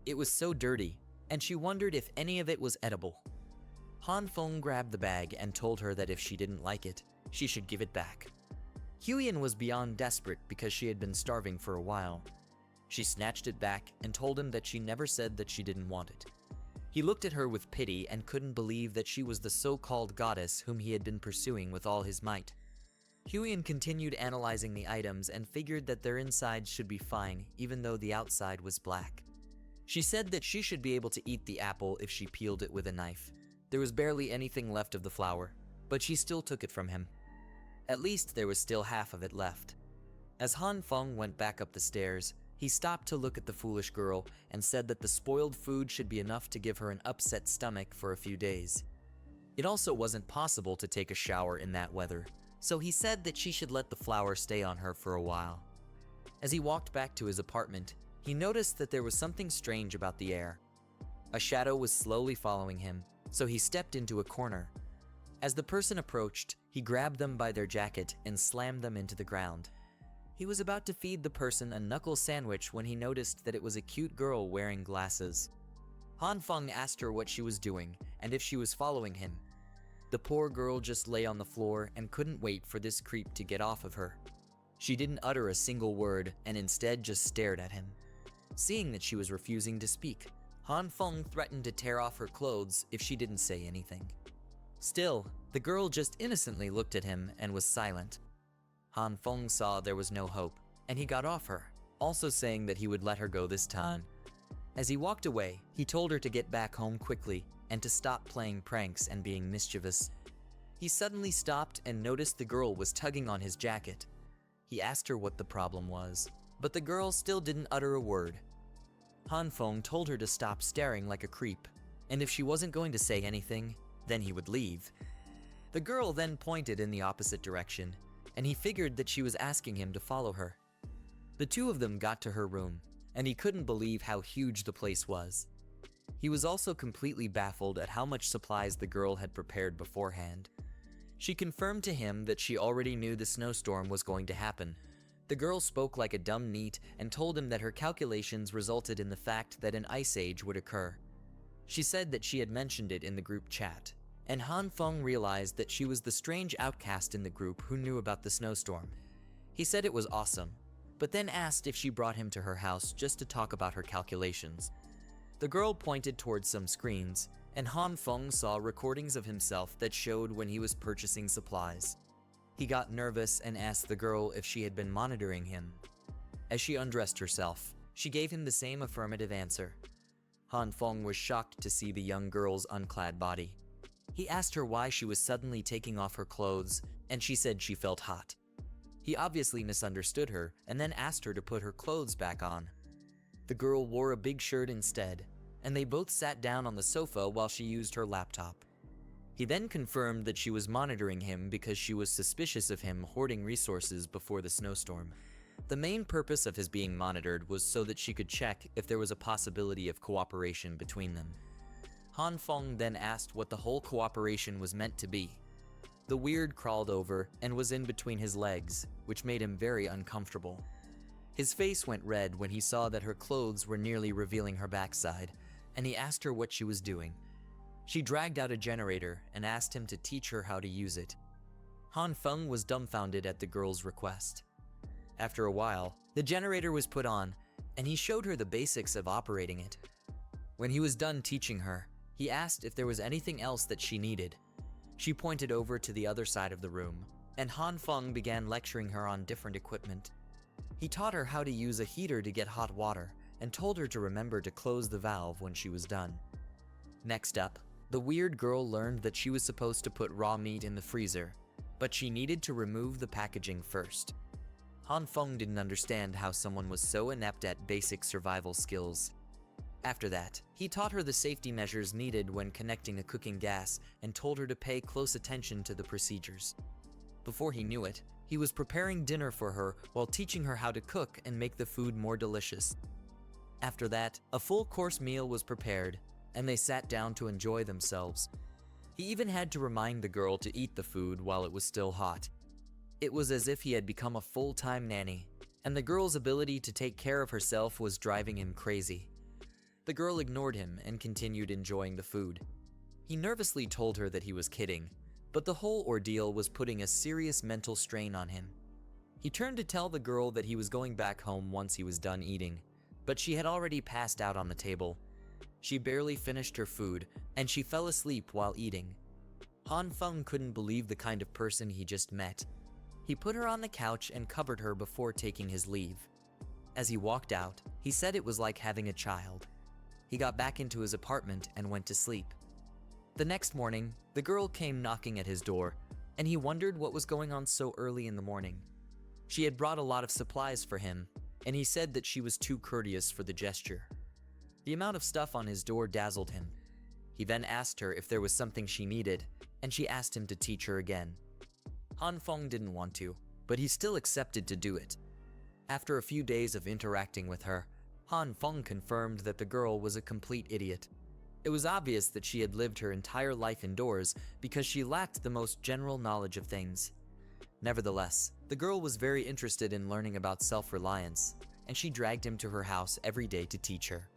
It was so dirty, and she wondered if any of it was edible. Han Feng grabbed the bag and told her that if she didn't like it, she should give it back. Huyen was beyond desperate because she had been starving for a while. She snatched it back and told him that she never said that she didn't want it. He looked at her with pity and couldn't believe that she was the so-called goddess whom he had been pursuing with all his might. Huyen continued analyzing the items and figured that their insides should be fine even though the outside was black. She said that she should be able to eat the apple if she peeled it with a knife. There was barely anything left of the flower, but she still took it from him. At least there was still half of it left. As Han Feng went back up the stairs, he stopped to look at the foolish girl and said that the spoiled food should be enough to give her an upset stomach for a few days. It also wasn't possible to take a shower in that weather, so he said that she should let the flower stay on her for a while. As he walked back to his apartment, he noticed that there was something strange about the air. A shadow was slowly following him, so he stepped into a corner. As the person approached, he grabbed them by their jacket and slammed them into the ground. He was about to feed the person a knuckle sandwich when he noticed that it was a cute girl wearing glasses. Han Feng asked her what she was doing and if she was following him. The poor girl just lay on the floor and couldn't wait for this creep to get off of her. She didn't utter a single word and instead just stared at him. Seeing that she was refusing to speak, Han Feng threatened to tear off her clothes if she didn't say anything. Still, the girl just innocently looked at him and was silent. Han Feng saw there was no hope, and he got off her, also saying that he would let her go this time. As he walked away, he told her to get back home quickly and to stop playing pranks and being mischievous. He suddenly stopped and noticed the girl was tugging on his jacket. He asked her what the problem was, but the girl still didn't utter a word. Han Feng told her to stop staring like a creep, and if she wasn't going to say anything, then he would leave. The girl then pointed in the opposite direction, and he figured that she was asking him to follow her. The two of them got to her room, and he couldn't believe how huge the place was. He was also completely baffled at how much supplies the girl had prepared beforehand. She confirmed to him that she already knew the snowstorm was going to happen. The girl spoke like a dumb NEET and told him that her calculations resulted in the fact that an ice age would occur. She said that she had mentioned it in the group chat, and Han Feng realized that she was the strange outcast in the group who knew about the snowstorm. He said it was awesome, but then asked if she brought him to her house just to talk about her calculations. The girl pointed towards some screens, and Han Feng saw recordings of himself that showed when he was purchasing supplies. He got nervous and asked the girl if she had been monitoring him. As she undressed herself, she gave him the same affirmative answer. Han Feng was shocked to see the young girl's unclad body. He asked her why she was suddenly taking off her clothes, and she said she felt hot. He obviously misunderstood her and then asked her to put her clothes back on. The girl wore a big shirt instead, and they both sat down on the sofa while she used her laptop. He then confirmed that she was monitoring him because she was suspicious of him hoarding resources before the snowstorm. The main purpose of his being monitored was so that she could check if there was a possibility of cooperation between them. Han Feng then asked what the whole cooperation was meant to be. The weird crawled over and was in between his legs, which made him very uncomfortable. His face went red when he saw that her clothes were nearly revealing her backside, and he asked her what she was doing. She dragged out a generator and asked him to teach her how to use it. Han Feng was dumbfounded at the girl's request. After a while, the generator was put on, and he showed her the basics of operating it. When he was done teaching her, he asked if there was anything else that she needed. She pointed over to the other side of the room, and Han Feng began lecturing her on different equipment. He taught her how to use a heater to get hot water, and told her to remember to close the valve when she was done. Next up, the weird girl learned that she was supposed to put raw meat in the freezer, but she needed to remove the packaging first. Han Feng didn't understand how someone was so inept at basic survival skills. After that, he taught her the safety measures needed when connecting a cooking gas and told her to pay close attention to the procedures. Before he knew it, he was preparing dinner for her while teaching her how to cook and make the food more delicious. After that, a full-course meal was prepared, and they sat down to enjoy themselves. He even had to remind the girl to eat the food while it was still hot. It was as if he had become a full-time nanny, and the girl's ability to take care of herself was driving him crazy. The girl ignored him and continued enjoying the food. He nervously told her that he was kidding, but the whole ordeal was putting a serious mental strain on him. He turned to tell the girl that he was going back home once he was done eating, but she had already passed out on the table. She barely finished her food, and she fell asleep while eating. Han Feng couldn't believe the kind of person he just met. He put her on the couch and covered her before taking his leave. As he walked out, he said it was like having a child. He got back into his apartment and went to sleep. The next morning, the girl came knocking at his door, and he wondered what was going on so early in the morning. She had brought a lot of supplies for him, and he said that she was too courteous for the gesture. The amount of stuff on his door dazzled him. He then asked her if there was something she needed, and she asked him to teach her again. Han Feng didn't want to, but he still accepted to do it. After a few days of interacting with her, Han Feng confirmed that the girl was a complete idiot. It was obvious that she had lived her entire life indoors because she lacked the most general knowledge of things. Nevertheless, the girl was very interested in learning about self-reliance, and she dragged him to her house every day to teach her.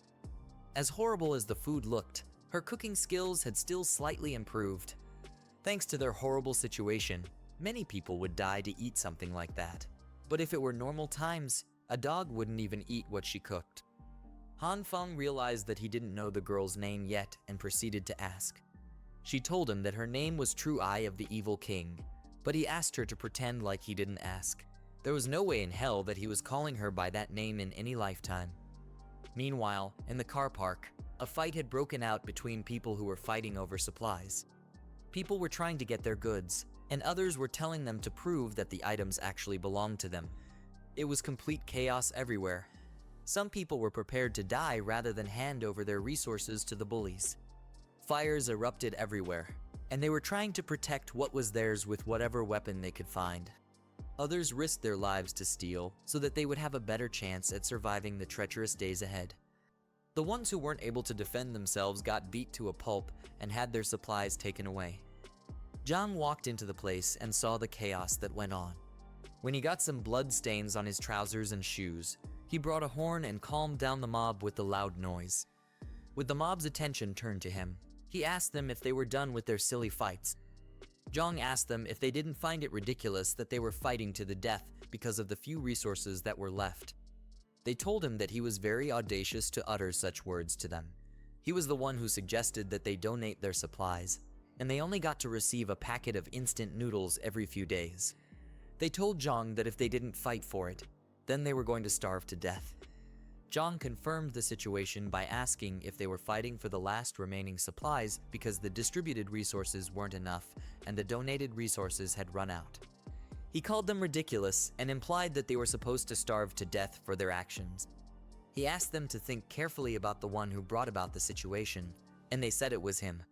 As horrible as the food looked, her cooking skills had still slightly improved. Thanks to their horrible situation, many people would die to eat something like that. But if it were normal times, a dog wouldn't even eat what she cooked. Han Feng realized that he didn't know the girl's name yet and proceeded to ask. She told him that her name was True Eye of the Evil King, but he asked her to pretend like he didn't ask. There was no way in hell that he was calling her by that name in any lifetime. Meanwhile, in the car park, a fight had broken out between people who were fighting over supplies. People were trying to get their goods, and others were telling them to prove that the items actually belonged to them. It was complete chaos everywhere. Some people were prepared to die rather than hand over their resources to the bullies. Fires erupted everywhere, and they were trying to protect what was theirs with whatever weapon they could find. Others risked their lives to steal so that they would have a better chance at surviving the treacherous days ahead. The ones who weren't able to defend themselves got beat to a pulp and had their supplies taken away. Zhang walked into the place and saw the chaos that went on. When he got some blood stains on his trousers and shoes, he brought a horn and calmed down the mob with the loud noise. With the mob's attention turned to him, he asked them if they were done with their silly fights. Zhang asked them if they didn't find it ridiculous that they were fighting to the death because of the few resources that were left. They told him that he was very audacious to utter such words to them. He was the one who suggested that they donate their supplies, and they only got to receive a packet of instant noodles every few days. They told Zhang that if they didn't fight for it, then they were going to starve to death. Zhang confirmed the situation by asking if they were fighting for the last remaining supplies because the distributed resources weren't enough and the donated resources had run out. He called them ridiculous and implied that they were supposed to starve to death for their actions. He asked them to think carefully about the one who brought about the situation, and they said it was him.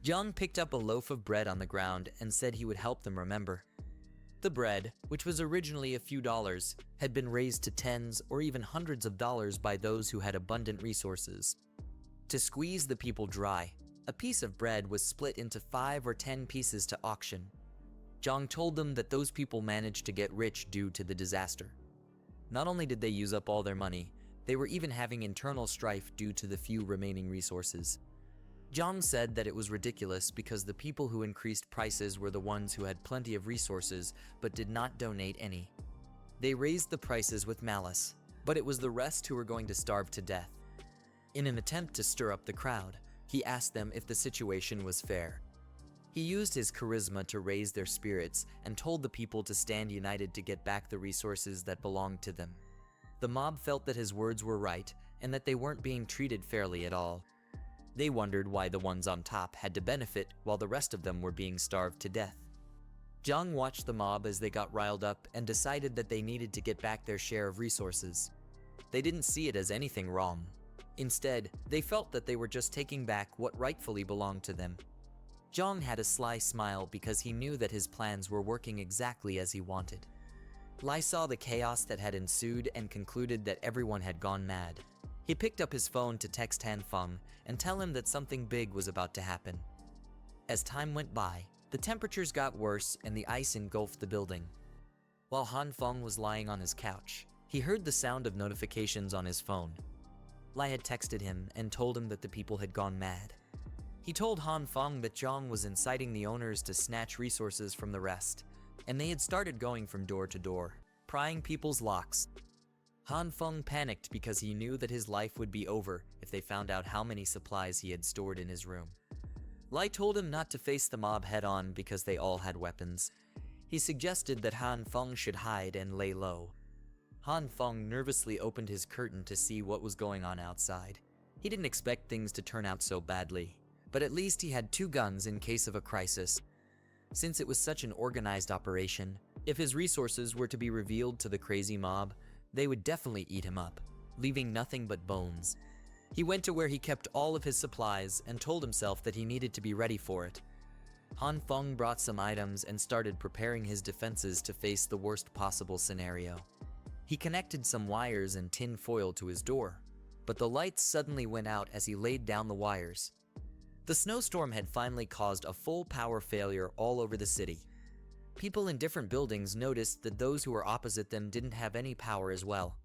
Jung picked up a loaf of bread on the ground and said he would help them remember. The bread, which was originally a few dollars, had been raised to tens or even hundreds of dollars by those who had abundant resources. To squeeze the people dry, a piece of bread was split into 5 or 10 pieces to auction. Jung told them that those people managed to get rich due to the disaster. Not only did they use up all their money, they were even having internal strife due to the few remaining resources. Jung said that it was ridiculous because the people who increased prices were the ones who had plenty of resources but did not donate any. They raised the prices with malice, but it was the rest who were going to starve to death. In an attempt to stir up the crowd, he asked them if the situation was fair. He used his charisma to raise their spirits and told the people to stand united to get back the resources that belonged to them. The mob felt that his words were right and that they weren't being treated fairly at all. They wondered why the ones on top had to benefit while the rest of them were being starved to death. Jung watched the mob as they got riled up and decided that they needed to get back their share of resources. They didn't see it as anything wrong. Instead, they felt that they were just taking back what rightfully belonged to them. Jung had a sly smile because he knew that his plans were working exactly as he wanted. Lai saw the chaos that had ensued and concluded that everyone had gone mad. He picked up his phone to text Han Feng and tell him that something big was about to happen. As time went by, the temperatures got worse and the ice engulfed the building. While Han Feng was lying on his couch, he heard the sound of notifications on his phone. Lai had texted him and told him that the people had gone mad. He told Han Feng that Zhang was inciting the owners to snatch resources from the rest, and they had started going from door to door, prying people's locks. Han Feng panicked because he knew that his life would be over if they found out how many supplies he had stored in his room. Lai told him not to face the mob head-on because they all had weapons. He suggested that Han Feng should hide and lay low. Han Feng nervously opened his curtain to see what was going on outside. He didn't expect things to turn out so badly, but at least he had 2 guns in case of a crisis. Since it was such an organized operation, if his resources were to be revealed to the crazy mob, they would definitely eat him up, leaving nothing but bones. He went to where he kept all of his supplies and told himself that he needed to be ready for it. Han Feng brought some items and started preparing his defenses to face the worst possible scenario. He connected some wires and tin foil to his door, but the lights suddenly went out as he laid down the wires. The snowstorm had finally caused a full power failure all over the city. People in different buildings noticed that those who were opposite them didn't have any power as well.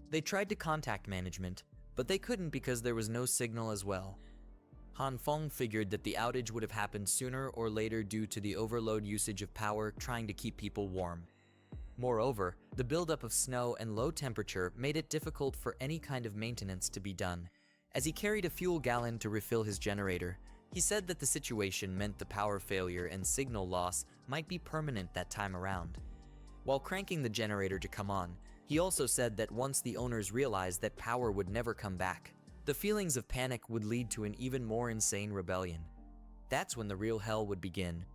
They tried to contact management, but they couldn't because there was no signal as well. Han Feng figured that the outage would have happened sooner or later due to the overload usage of power trying to keep people warm. Moreover, the buildup of snow and low temperature made it difficult for any kind of maintenance to be done. As he carried a fuel gallon to refill his generator, he said that the situation meant the power failure and signal loss might be permanent that time around. While cranking the generator to come on, he also said that once the owners realized that power would never come back, the feelings of panic would lead to an even more insane rebellion. That's when the real hell would begin.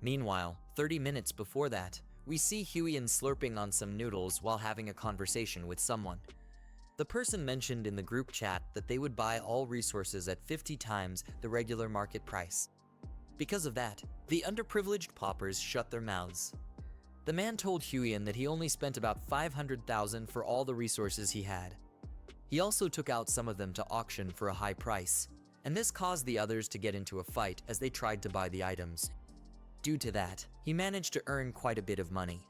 Meanwhile, 30 minutes before that, we see Huiyan slurping on some noodles while having a conversation with someone. The person mentioned in the group chat that they would buy all resources at 50 times the regular market price. Because of that, the underprivileged paupers shut their mouths. The man told Huiyan that he only spent about 500,000 for all the resources he had. He also took out some of them to auction for a high price, and this caused the others to get into a fight as they tried to buy the items. Due to that, he managed to earn quite a bit of money.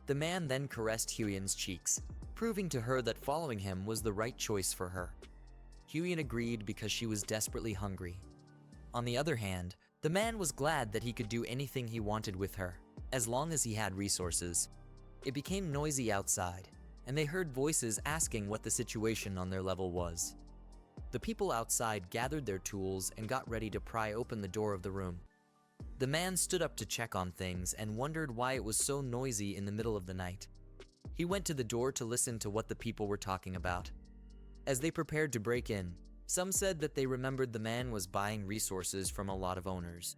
The man then caressed Huiyan's cheeks, proving to her that following him was the right choice for her. Huiyan agreed because she was desperately hungry. On the other hand, the man was glad that he could do anything he wanted with her, as long as he had resources. It became noisy outside, and they heard voices asking what the situation on their level was. The people outside gathered their tools and got ready to pry open the door of the room. The man stood up to check on things and wondered why it was so noisy in the middle of the night. He went to the door to listen to what the people were talking about. As they prepared to break in, some said that they remembered the man was buying resources from a lot of owners.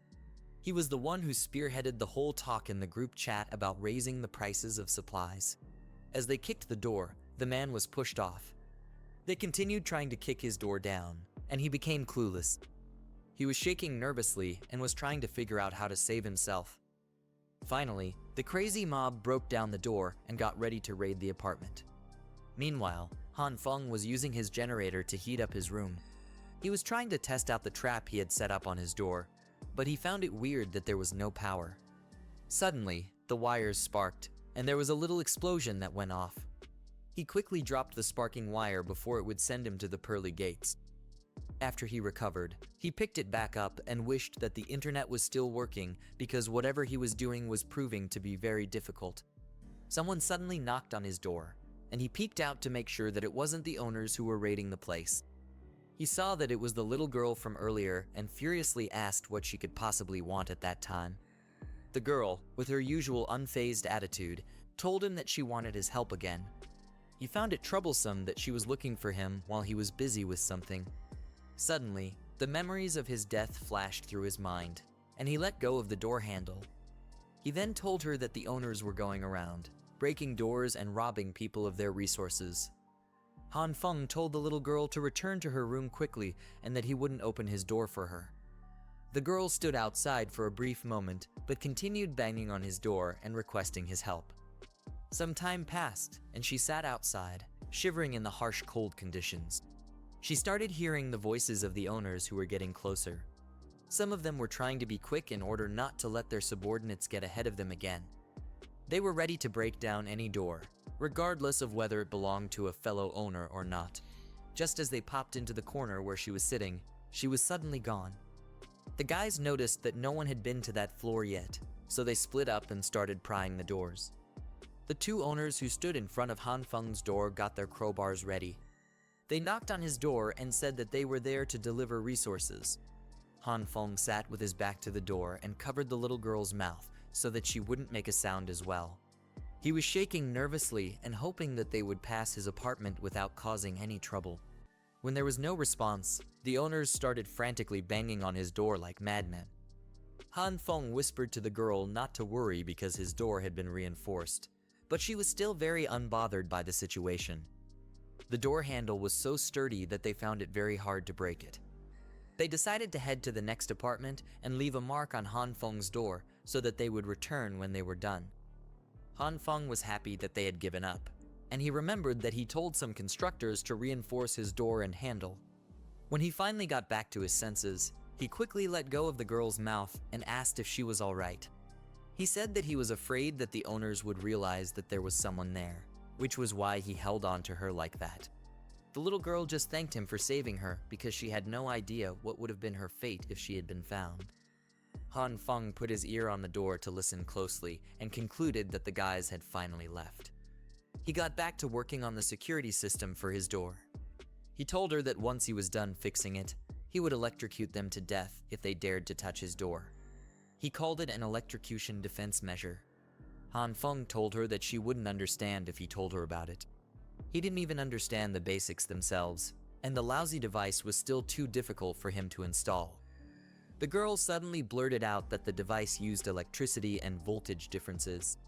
He was the one who spearheaded the whole talk in the group chat about raising the prices of supplies. As they kicked the door, the man was pushed off. They continued trying to kick his door down, and he became clueless. He was shaking nervously and was trying to figure out how to save himself. Finally, the crazy mob broke down the door and got ready to raid the apartment. Meanwhile, Han Feng was using his generator to heat up his room. He was trying to test out the trap he had set up on his door, but he found it weird that there was no power. Suddenly, the wires sparked, and there was a little explosion that went off. He quickly dropped the sparking wire before it would send him to the pearly gates. After he recovered, he picked it back up and wished that the internet was still working because whatever he was doing was proving to be very difficult. Someone suddenly knocked on his door, and he peeked out to make sure that it wasn't the owners who were raiding the place. He saw that it was the little girl from earlier and furiously asked what she could possibly want at that time. The girl, with her usual unfazed attitude, told him that she wanted his help again. He found it troublesome that she was looking for him while he was busy with something. Suddenly, the memories of his death flashed through his mind, and he let go of the door handle. He then told her that the owners were going around, breaking doors and robbing people of their resources. Han Feng told the little girl to return to her room quickly and that he wouldn't open his door for her. The girl stood outside for a brief moment, but continued banging on his door and requesting his help. Some time passed, and she sat outside, shivering in the harsh cold conditions. She started hearing the voices of the owners who were getting closer. Some of them were trying to be quick in order not to let their subordinates get ahead of them again. They were ready to break down any door, regardless of whether it belonged to a fellow owner or not. Just as they popped into the corner where she was sitting, she was suddenly gone. The guys noticed that no one had been to that floor yet, so they split up and started prying the doors. The two owners who stood in front of Han Feng's door got their crowbars ready. They knocked on his door and said that they were there to deliver resources. Han Feng sat with his back to the door and covered the little girl's mouth so that she wouldn't make a sound as well. He was shaking nervously and hoping that they would pass his apartment without causing any trouble. When there was no response, the owners started frantically banging on his door like madmen. Han Feng whispered to the girl not to worry because his door had been reinforced, but she was still very unbothered by the situation. The door handle was so sturdy that they found it very hard to break it. They decided to head to the next apartment and leave a mark on Han Feng's door so that they would return when they were done. Han Feng was happy that they had given up, and he remembered that he told some constructors to reinforce his door and handle. When he finally got back to his senses, he quickly let go of the girl's mouth and asked if she was all right. He said that he was afraid that the owners would realize that there was someone there, which was why he held on to her like that. The little girl just thanked him for saving her because she had no idea what would have been her fate if she had been found. Han Feng put his ear on the door to listen closely and concluded that the guys had finally left. He got back to working on the security system for his door. He told her that once he was done fixing it, he would electrocute them to death if they dared to touch his door. He called it an electrocution defense measure. Han Feng told her that she wouldn't understand if he told her about it. He didn't even understand the basics themselves, and the lousy device was still too difficult for him to install. The girl suddenly blurted out that the device used electricity and voltage differences.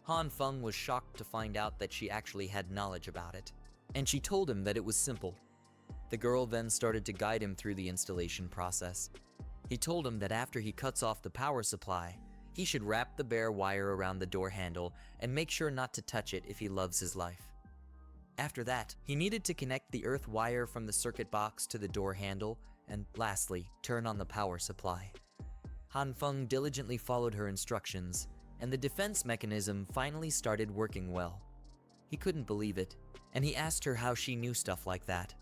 Han Feng was shocked to find out that she actually had knowledge about it, and she told him that it was simple. The girl then started to guide him through the installation process. He told him that after he cuts off the power supply, he should wrap the bare wire around the door handle and make sure not to touch it if he loves his life. After that, he needed to connect the earth wire from the circuit box to the door handle, and lastly, turn on the power supply. Han Feng diligently followed her instructions, and the defense mechanism finally started working well. He couldn't believe it, and he asked her how she knew stuff like that.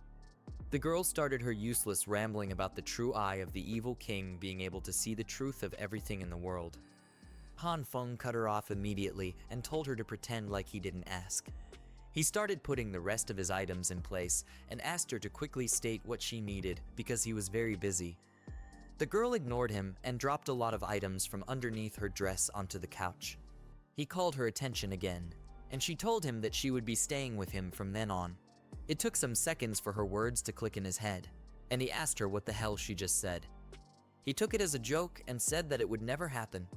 The girl started her useless rambling about the true eye of the evil king being able to see the truth of everything in the world. Han Feng cut her off immediately and told her to pretend like he didn't ask. He started putting the rest of his items in place and asked her to quickly state what she needed because he was very busy. The girl ignored him and dropped a lot of items from underneath her dress onto the couch. He called her attention again, and she told him that she would be staying with him from then on. It took some seconds for her words to click in his head, and he asked her what the hell she just said. He took it as a joke and said that it would never happen.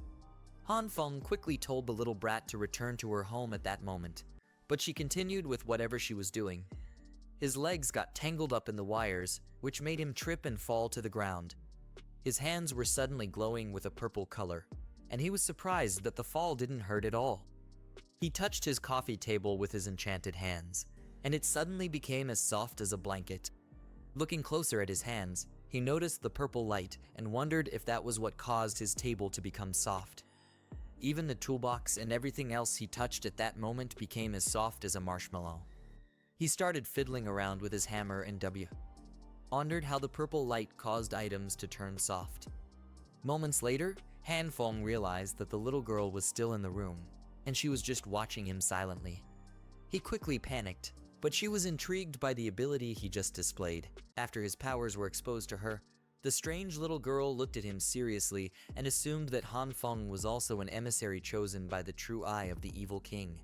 Han Feng quickly told the little brat to return to her home at that moment, but she continued with whatever she was doing. His legs got tangled up in the wires, which made him trip and fall to the ground. His hands were suddenly glowing with a purple color, and he was surprised that the fall didn't hurt at all. He touched his coffee table with his enchanted hands, and it suddenly became as soft as a blanket. Looking closer at his hands, he noticed the purple light and wondered if that was what caused his table to become soft. Even the toolbox and everything else he touched at that moment became as soft as a marshmallow. He started fiddling around with his hammer and wondered how the purple light caused items to turn soft. Moments later, Han Feng realized that the little girl was still in the room, and she was just watching him silently. He quickly panicked, but she was intrigued by the ability he just displayed. After his powers were exposed to her, the strange little girl looked at him seriously and assumed that Han Feng was also an emissary chosen by the true eye of the evil king.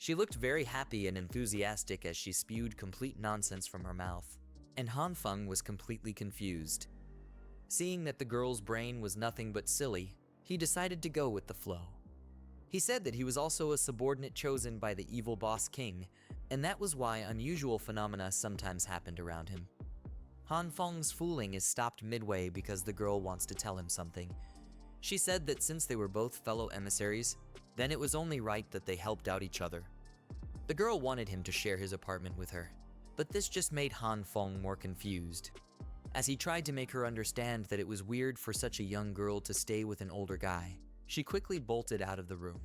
She looked very happy and enthusiastic as she spewed complete nonsense from her mouth, and Han Feng was completely confused. Seeing that the girl's brain was nothing but silly, he decided to go with the flow. He said that he was also a subordinate chosen by the evil boss king, and that was why unusual phenomena sometimes happened around him. Han Feng's fooling is stopped midway because the girl wants to tell him something. She said that since they were both fellow emissaries, then it was only right that they helped out each other. The girl wanted him to share his apartment with her, but this just made Han Feng more confused. As he tried to make her understand that it was weird for such a young girl to stay with an older guy, she quickly bolted out of the room.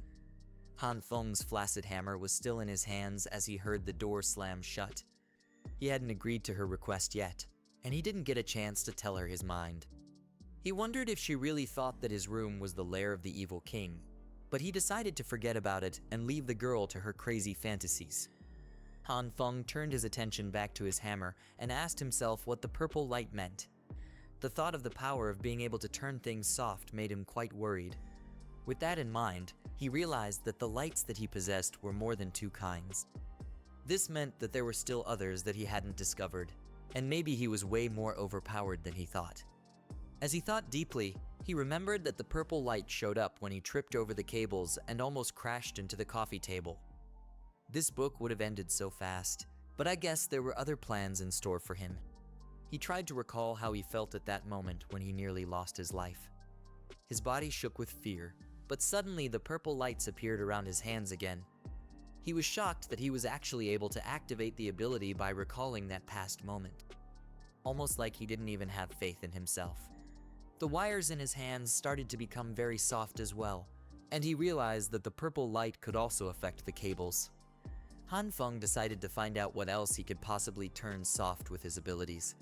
Han Feng's flaccid hammer was still in his hands as he heard the door slam shut. He hadn't agreed to her request yet, and he didn't get a chance to tell her his mind. He wondered if she really thought that his room was the lair of the evil king, but he decided to forget about it and leave the girl to her crazy fantasies. Han Feng turned his attention back to his hammer and asked himself what the purple light meant. The thought of the power of being able to turn things soft made him quite worried. With that in mind, he realized that the lights that he possessed were more than two kinds. This meant that there were still others that he hadn't discovered, and maybe he was way more overpowered than he thought. As he thought deeply, he remembered that the purple light showed up when he tripped over the cables and almost crashed into the coffee table. This book would have ended so fast, but I guess there were other plans in store for him. He tried to recall how he felt at that moment when he nearly lost his life. His body shook with fear, but suddenly the purple lights appeared around his hands again. He was shocked that he was actually able to activate the ability by recalling that past moment. Almost like he didn't even have faith in himself. The wires in his hands started to become very soft as well, and he realized that the purple light could also affect the cables. Han Feng decided to find out what else he could possibly turn soft with his abilities.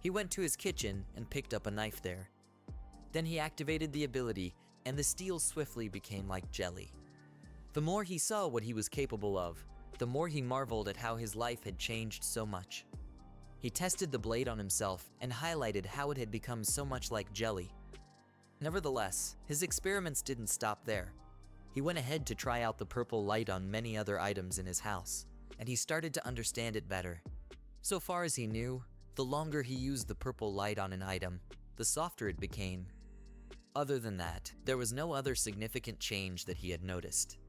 He went to his kitchen and picked up a knife there. Then he activated the ability, and the steel swiftly became like jelly. The more he saw what he was capable of, the more he marveled at how his life had changed so much. He tested the blade on himself and highlighted how it had become so much like jelly. Nevertheless, his experiments didn't stop there. He went ahead to try out the purple light on many other items in his house, and he started to understand it better. So far as he knew, the longer he used the purple light on an item, the softer it became. Other than that, there was no other significant change that he had noticed.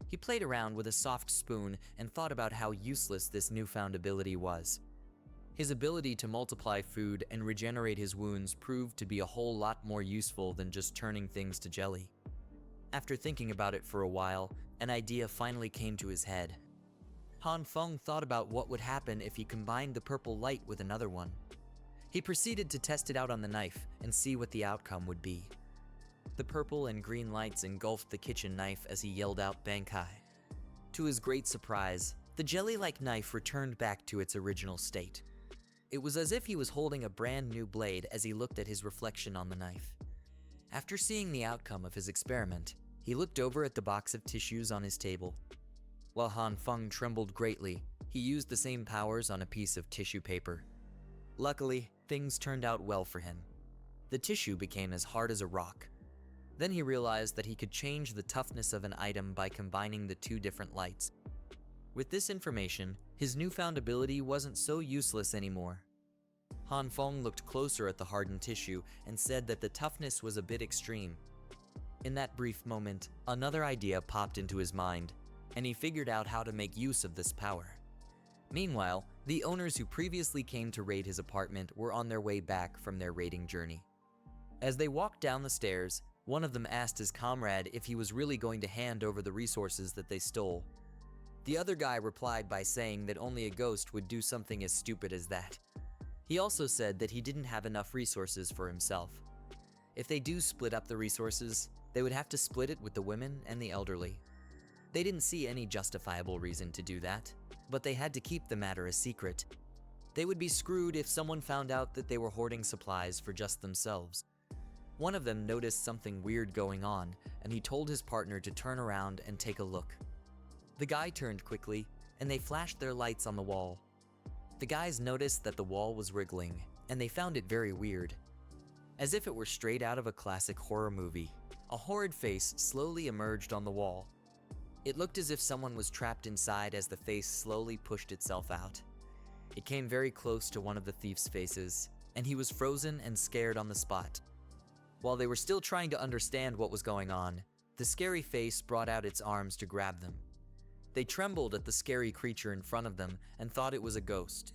He played around with a soft spoon and thought about how useless this newfound ability was. His ability to multiply food and regenerate his wounds proved to be a whole lot more useful than just turning things to jelly. After thinking about it for a while, an idea finally came to his head. Han Feng thought about what would happen if he combined the purple light with another one. He proceeded to test it out on the knife and see what the outcome would be. The purple and green lights engulfed the kitchen knife as he yelled out "Bankai." To his great surprise, the jelly-like knife returned back to its original state. It was as if he was holding a brand new blade as he looked at his reflection on the knife. After seeing the outcome of his experiment, he looked over at the box of tissues on his table. While Han Feng trembled greatly, he used the same powers on a piece of tissue paper. Luckily, things turned out well for him. The tissue became as hard as a rock. Then he realized that he could change the toughness of an item by combining the two different lights. With this information, his newfound ability wasn't so useless anymore. Han Feng looked closer at the hardened tissue and said that the toughness was a bit extreme. In that brief moment, another idea popped into his mind, and he figured out how to make use of this power. Meanwhile, The owners who previously came to raid his apartment were on their way back from their raiding journey. As they walked down the stairs, one of them asked his comrade if he was really going to hand over the resources that they stole. The other guy replied by saying that only a ghost would do something as stupid as that. He also said that he didn't have enough resources for himself. If they do split up the resources, they would have to split it with the women and the elderly. They didn't see any justifiable reason to do that, but they had to keep the matter a secret. They would be screwed if someone found out that they were hoarding supplies for just themselves. One of them noticed something weird going on, and he told his partner to turn around and take a look. The guy turned quickly, and they flashed their lights on the wall. The guys noticed that the wall was wriggling, and they found it very weird. As if it were straight out of a classic horror movie, a horrid face slowly emerged on the wall. It looked as if someone was trapped inside as the face slowly pushed itself out. It came very close to one of the thief's faces, and he was frozen and scared on the spot. While they were still trying to understand what was going on, the scary face brought out its arms to grab them. They trembled at the scary creature in front of them and thought it was a ghost.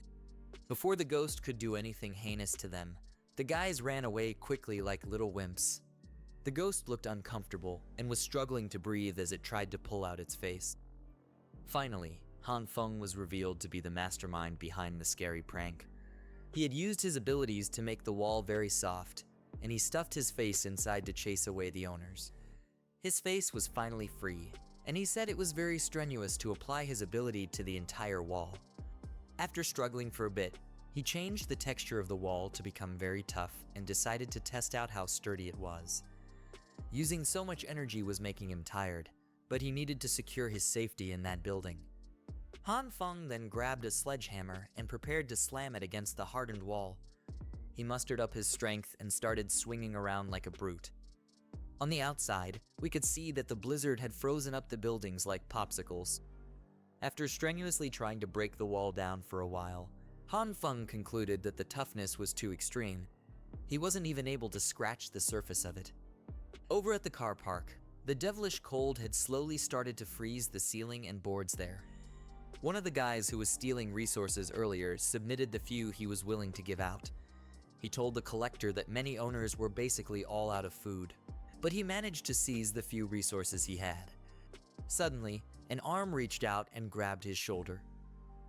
Before the ghost could do anything heinous to them, the guys ran away quickly like little wimps. The ghost looked uncomfortable and was struggling to breathe as it tried to pull out its face. Finally, Han Feng was revealed to be the mastermind behind the scary prank. He had used his abilities to make the wall very soft, and he stuffed his face inside to chase away the owners. His face was finally free, and he said it was very strenuous to apply his ability to the entire wall. After struggling for a bit, he changed the texture of the wall to become very tough and decided to test out how sturdy it was. Using so much energy was making him tired, but he needed to secure his safety in that building. Han Feng then grabbed a sledgehammer and prepared to slam it against the hardened wall. He mustered up his strength and started swinging around like a brute. On the outside, we could see that the blizzard had frozen up the buildings like popsicles. After strenuously trying to break the wall down for a while, Han Feng concluded that the toughness was too extreme. He wasn't even able to scratch the surface of it. Over at the car park, the devilish cold had slowly started to freeze the ceiling and boards there. One of the guys who was stealing resources earlier submitted the few he was willing to give out. He told the collector that many owners were basically all out of food, but he managed to seize the few resources he had. Suddenly, an arm reached out and grabbed his shoulder.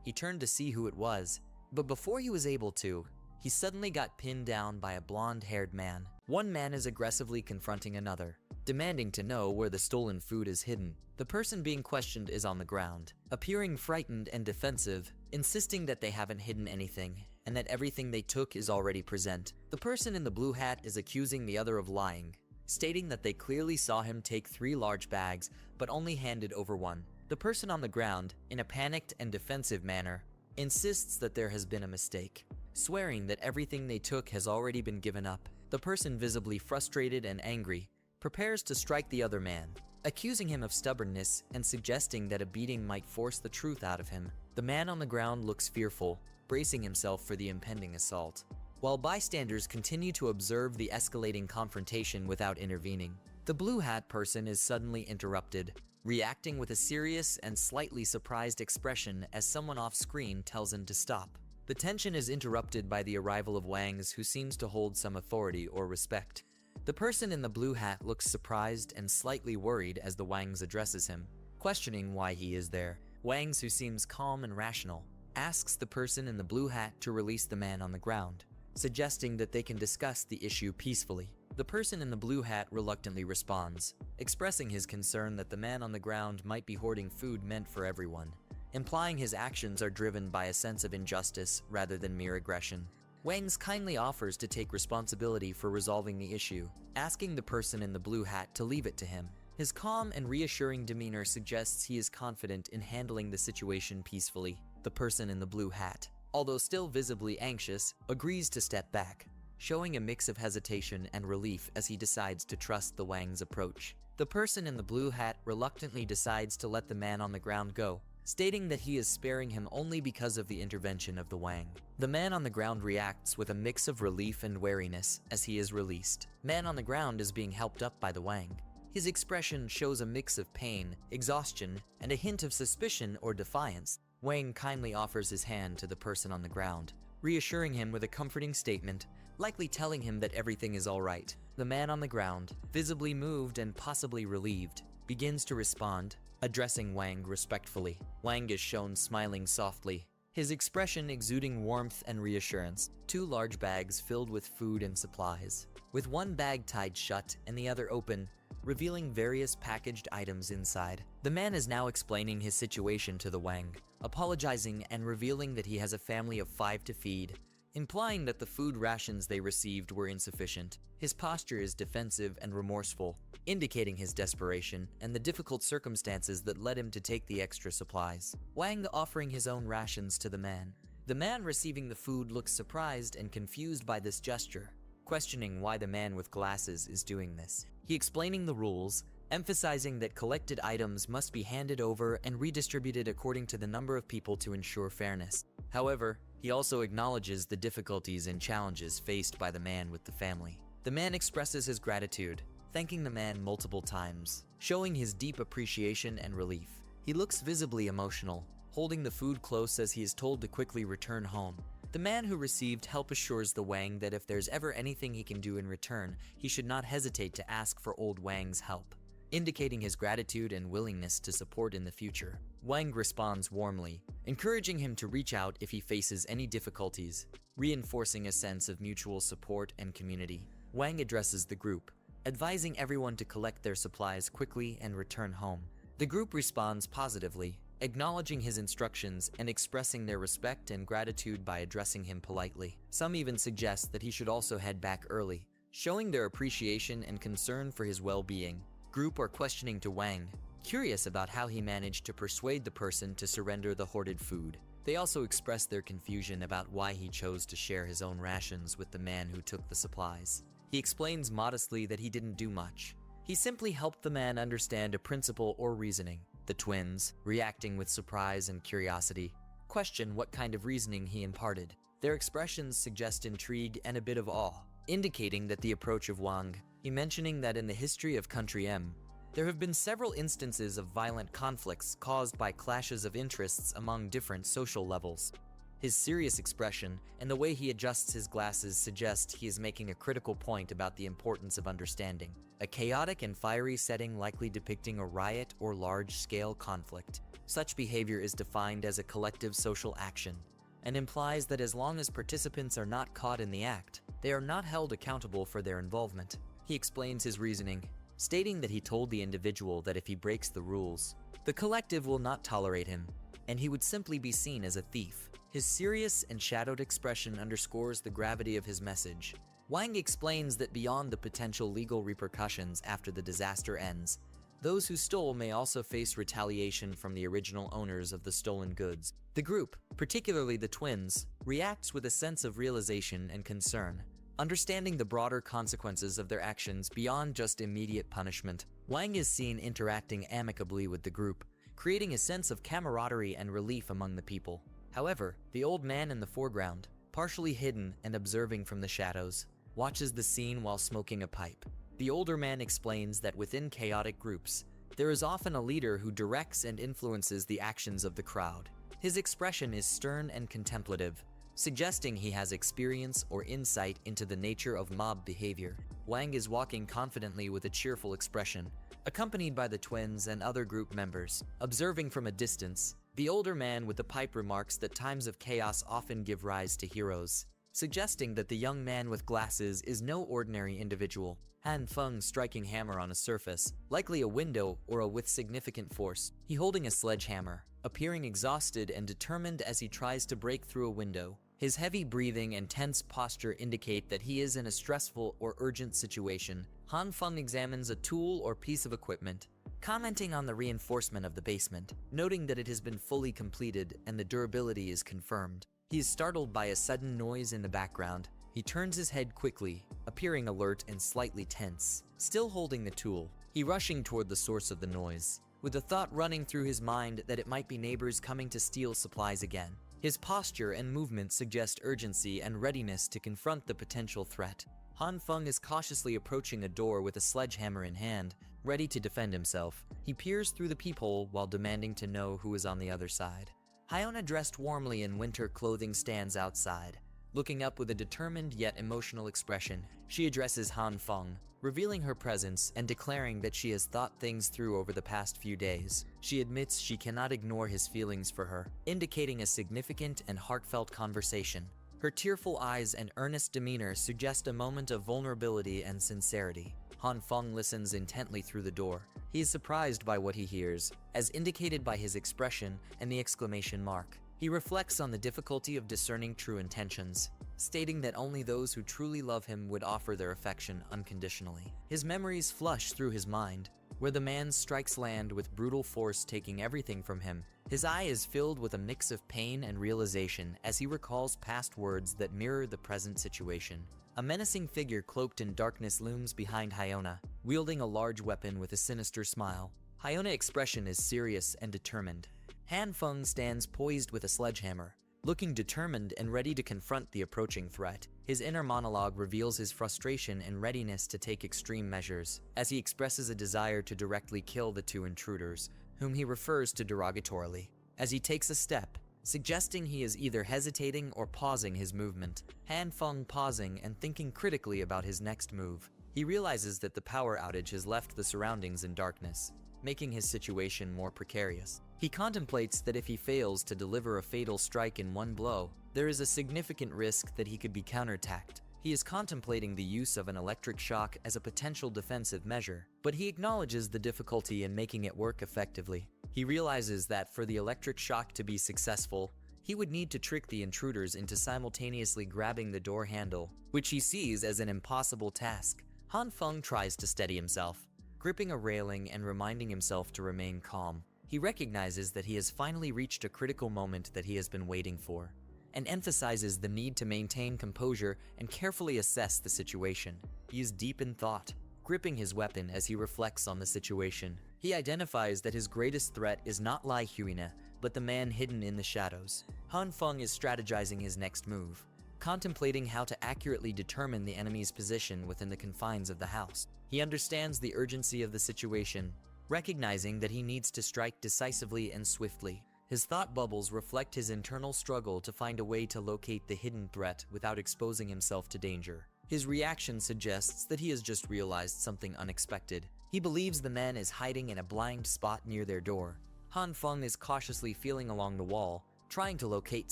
He turned to see who it was, but before he was able to, he suddenly got pinned down by a blonde-haired man. One man is aggressively confronting another, demanding to know where the stolen food is hidden. The person being questioned is on the ground, appearing frightened and defensive, insisting that they haven't hidden anything and that everything they took is already present. The person in the blue hat is accusing the other of lying, stating that they clearly saw him take 3 large bags but only handed over 1. The person on the ground, in a panicked and defensive manner, insists that there has been a mistake, swearing that everything they took has already been given up. The person, visibly frustrated and angry, prepares to strike the other man, accusing him of stubbornness and suggesting that a beating might force the truth out of him. The man on the ground looks fearful, bracing himself for the impending assault. While bystanders continue to observe the escalating confrontation without intervening, the blue hat person is suddenly interrupted, reacting with a serious and slightly surprised expression as someone off-screen tells him to stop. The tension is interrupted by the arrival of Wangs, who seems to hold some authority or respect. The person in the blue hat looks surprised and slightly worried as the Wangs addresses him, questioning why he is there. Wangs, who seems calm and rational, asks the person in the blue hat to release the man on the ground, suggesting that they can discuss the issue peacefully. The person in the blue hat reluctantly responds, expressing his concern that the man on the ground might be hoarding food meant for everyone, implying his actions are driven by a sense of injustice rather than mere aggression. Wangs kindly offers to take responsibility for resolving the issue, asking the person in the blue hat to leave it to him. His calm and reassuring demeanor suggests he is confident in handling the situation peacefully. The person in the blue hat, although still visibly anxious, agrees to step back, showing a mix of hesitation and relief as he decides to trust the Wang's approach. The person in the blue hat reluctantly decides to let the man on the ground go, stating that he is sparing him only because of the intervention of the Wang. The man on the ground reacts with a mix of relief and wariness as he is released. Man on the ground is being helped up by the Wang. His expression shows a mix of pain, exhaustion, and a hint of suspicion or defiance. Wang kindly offers his hand to the person on the ground, reassuring him with a comforting statement, likely telling him that everything is alright. The man on the ground, visibly moved and possibly relieved, begins to respond, addressing Wang respectfully. Wang is shown smiling softly, his expression exuding warmth and reassurance. Two large bags filled with food and supplies, with one bag tied shut and the other open, revealing various packaged items inside. The man is now explaining his situation to the Wang, apologizing and revealing that he has a family of 5 to feed, implying that the food rations they received were insufficient. His posture is defensive and remorseful, indicating his desperation and the difficult circumstances that led him to take the extra supplies. Wang offering his own rations to the man. The man receiving the food looks surprised and confused by this gesture, questioning why the man with glasses is doing this. He explaining the rules, emphasizing that collected items must be handed over and redistributed according to the number of people to ensure fairness. However, he also acknowledges the difficulties and challenges faced by the man with the family. The man expresses his gratitude, thanking the man multiple times, showing his deep appreciation and relief. He looks visibly emotional, holding the food close as he is told to quickly return home. The man who received help assures the Wang that if there's ever anything he can do in return, he should not hesitate to ask for old Wang's help, indicating his gratitude and willingness to support in the future. Wang responds warmly, encouraging him to reach out if he faces any difficulties, reinforcing a sense of mutual support and community. Wang addresses the group, advising everyone to collect their supplies quickly and return home. The group responds positively, acknowledging his instructions and expressing their respect and gratitude by addressing him politely. Some even suggest that he should also head back early, showing their appreciation and concern for his well-being. Group are questioning to Wang, curious about how he managed to persuade the person to surrender the hoarded food. They also express their confusion about why he chose to share his own rations with the man who took the supplies. He explains modestly that he didn't do much. He simply helped the man understand a principle or reasoning. The twins, reacting with surprise and curiosity, question what kind of reasoning he imparted. Their expressions suggest intrigue and a bit of awe, indicating that the approach of Wang. He mentioning that in the history of Country M, there have been several instances of violent conflicts caused by clashes of interests among different social levels. His serious expression and the way he adjusts his glasses suggest he is making a critical point about the importance of understanding. A chaotic and fiery setting likely depicting a riot or large-scale conflict. Such behavior is defined as a collective social action and implies that as long as participants are not caught in the act, they are not held accountable for their involvement. He explains his reasoning, stating that he told the individual that if he breaks the rules, the collective will not tolerate him, and he would simply be seen as a thief. His serious and shadowed expression underscores the gravity of his message. Wang explains that beyond the potential legal repercussions after the disaster ends, those who stole may also face retaliation from the original owners of the stolen goods. The group, particularly the twins, reacts with a sense of realization and concern, understanding the broader consequences of their actions beyond just immediate punishment. Wang is seen interacting amicably with the group, creating a sense of camaraderie and relief among the people. However, the old man in the foreground, partially hidden and observing from the shadows, watches the scene while smoking a pipe. The older man explains that within chaotic groups, there is often a leader who directs and influences the actions of the crowd. His expression is stern and contemplative, suggesting he has experience or insight into the nature of mob behavior. Wang is walking confidently with a cheerful expression, accompanied by the twins and other group members. Observing from a distance, the older man with the pipe remarks that times of chaos often give rise to heroes, suggesting that the young man with glasses is no ordinary individual. Han Feng striking hammer on a surface, likely a window or a with significant force. He holding a sledgehammer, appearing exhausted and determined as he tries to break through a window. His heavy breathing and tense posture indicate that he is in a stressful or urgent situation. Han Feng examines a tool or piece of equipment, commenting on the reinforcement of the basement, noting that it has been fully completed and the durability is confirmed. He is startled by a sudden noise in the background. He turns his head quickly, appearing alert and slightly tense. Still holding the tool, he rushing toward the source of the noise, with the thought running through his mind that it might be neighbors coming to steal supplies again. His posture and movement suggest urgency and readiness to confront the potential threat. Han Feng is cautiously approaching a door with a sledgehammer in hand, ready to defend himself. He peers through the peephole while demanding to know who is on the other side. Hyona, dressed warmly in winter clothing, stands outside. Looking up with a determined yet emotional expression, she addresses Han Feng, revealing her presence and declaring that she has thought things through over the past few days. She admits she cannot ignore his feelings for her, indicating a significant and heartfelt conversation. Her tearful eyes and earnest demeanor suggest a moment of vulnerability and sincerity. Han Feng listens intently through the door. He is surprised by what he hears, as indicated by his expression and the exclamation mark. He reflects on the difficulty of discerning true intentions, stating that only those who truly love him would offer their affection unconditionally. His memories flush through his mind, where the man strikes land with brutal force, taking everything from him. His eye is filled with a mix of pain and realization as he recalls past words that mirror the present situation. A menacing figure cloaked in darkness looms behind Hyona, wielding a large weapon with a sinister smile. Hyona's expression is serious and determined. Han Feng stands poised with a sledgehammer, looking determined and ready to confront the approaching threat. His inner monologue reveals his frustration and readiness to take extreme measures, as he expresses a desire to directly kill the two intruders, whom he refers to derogatorily. As he takes a step, suggesting he is either hesitating or pausing his movement, Han Feng pausing and thinking critically about his next move. He realizes that the power outage has left the surroundings in darkness, making his situation more precarious. He contemplates that if he fails to deliver a fatal strike in one blow, there is a significant risk that he could be counterattacked. He is contemplating the use of an electric shock as a potential defensive measure, but he acknowledges the difficulty in making it work effectively. He realizes that for the electric shock to be successful, he would need to trick the intruders into simultaneously grabbing the door handle, which he sees as an impossible task. Han Feng tries to steady himself, gripping a railing and reminding himself to remain calm. He recognizes that he has finally reached a critical moment that he has been waiting for, and emphasizes the need to maintain composure and carefully assess the situation. He is deep in thought, gripping his weapon as he reflects on the situation. He identifies that his greatest threat is not Lai Huina, but the man hidden in the shadows. Han Feng is strategizing his next move, contemplating how to accurately determine the enemy's position within the confines of the house. He understands the urgency of the situation, recognizing that he needs to strike decisively and swiftly. His thought bubbles reflect his internal struggle to find a way to locate the hidden threat without exposing himself to danger. His reaction suggests that he has just realized something unexpected. He believes the man is hiding in a blind spot near their door. Han Feng is cautiously feeling along the wall, trying to locate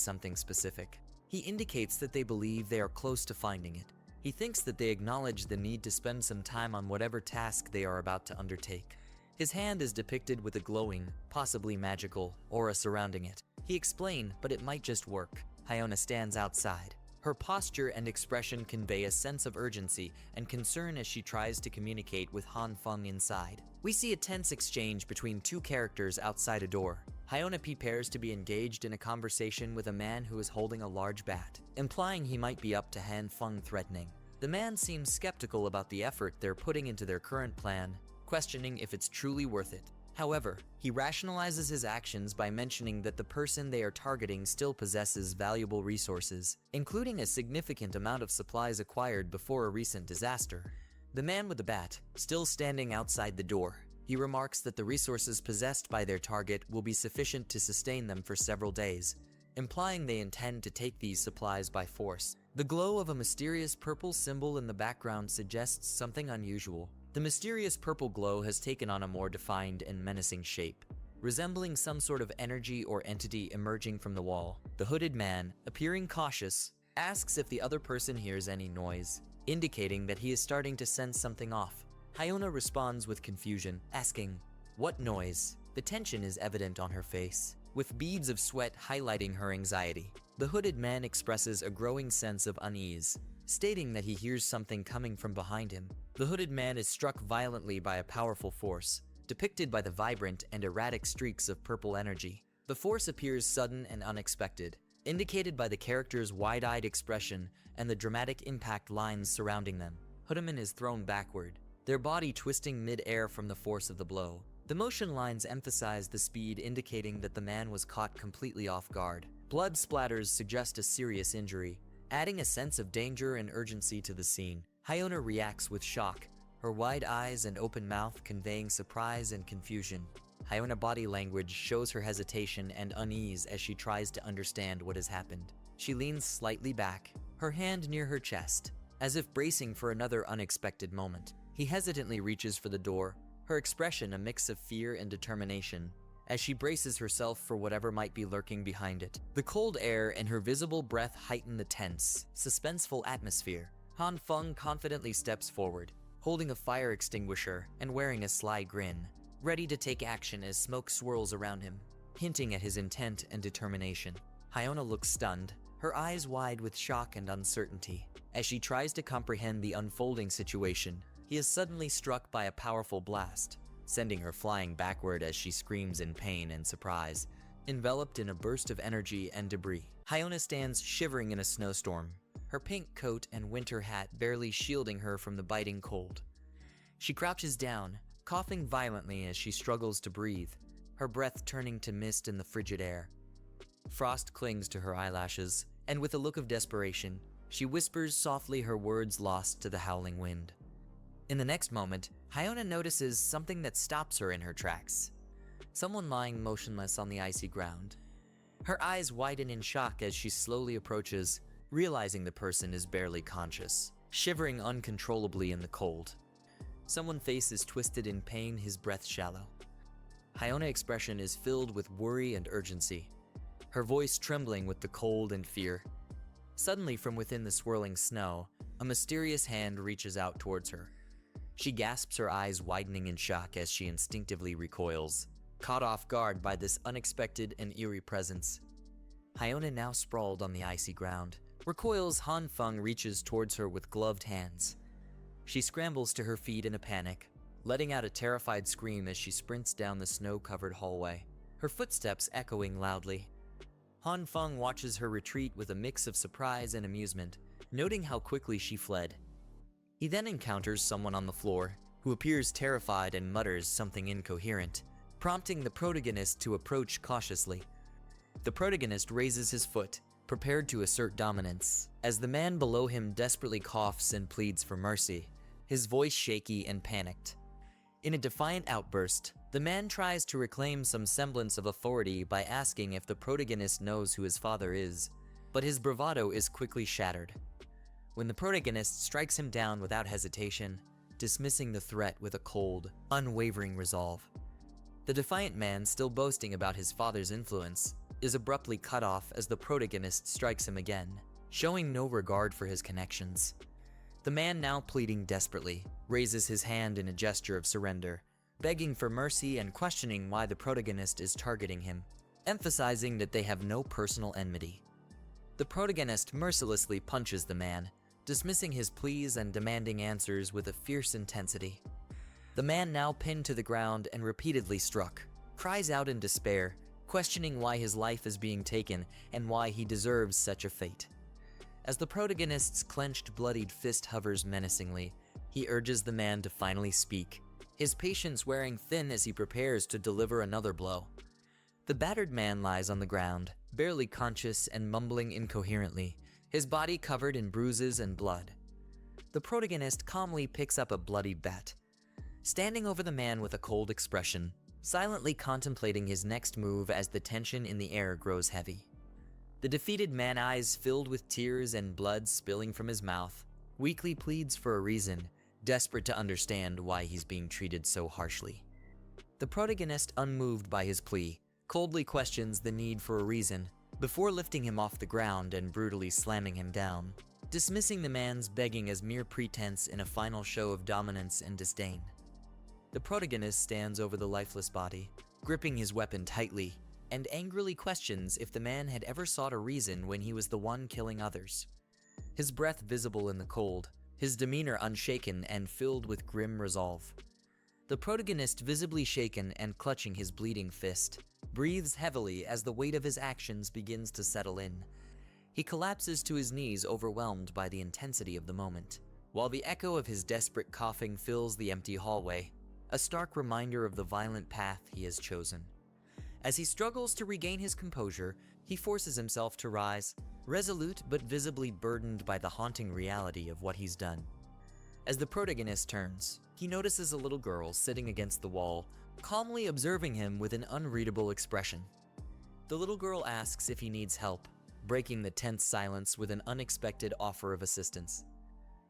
something specific. He indicates that they believe they are close to finding it. He thinks that they acknowledge the need to spend some time on whatever task they are about to undertake. His hand is depicted with a glowing, possibly magical, aura surrounding it. He explains, but it might just work. Hyona stands outside. Her posture and expression convey a sense of urgency and concern as she tries to communicate with Han Feng inside. We see a tense exchange between two characters outside a door. Hyona prepares to be engaged in a conversation with a man who is holding a large bat, implying he might be up to Han Feng threatening. The man seems skeptical about the effort they're putting into their current plan, questioning if it's truly worth it. However, he rationalizes his actions by mentioning that the person they are targeting still possesses valuable resources, including a significant amount of supplies acquired before a recent disaster. The man with the bat, still standing outside the door, he remarks that the resources possessed by their target will be sufficient to sustain them for several days, implying they intend to take these supplies by force. The glow of a mysterious purple symbol in the background suggests something unusual. The mysterious purple glow has taken on a more defined and menacing shape, resembling some sort of energy or entity emerging from the wall. The hooded man, appearing cautious, asks if the other person hears any noise, indicating that he is starting to sense something off. Hyona responds with confusion, asking, "What noise?" The tension is evident on her face, with beads of sweat highlighting her anxiety. The hooded man expresses a growing sense of unease, stating that he hears something coming from behind him. The hooded man is struck violently by a powerful force, depicted by the vibrant and erratic streaks of purple energy. The force appears sudden and unexpected, indicated by the character's wide-eyed expression and the dramatic impact lines surrounding them. Hoodman is thrown backward, their body twisting mid-air from the force of the blow. The motion lines emphasize the speed, indicating that the man was caught completely off guard. Blood splatters suggest a serious injury, adding a sense of danger and urgency to the scene. Hyona reacts with shock, her wide eyes and open mouth conveying surprise and confusion. Hayona body language shows her hesitation and unease as she tries to understand what has happened. She leans slightly back, her hand near her chest, as if bracing for another unexpected moment. He hesitantly reaches for the door, her expression a mix of fear and determination, as she braces herself for whatever might be lurking behind it. The cold air and her visible breath heighten the tense, suspenseful atmosphere. Han Feng confidently steps forward, holding a fire extinguisher and wearing a sly grin, ready to take action as smoke swirls around him, hinting at his intent and determination. Hayona looks stunned, her eyes wide with shock and uncertainty. As she tries to comprehend the unfolding situation, he is suddenly struck by a powerful blast, sending her flying backward as she screams in pain and surprise, enveloped in a burst of energy and debris. Hayona stands shivering in a snowstorm, her pink coat and winter hat barely shielding her from the biting cold. She crouches down, coughing violently as she struggles to breathe, her breath turning to mist in the frigid air. Frost clings to her eyelashes, and with a look of desperation, she whispers softly, her words lost to the howling wind. In the next moment, Hayona notices something that stops her in her tracks. Someone lying motionless on the icy ground. Her eyes widen in shock as she slowly approaches, realizing the person is barely conscious, shivering uncontrollably in the cold. Someone's face is twisted in pain, his breath shallow. Hayona's expression is filled with worry and urgency, her voice trembling with the cold and fear. Suddenly, from within the swirling snow, a mysterious hand reaches out towards her. She gasps, her eyes widening in shock as she instinctively recoils, caught off guard by this unexpected and eerie presence. Hayona, now sprawled on the icy ground, recoils. Han Feng reaches towards her with gloved hands. She scrambles to her feet in a panic, letting out a terrified scream as she sprints down the snow-covered hallway, her footsteps echoing loudly. Han Feng watches her retreat with a mix of surprise and amusement, noting how quickly she fled. He then encounters someone on the floor, who appears terrified and mutters something incoherent, prompting the protagonist to approach cautiously. The protagonist raises his foot, prepared to assert dominance, as the man below him desperately coughs and pleads for mercy, his voice shaky and panicked. In a defiant outburst, the man tries to reclaim some semblance of authority by asking if the protagonist knows who his father is, but his bravado is quickly shattered when the protagonist strikes him down without hesitation, dismissing the threat with a cold, unwavering resolve. The defiant man, still boasting about his father's influence, is abruptly cut off as the protagonist strikes him again, showing no regard for his connections. The man, now pleading desperately, raises his hand in a gesture of surrender, begging for mercy and questioning why the protagonist is targeting him, emphasizing that they have no personal enmity. The protagonist mercilessly punches the man, dismissing his pleas and demanding answers with a fierce intensity. The man, now pinned to the ground and repeatedly struck, cries out in despair, questioning why his life is being taken and why he deserves such a fate. As the protagonist's clenched, bloodied fist hovers menacingly, he urges the man to finally speak, his patience wearing thin as he prepares to deliver another blow. The battered man lies on the ground, barely conscious and mumbling incoherently, his body covered in bruises and blood. The protagonist calmly picks up a bloody bat, standing over the man with a cold expression, silently contemplating his next move as the tension in the air grows heavy. The defeated man, eyes filled with tears and blood spilling from his mouth, weakly pleads for a reason, desperate to understand why he's being treated so harshly. The protagonist, unmoved by his plea, coldly questions the need for a reason, before lifting him off the ground and brutally slamming him down, dismissing the man's begging as mere pretense in a final show of dominance and disdain. The protagonist stands over the lifeless body, gripping his weapon tightly, and angrily questions if the man had ever sought a reason when he was the one killing others. His breath visible in the cold, his demeanor unshaken and filled with grim resolve. The protagonist, visibly shaken and clutching his bleeding fist, breathes heavily as the weight of his actions begins to settle in. He collapses to his knees, overwhelmed by the intensity of the moment, while the echo of his desperate coughing fills the empty hallway, a stark reminder of the violent path he has chosen. As he struggles to regain his composure, he forces himself to rise, resolute but visibly burdened by the haunting reality of what he's done. As the protagonist turns, He notices a little girl sitting against the wall, calmly observing him with an unreadable expression. The little girl asks if he needs help, breaking the tense silence with an unexpected offer of assistance.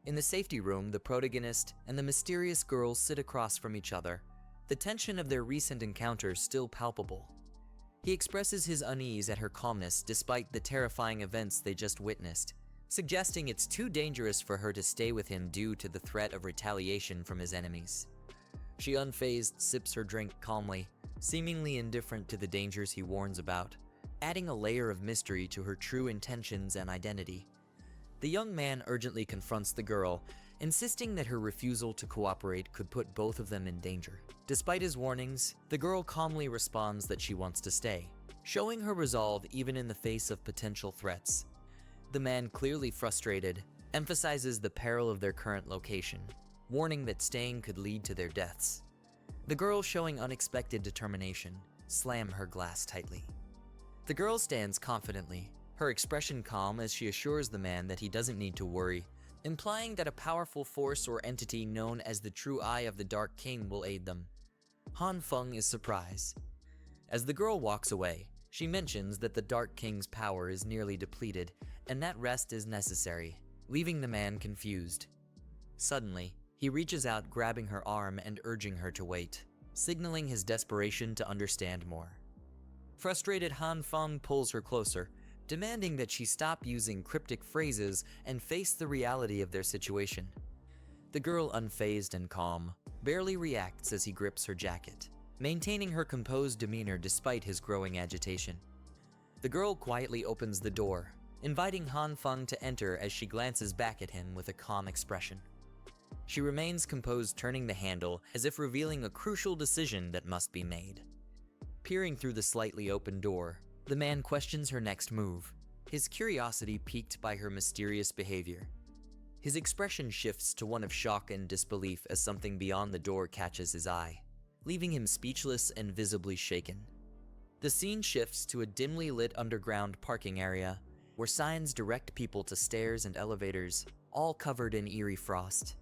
In the safety room, the protagonist and the mysterious girl sit across from each other, the tension of their recent encounter still palpable. He expresses his unease at her calmness despite the terrifying events they just witnessed, suggesting it's too dangerous for her to stay with him due to the threat of retaliation from his enemies. She unfazed sips her drink calmly, seemingly indifferent to the dangers he warns about, adding a layer of mystery to her true intentions and identity. The young man urgently confronts the girl, insisting that her refusal to cooperate could put both of them in danger. Despite his warnings, the girl calmly responds that she wants to stay, showing her resolve even in the face of potential threats. The man, clearly frustrated, emphasizes the peril of their current location, warning that staying could lead to their deaths. The girl, showing unexpected determination, slams her glass tightly. The girl stands confidently, her expression calm as she assures the man that he doesn't need to worry, implying that a powerful force or entity known as the True Eye of the Dark King will aid them. Han Feng is surprised. As the girl walks away, she mentions that the Dark King's power is nearly depleted and that rest is necessary, leaving the man confused. Suddenly, he reaches out, grabbing her arm and urging her to wait, signaling his desperation to understand more. Frustrated, Han Feng pulls her closer, demanding that she stop using cryptic phrases and face the reality of their situation. The girl, unfazed and calm, barely reacts as he grips her jacket, maintaining her composed demeanor despite his growing agitation. The girl quietly opens the door, inviting Han Feng to enter as she glances back at him with a calm expression. She remains composed, turning the handle as if revealing a crucial decision that must be made. Peering through the slightly open door, the man questions her next move, his curiosity piqued by her mysterious behavior. His expression shifts to one of shock and disbelief as something beyond the door catches his eye, leaving him speechless and visibly shaken. The scene shifts to a dimly lit underground parking area, where signs direct people to stairs and elevators, all covered in eerie frost.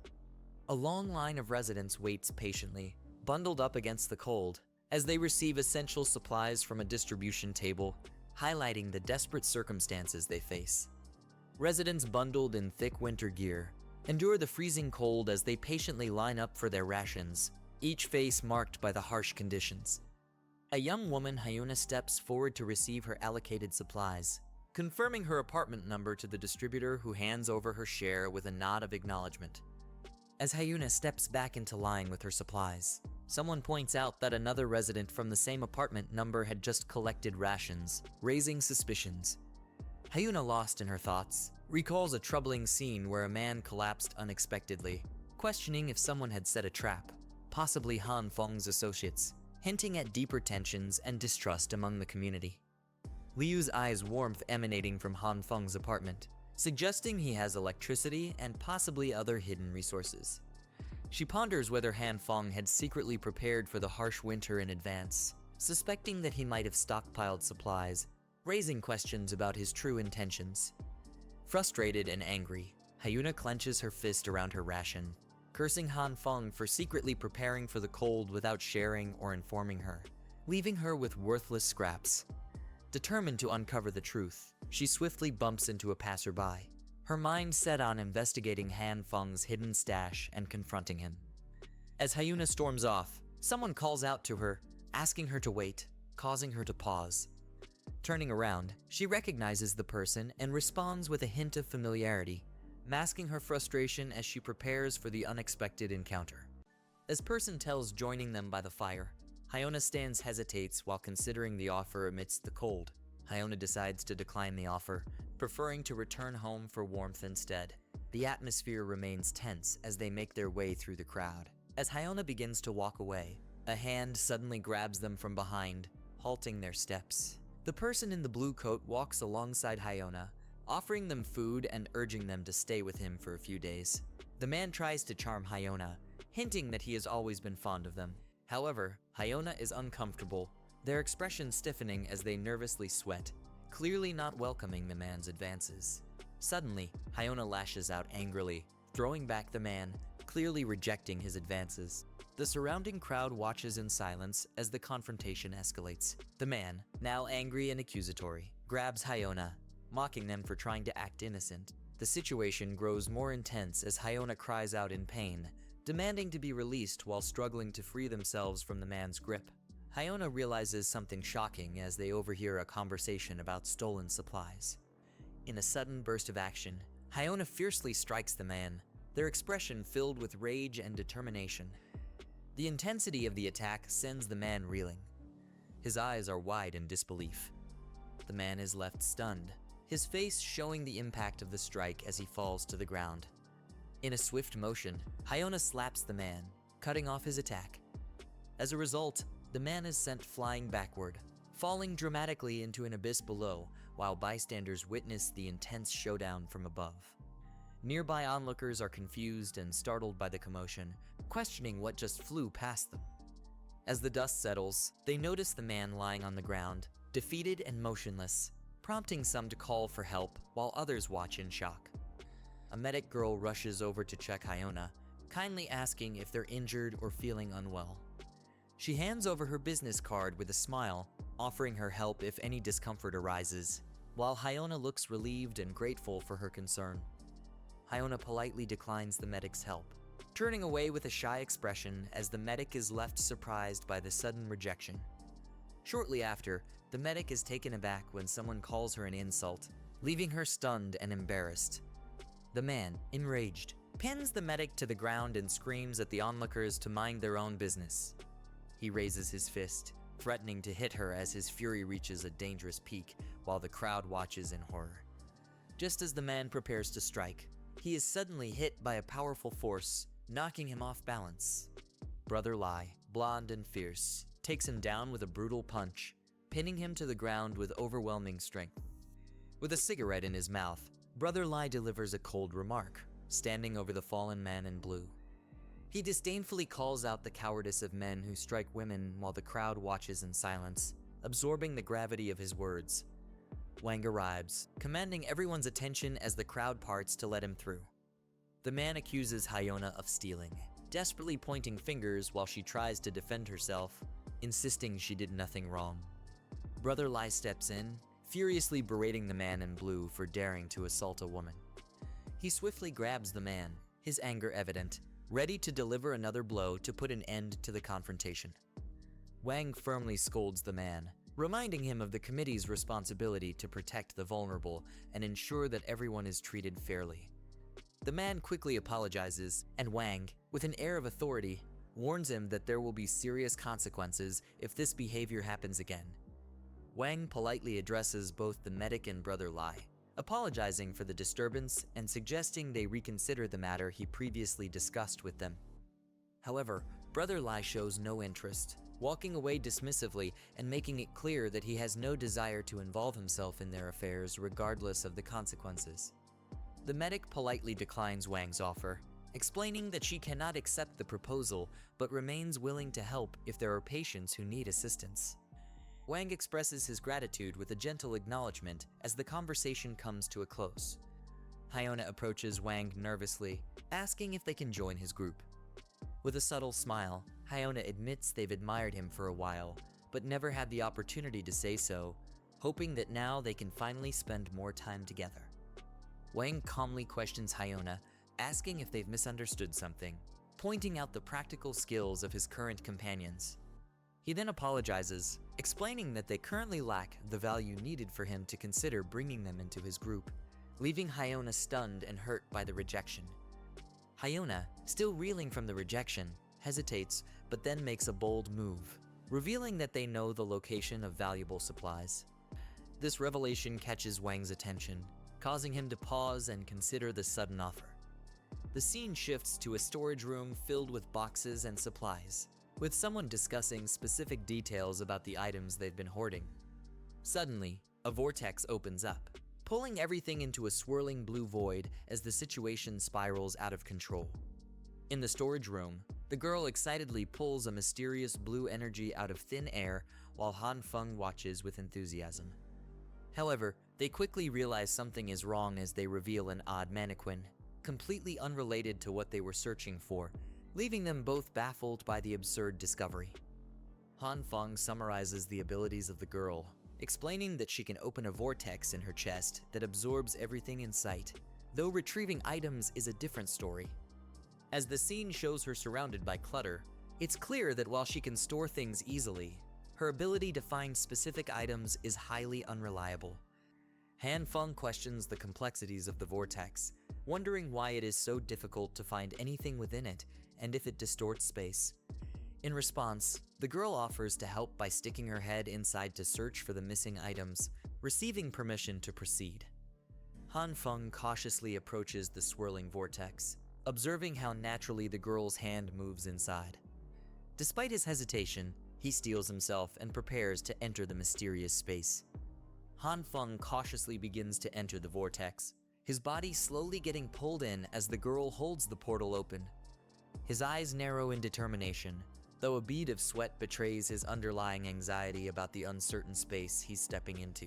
A long line of residents waits patiently, bundled up against the cold, as they receive essential supplies from a distribution table, highlighting the desperate circumstances they face. Residents bundled in thick winter gear endure the freezing cold as they patiently line up for their rations, each face marked by the harsh conditions. A young woman, Hyuna, steps forward to receive her allocated supplies, confirming her apartment number to the distributor, who hands over her share with a nod of acknowledgement. As Hyuna steps back into line with her supplies, someone points out that another resident from the same apartment number had just collected rations, raising suspicions. Hyuna, lost in her thoughts, recalls a troubling scene where a man collapsed unexpectedly, questioning if someone had set a trap, possibly Han Feng's associates, hinting at deeper tensions and distrust among the community. Liu's eyes warmth emanating from Han Feng's apartment, suggesting he has electricity and possibly other hidden resources. She ponders whether Han Feng had secretly prepared for the harsh winter in advance, suspecting that he might have stockpiled supplies, raising questions about his true intentions. Frustrated and angry, Hyuna clenches her fist around her ration, cursing Han Feng for secretly preparing for the cold without sharing or informing her, leaving her with worthless scraps. Determined to uncover the truth, she swiftly bumps into a passerby, her mind set on investigating Han Feng's hidden stash and confronting him. As Hyuna storms off, someone calls out to her, asking her to wait, causing her to pause. Turning around, she recognizes the person and responds with a hint of familiarity, masking her frustration as she prepares for the unexpected encounter. As person tells joining them by the fire, Hyuna hesitates while considering the offer amidst the cold. Hyuna decides to decline the offer, preferring to return home for warmth instead. The atmosphere remains tense as they make their way through the crowd. As Hyuna begins to walk away, a hand suddenly grabs them from behind, halting their steps. The person in the blue coat walks alongside Hyuna, offering them food and urging them to stay with him for a few days. The man tries to charm Hyuna, hinting that he has always been fond of them. However, Hyuna is uncomfortable, their expressions stiffening as they nervously sweat, clearly not welcoming the man's advances. Suddenly, Hyuna lashes out angrily, throwing back the man, clearly rejecting his advances. The surrounding crowd watches in silence as the confrontation escalates. The man, now angry and accusatory, grabs Hyona, mocking them for trying to act innocent. The situation grows more intense as Hyona cries out in pain, demanding to be released while struggling to free themselves from the man's grip. Hyona realizes something shocking as they overhear a conversation about stolen supplies. In a sudden burst of action, Hyona fiercely strikes the man, their expression filled with rage and determination. The intensity of the attack sends the man reeling. His eyes are wide in disbelief. The man is left stunned, his face showing the impact of the strike as he falls to the ground. In a swift motion, Hyona slaps the man, cutting off his attack. As a result, the man is sent flying backward, falling dramatically into an abyss below, while bystanders witness the intense showdown from above. Nearby onlookers are confused and startled by the commotion, questioning what just flew past them. As the dust settles, they notice the man lying on the ground, defeated and motionless, prompting some to call for help while others watch in shock. A medic girl rushes over to check Hyona, kindly asking if they're injured or feeling unwell. She hands over her business card with a smile, offering her help if any discomfort arises, while Hyona looks relieved and grateful for her concern. Hyona politely declines the medic's help, turning away with a shy expression as the medic is left surprised by the sudden rejection. Shortly after, the medic is taken aback when someone calls her an insult, leaving her stunned and embarrassed. The man, enraged, pins the medic to the ground and screams at the onlookers to mind their own business. He raises his fist, threatening to hit her as his fury reaches a dangerous peak while the crowd watches in horror. Just as the man prepares to strike, he is suddenly hit by a powerful force, knocking him off balance. Brother Lai, blonde and fierce, takes him down with a brutal punch, pinning him to the ground with overwhelming strength. With a cigarette in his mouth, Brother Lai delivers a cold remark, standing over the fallen man in blue. He disdainfully calls out the cowardice of men who strike women while the crowd watches in silence, absorbing the gravity of his words. Wang arrives, commanding everyone's attention as the crowd parts to let him through. The man accuses Hyona of stealing, desperately pointing fingers while she tries to defend herself, insisting she did nothing wrong. Brother Lai steps in, furiously berating the man in blue for daring to assault a woman. He swiftly grabs the man, his anger evident, ready to deliver another blow to put an end to the confrontation. Wang firmly scolds the man, reminding him of the committee's responsibility to protect the vulnerable and ensure that everyone is treated fairly. The man quickly apologizes, and Wang, with an air of authority, warns him that there will be serious consequences if this behavior happens again. Wang politely addresses both the medic and Brother Lai, apologizing for the disturbance and suggesting they reconsider the matter he previously discussed with them. However, Brother Lai shows no interest, walking away dismissively and making it clear that he has no desire to involve himself in their affairs regardless of the consequences. The medic politely declines Wang's offer, explaining that she cannot accept the proposal but remains willing to help if there are patients who need assistance. Wang expresses his gratitude with a gentle acknowledgement as the conversation comes to a close. Hyona approaches Wang nervously, asking if they can join his group. With a subtle smile, Hyona admits they've admired him for a while, but never had the opportunity to say so, hoping that now they can finally spend more time together. Wang calmly questions Hyona, asking if they've misunderstood something, pointing out the practical skills of his current companions. He then apologizes, explaining that they currently lack the value needed for him to consider bringing them into his group, leaving Hyona stunned and hurt by the rejection. Hyona, still reeling from the rejection, hesitates but then makes a bold move, revealing that they know the location of valuable supplies. This revelation catches Wang's attention, causing him to pause and consider the sudden offer. The scene shifts to a storage room filled with boxes and supplies, with someone discussing specific details about the items they've been hoarding. Suddenly, a vortex opens up, pulling everything into a swirling blue void as the situation spirals out of control. In the storage room, the girl excitedly pulls a mysterious blue energy out of thin air while Han Feng watches with enthusiasm. However, they quickly realize something is wrong as they reveal an odd mannequin, completely unrelated to what they were searching for, leaving them both baffled by the absurd discovery. Han Feng summarizes the abilities of the girl, explaining that she can open a vortex in her chest that absorbs everything in sight, though retrieving items is a different story. As the scene shows her surrounded by clutter, it's clear that while she can store things easily, her ability to find specific items is highly unreliable. Han Feng questions the complexities of the vortex, wondering why it is so difficult to find anything within it and if it distorts space. In response, the girl offers to help by sticking her head inside to search for the missing items, receiving permission to proceed. Han Feng cautiously approaches the swirling vortex, observing how naturally the girl's hand moves inside. Despite his hesitation, he steels himself and prepares to enter the mysterious space. Han Feng cautiously begins to enter the vortex, his body slowly getting pulled in as the girl holds the portal open. His eyes narrow in determination, though a bead of sweat betrays his underlying anxiety about the uncertain space he's stepping into.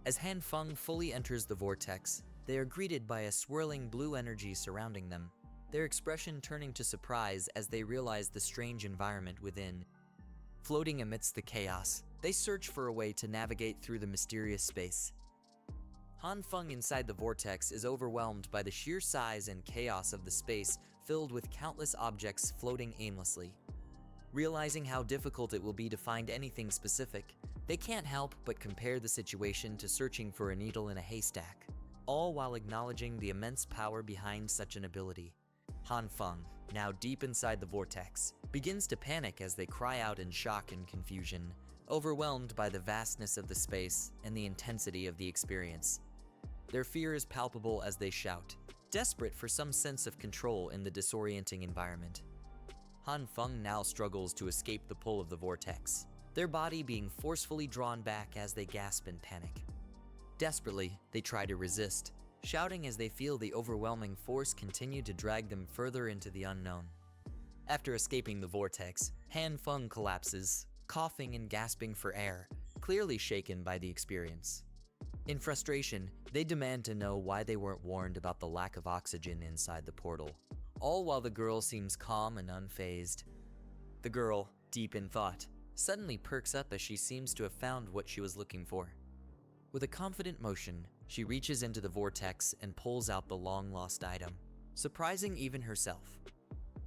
As Han Feng fully enters the vortex, they are greeted by a swirling blue energy surrounding them, their expression turning to surprise as they realize the strange environment within. Floating amidst the chaos, they search for a way to navigate through the mysterious space. Han Feng inside the vortex is overwhelmed by the sheer size and chaos of the space filled with countless objects floating aimlessly. Realizing how difficult it will be to find anything specific, they can't help but compare the situation to searching for a needle in a haystack, all while acknowledging the immense power behind such an ability. Han Feng, now deep inside the vortex, begins to panic as they cry out in shock and confusion, overwhelmed by the vastness of the space and the intensity of the experience. Their fear is palpable as they shout, desperate for some sense of control in the disorienting environment. Han Feng now struggles to escape the pull of the vortex, their body being forcefully drawn back as they gasp in panic. Desperately, they try to resist, shouting as they feel the overwhelming force continue to drag them further into the unknown. After escaping the vortex, Han Feng collapses, coughing and gasping for air, clearly shaken by the experience. In frustration, they demand to know why they weren't warned about the lack of oxygen inside the portal, all while the girl seems calm and unfazed. The girl, deep in thought, suddenly perks up as she seems to have found what she was looking for. With a confident motion, she reaches into the vortex and pulls out the long-lost item, surprising even herself.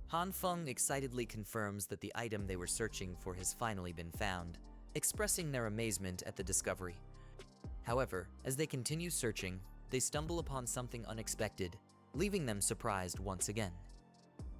Han Feng excitedly confirms that the item they were searching for has finally been found, expressing their amazement at the discovery. However, as they continue searching, they stumble upon something unexpected, leaving them surprised once again.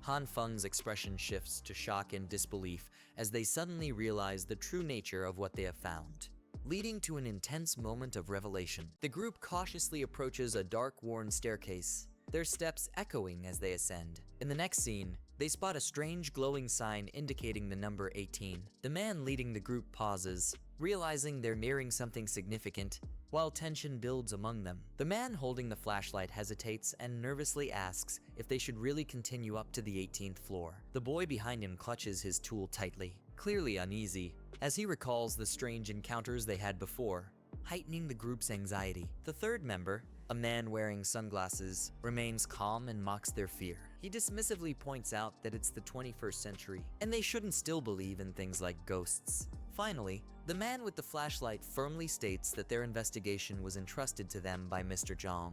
Han Feng's expression shifts to shock and disbelief as they suddenly realize the true nature of what they have found, leading to an intense moment of revelation. The group cautiously approaches a dark, worn staircase, their steps echoing as they ascend. In the next scene, they spot a strange glowing sign indicating the number 18. The man leading the group pauses, realizing they're nearing something significant, while tension builds among them. The man holding the flashlight hesitates and nervously asks if they should really continue up to the 18th floor. The boy behind him clutches his tool tightly, clearly uneasy, as he recalls the strange encounters they had before, heightening the group's anxiety. The third member, a man wearing sunglasses, remains calm and mocks their fear. He dismissively points out that it's the 21st century, and they shouldn't still believe in things like ghosts. Finally, the man with the flashlight firmly states that their investigation was entrusted to them by Mr. Zhang,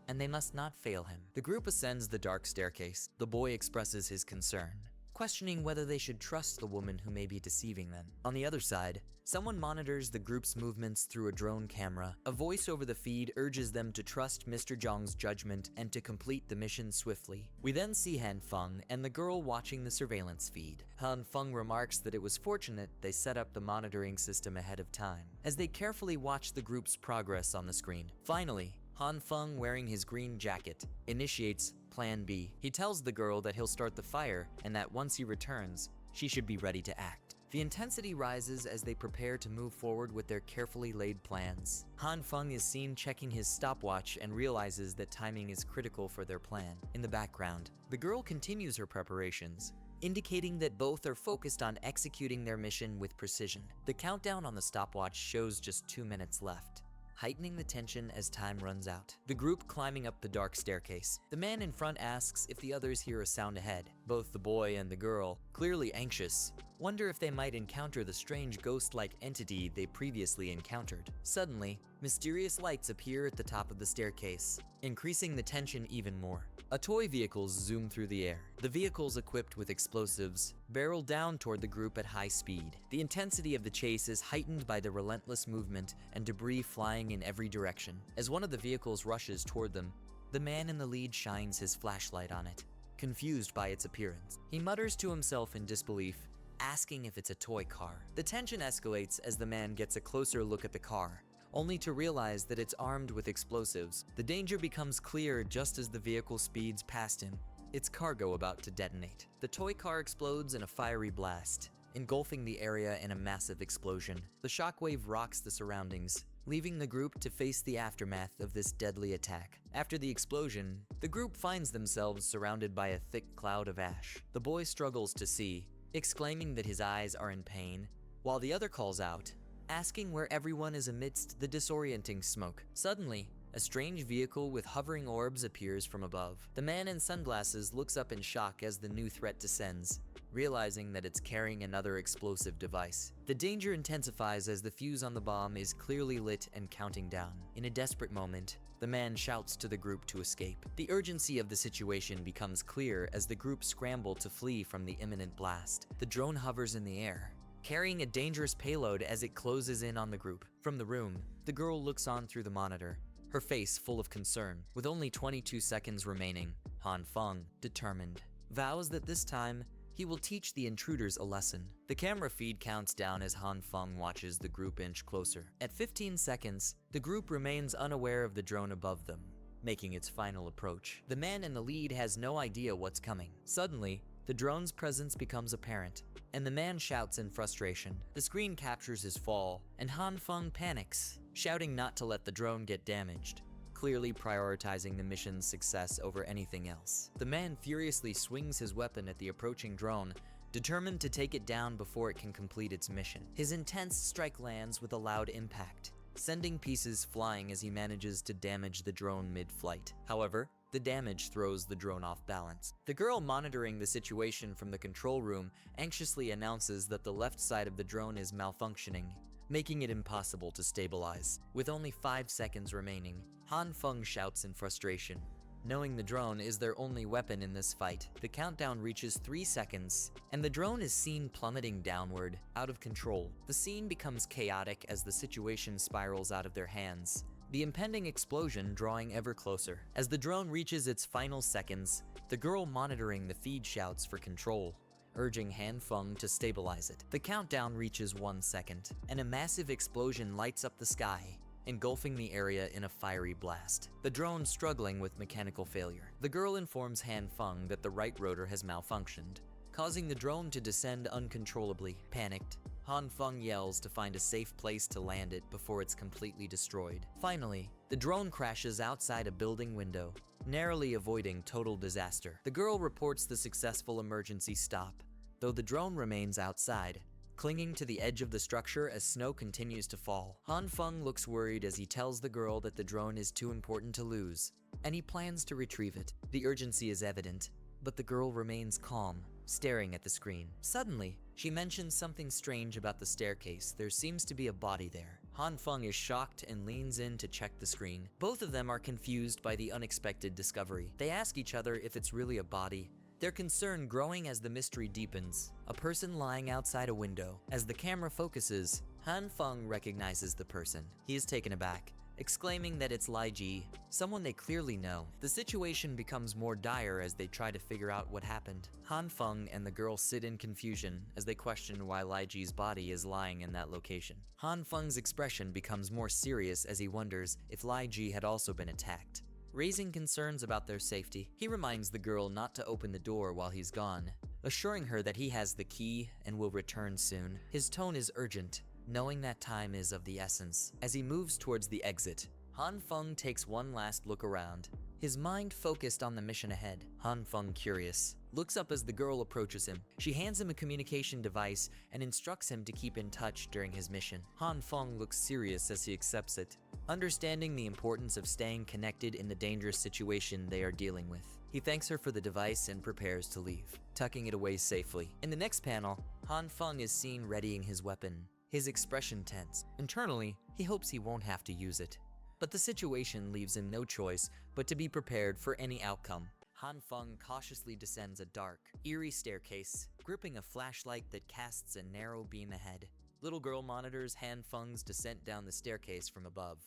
and they must not fail him. The group ascends the dark staircase. The boy expresses his concern, questioning whether they should trust the woman who may be deceiving them. On the other side, someone monitors the group's movements through a drone camera. A voice over the feed urges them to trust Mr. Zhang's judgment and to complete the mission swiftly. We then see Han Feng and the girl watching the surveillance feed. Han Feng remarks that it was fortunate they set up the monitoring system ahead of time, as they carefully watch the group's progress on the screen. Finally, Han Feng, wearing his green jacket, initiates Plan B. He tells the girl that he'll start the fire and that once he returns, she should be ready to act. The intensity rises as they prepare to move forward with their carefully laid plans. Han Feng is seen checking his stopwatch and realizes that timing is critical for their plan. In the background, the girl continues her preparations, indicating that both are focused on executing their mission with precision. The countdown on the stopwatch shows just 2 minutes left, heightening the tension as time runs out. The group climbing up the dark staircase. The man in front asks if the others hear a sound ahead. Both the boy and the girl, clearly anxious, wonder if they might encounter the strange ghost-like entity they previously encountered. Suddenly, mysterious lights appear at the top of the staircase, increasing the tension even more. A toy vehicles zoom through the air. The vehicles equipped with explosives barrel down toward the group at high speed. The intensity of the chase is heightened by the relentless movement and debris flying in every direction. As one of the vehicles rushes toward them, the man in the lead shines his flashlight on it, confused by its appearance. He mutters to himself in disbelief, asking if it's a toy car. The tension escalates as the man gets a closer look at the car, only to realize that it's armed with explosives. The danger becomes clear just as the vehicle speeds past him, its cargo about to detonate. The toy car explodes in a fiery blast, engulfing the area in a massive explosion. The shockwave rocks the surroundings, leaving the group to face the aftermath of this deadly attack. After the explosion, the group finds themselves surrounded by a thick cloud of ash. The boy struggles to see, exclaiming that his eyes are in pain, while the other calls out, asking where everyone is amidst the disorienting smoke. Suddenly, a strange vehicle with hovering orbs appears from above. The man in sunglasses looks up in shock as the new threat descends, realizing that it's carrying another explosive device. The danger intensifies as the fuse on the bomb is clearly lit and counting down. In a desperate moment, the man shouts to the group to escape. The urgency of the situation becomes clear as the group scramble to flee from the imminent blast. The drone hovers in the air, carrying a dangerous payload as it closes in on the group. From the room, the girl looks on through the monitor, her face full of concern. With only 22 seconds remaining, Han Feng, determined, vows that this time, he will teach the intruders a lesson. The camera feed counts down as Han Feng watches the group inch closer. At 15 seconds, the group remains unaware of the drone above them, making its final approach. The man in the lead has no idea what's coming. Suddenly, the drone's presence becomes apparent, and the man shouts in frustration. The screen captures his fall, and Han Feng panics, shouting not to let the drone get damaged, clearly prioritizing the mission's success over anything else. The man furiously swings his weapon at the approaching drone, determined to take it down before it can complete its mission. His intense strike lands with a loud impact, sending pieces flying as he manages to damage the drone mid-flight. However, the damage throws the drone off balance. The girl monitoring the situation from the control room anxiously announces that the left side of the drone is malfunctioning, making it impossible to stabilize. With only 5 seconds remaining, Han Feng shouts in frustration, knowing the drone is their only weapon in this fight. The countdown reaches 3 seconds, and the drone is seen plummeting downward, out of control. The scene becomes chaotic as the situation spirals out of their hands, the impending explosion drawing ever closer. As the drone reaches its final seconds, the girl monitoring the feed shouts for control, urging Han Feng to stabilize it. The countdown reaches 1 second, and a massive explosion lights up the sky, engulfing the area in a fiery blast. The drone struggling with mechanical failure. The girl informs Han Feng that the right rotor has malfunctioned, causing the drone to descend uncontrollably. Panicked, Han Feng yells to find a safe place to land it before it's completely destroyed. Finally, the drone crashes outside a building window, narrowly avoiding total disaster. The girl reports the successful emergency stop, though the drone remains outside, clinging to the edge of the structure as snow continues to fall. Han Feng looks worried as he tells the girl that the drone is too important to lose, and he plans to retrieve it. The urgency is evident, but the girl remains calm, staring at the screen. Suddenly, she mentions something strange about the staircase. There seems to be a body there. Han Feng is shocked and leans in to check the screen. Both of them are confused by the unexpected discovery. They ask each other if it's really a body, their concern growing as the mystery deepens. A person lying outside a window. As the camera focuses, Han Feng recognizes the person. He is taken aback, exclaiming that it's Lai Ji, someone they clearly know. The situation becomes more dire as they try to figure out what happened. Han Feng and the girl sit in confusion as they question why Lai Ji's body is lying in that location. Han Feng's expression becomes more serious as he wonders if Lai Ji had also been attacked, raising concerns about their safety. He reminds the girl not to open the door while he's gone, assuring her that he has the key and will return soon. His tone is urgent, knowing that time is of the essence. As he moves towards the exit, Han Feng takes one last look around, his mind focused on the mission ahead. Han Feng, curious, looks up as the girl approaches him. She hands him a communication device and instructs him to keep in touch during his mission. Han Feng looks serious as he accepts it, understanding the importance of staying connected in the dangerous situation they are dealing with. He thanks her for the device and prepares to leave, tucking it away safely. In the next panel, Han Feng is seen readying his weapon, his expression tense. Internally, he hopes he won't have to use it. But the situation leaves him no choice but to be prepared for any outcome. Han Feng cautiously descends a dark, eerie staircase, gripping a flashlight that casts a narrow beam ahead. Little girl monitors Han Feng's descent down the staircase from above,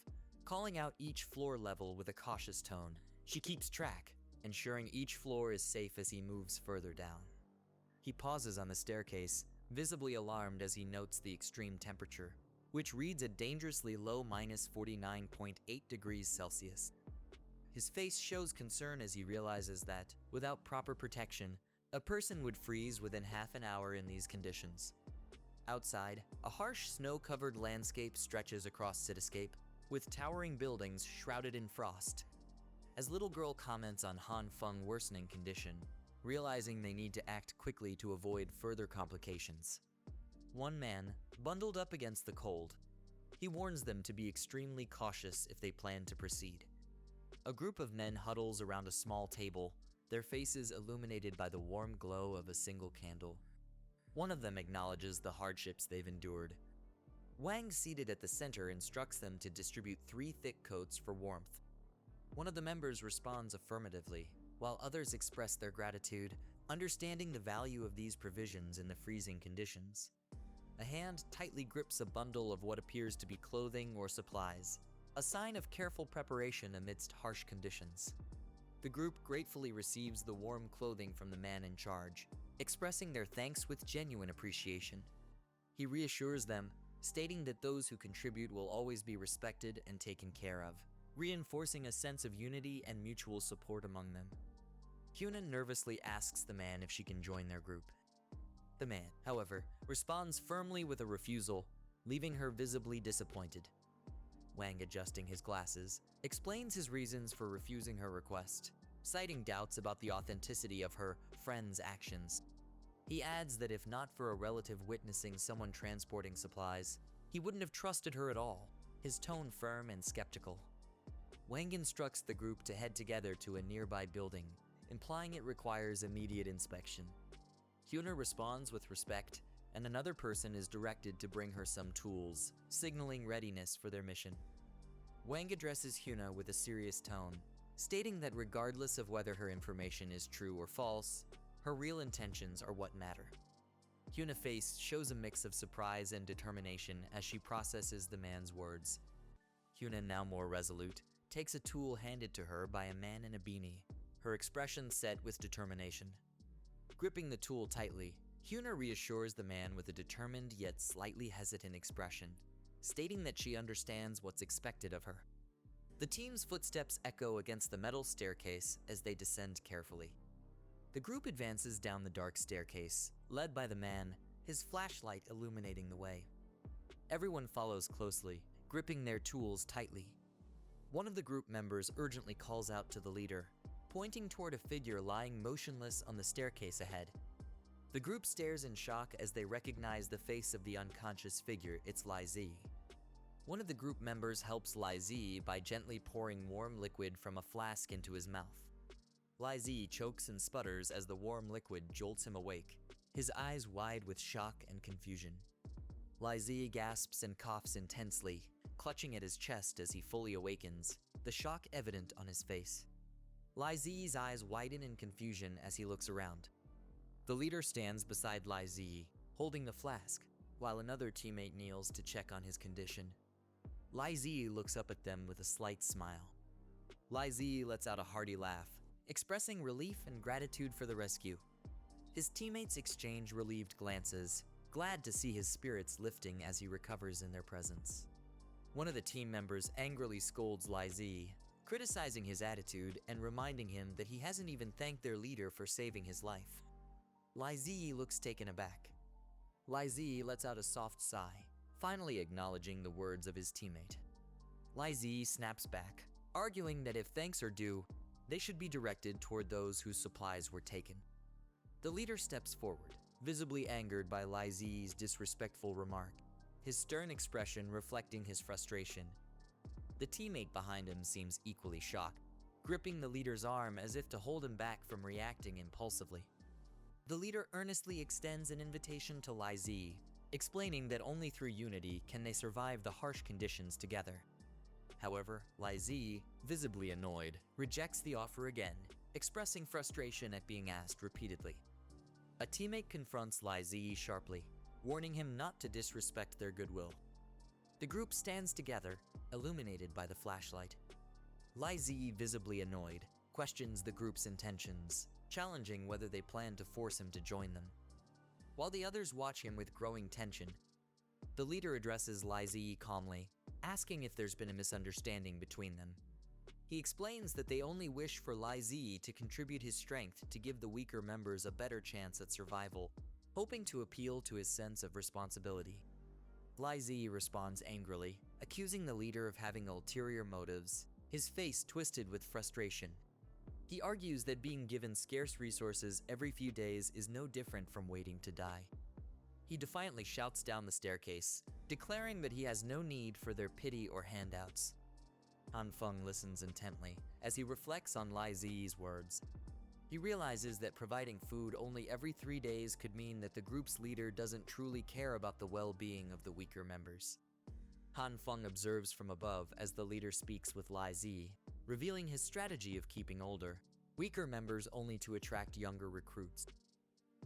calling out each floor level with a cautious tone. She keeps track, ensuring each floor is safe as he moves further down. He pauses on the staircase, visibly alarmed as he notes the extreme temperature, which reads a dangerously low -49.8 degrees Celsius. His face shows concern as he realizes that, without proper protection, a person would freeze within half an hour in these conditions. Outside, a harsh snow-covered landscape stretches across cityscape, with towering buildings shrouded in frost. As little girl comments on Han Feng's worsening condition, realizing they need to act quickly to avoid further complications. One man, bundled up against the cold, he warns them to be extremely cautious if they plan to proceed. A group of men huddles around a small table, their faces illuminated by the warm glow of a single candle. One of them acknowledges the hardships they've endured. Wang, seated at the center, instructs them to distribute 3 thick coats for warmth. One of the members responds affirmatively, while others express their gratitude, understanding the value of these provisions in the freezing conditions. A hand tightly grips a bundle of what appears to be clothing or supplies, a sign of careful preparation amidst harsh conditions. The group gratefully receives the warm clothing from the man in charge, expressing their thanks with genuine appreciation. He reassures them, stating that those who contribute will always be respected and taken care of, reinforcing a sense of unity and mutual support among them. Hyuna nervously asks the man if she can join their group. The man, however, responds firmly with a refusal, leaving her visibly disappointed. Wang, adjusting his glasses, explains his reasons for refusing her request, citing doubts about the authenticity of her friend's actions. He adds that if not for a relative witnessing someone transporting supplies, he wouldn't have trusted her at all, his tone firm and skeptical. Wang instructs the group to head together to a nearby building, implying it requires immediate inspection. Hyuna responds with respect, and another person is directed to bring her some tools, signaling readiness for their mission. Wang addresses Hyuna with a serious tone, stating that regardless of whether her information is true or false, her real intentions are what matter. Hyuna's face shows a mix of surprise and determination as she processes the man's words. Hyuna, now more resolute, takes a tool handed to her by a man in a beanie, her expression set with determination. Gripping the tool tightly, Hyuna reassures the man with a determined yet slightly hesitant expression, stating that she understands what's expected of her. The team's footsteps echo against the metal staircase as they descend carefully. The group advances down the dark staircase, led by the man, his flashlight illuminating the way. Everyone follows closely, gripping their tools tightly. One of the group members urgently calls out to the leader, pointing toward a figure lying motionless on the staircase ahead. The group stares in shock as they recognize the face of the unconscious figure. It's Lai Zi. One of the group members helps Lai Zi by gently pouring warm liquid from a flask into his mouth. Lai Zi chokes and sputters as the warm liquid jolts him awake, his eyes wide with shock and confusion. Lai Zi gasps and coughs intensely, clutching at his chest as he fully awakens, the shock evident on his face. Lai Zi's eyes widen in confusion as he looks around. The leader stands beside Lai Zi, holding the flask, while another teammate kneels to check on his condition. Lai Zi looks up at them with a slight smile. Lai Zi lets out a hearty laugh, expressing relief and gratitude for the rescue. His teammates exchange relieved glances, glad to see his spirits lifting as he recovers in their presence. One of the team members angrily scolds Lai Zi, criticizing his attitude and reminding him that he hasn't even thanked their leader for saving his life. Lai Zi looks taken aback. Lai Zi lets out a soft sigh, finally acknowledging the words of his teammate. Lai Zi snaps back, arguing that if thanks are due, They should be directed toward those whose supplies were taken. The leader steps forward, visibly angered by Lai Zi's disrespectful remark, his stern expression reflecting his frustration. The teammate behind him seems equally shocked, gripping the leader's arm as if to hold him back from reacting impulsively. The leader earnestly extends an invitation to Lai Zi, explaining that only through unity can they survive the harsh conditions together. However, Lai Zi, visibly annoyed, rejects the offer again, expressing frustration at being asked repeatedly. A teammate confronts Lai Zi sharply, warning him not to disrespect their goodwill. The group stands together, illuminated by the flashlight. Lai Zi, visibly annoyed, questions the group's intentions, challenging whether they plan to force him to join them. While the others watch him with growing tension, the leader addresses Lai Zi calmly, asking if there's been a misunderstanding between them. He explains that they only wish for Lai Zi to contribute his strength to give the weaker members a better chance at survival, hoping to appeal to his sense of responsibility. Lai Zi responds angrily, accusing the leader of having ulterior motives, his face twisted with frustration. He argues that being given scarce resources every few days is no different from waiting to die. He defiantly shouts down the staircase, declaring that he has no need for their pity or handouts. Han Feng listens intently as he reflects on Lai Zi's words. He realizes that providing food only every 3 days could mean that the group's leader doesn't truly care about the well-being of the weaker members. Han Feng observes from above as the leader speaks with Lai Zi, revealing his strategy of keeping older, weaker members only to attract younger recruits.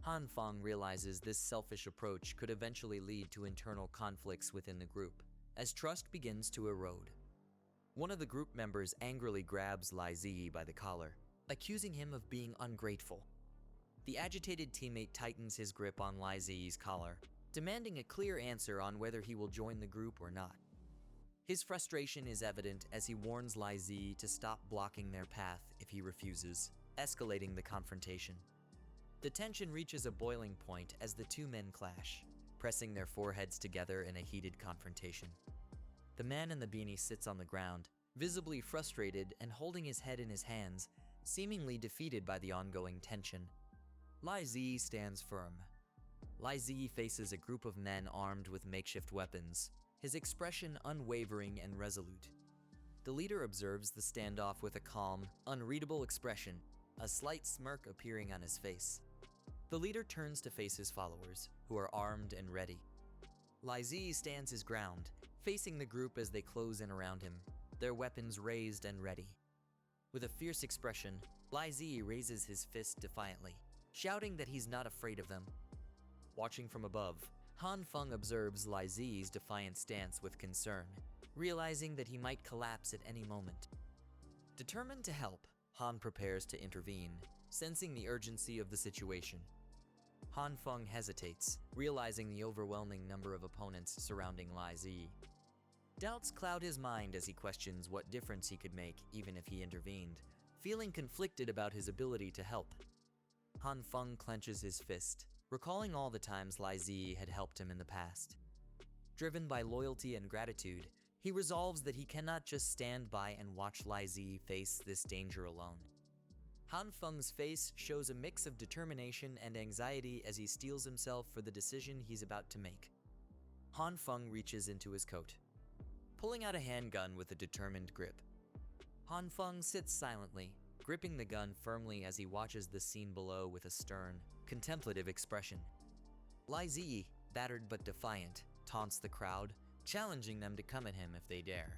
Han Feng realizes this selfish approach could eventually lead to internal conflicts within the group, as trust begins to erode. One of the group members angrily grabs Lai Zi by the collar, accusing him of being ungrateful. The agitated teammate tightens his grip on Lai Zi's collar, demanding a clear answer on whether he will join the group or not. His frustration is evident as he warns Lai Zi to stop blocking their path if he refuses, escalating the confrontation. The tension reaches a boiling point as the two men clash, pressing their foreheads together in a heated confrontation. The man in the beanie sits on the ground, visibly frustrated and holding his head in his hands, seemingly defeated by the ongoing tension. Lai Zi stands firm. Lai Zi faces a group of men armed with makeshift weapons, his expression unwavering and resolute. The leader observes the standoff with a calm, unreadable expression, a slight smirk appearing on his face. The leader turns to face his followers, who are armed and ready. Lai Zi stands his ground, facing the group as they close in around him, their weapons raised and ready. With a fierce expression, Lai Zi raises his fist defiantly, shouting that he's not afraid of them. Watching from above, Han Feng observes Lai Zi's defiant stance with concern, realizing that he might collapse at any moment. Determined to help, Han prepares to intervene, sensing the urgency of the situation. Han Feng hesitates, realizing the overwhelming number of opponents surrounding Lai Zi. Doubts cloud his mind as he questions what difference he could make even if he intervened, feeling conflicted about his ability to help. Han Feng clenches his fist, recalling all the times Lai Zi had helped him in the past. Driven by loyalty and gratitude, he resolves that he cannot just stand by and watch Lai Zi face this danger alone. Han Feng's face shows a mix of determination and anxiety as he steels himself for the decision he's about to make. Han Feng reaches into his coat, pulling out a handgun with a determined grip. Han Feng sits silently, gripping the gun firmly as he watches the scene below with a stern, contemplative expression. Lai Zi, battered but defiant, taunts the crowd, challenging them to come at him if they dare.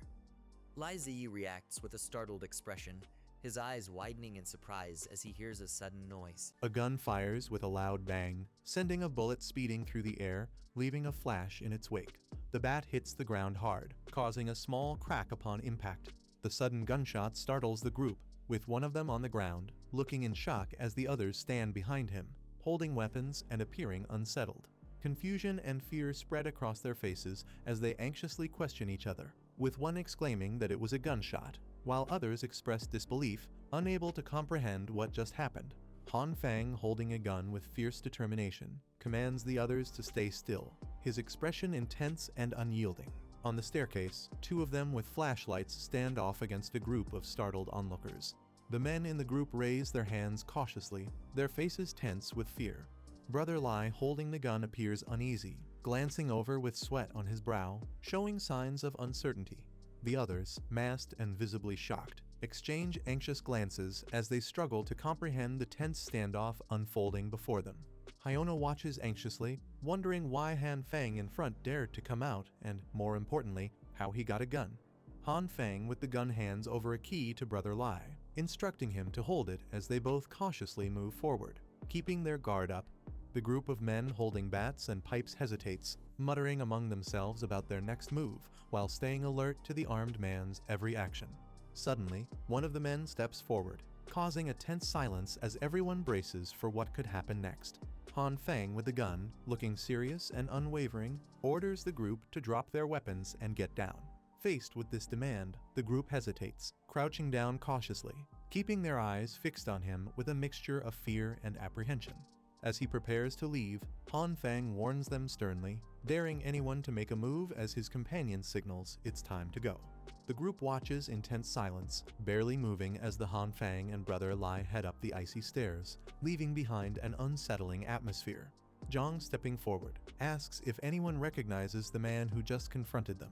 Lai Zi reacts with a startled expression, his eyes widening in surprise as he hears a sudden noise. A gun fires with a loud bang, sending a bullet speeding through the air, leaving a flash in its wake. The bat hits the ground hard, causing a small crack upon impact. The sudden gunshot startles the group, with one of them on the ground, looking in shock as the others stand behind him, holding weapons and appearing unsettled. Confusion and fear spread across their faces as they anxiously question each other, with one exclaiming that it was a gunshot, while others expressed disbelief, unable to comprehend what just happened. Han Feng, holding a gun with fierce determination, commands the others to stay still, his expression intense and unyielding. On the staircase, two of them with flashlights stand off against a group of startled onlookers. The men in the group raise their hands cautiously, their faces tense with fear. Brother Lai holding the gun appears uneasy, glancing over with sweat on his brow, showing signs of uncertainty. The others, masked and visibly shocked, exchange anxious glances as they struggle to comprehend the tense standoff unfolding before them. Hyona watches anxiously, wondering why Han Fang in front dared to come out and, more importantly, how he got a gun. Han Fang with the gun hands over a key to Brother Lai, instructing him to hold it as they both cautiously move forward, keeping their guard up. The group of men holding bats and pipes hesitates, muttering among themselves about their next move, while staying alert to the armed man's every action. Suddenly, one of the men steps forward, causing a tense silence as everyone braces for what could happen next. Han Fang with the gun, looking serious and unwavering, orders the group to drop their weapons and get down. Faced with this demand, the group hesitates, crouching down cautiously, keeping their eyes fixed on him with a mixture of fear and apprehension. As he prepares to leave, Han Fang warns them sternly, daring anyone to make a move as his companion signals it's time to go. The group watches in tense silence, barely moving as the Han Fang and Brother Lai head up the icy stairs, leaving behind an unsettling atmosphere. Zhang, stepping forward, asks if anyone recognizes the man who just confronted them.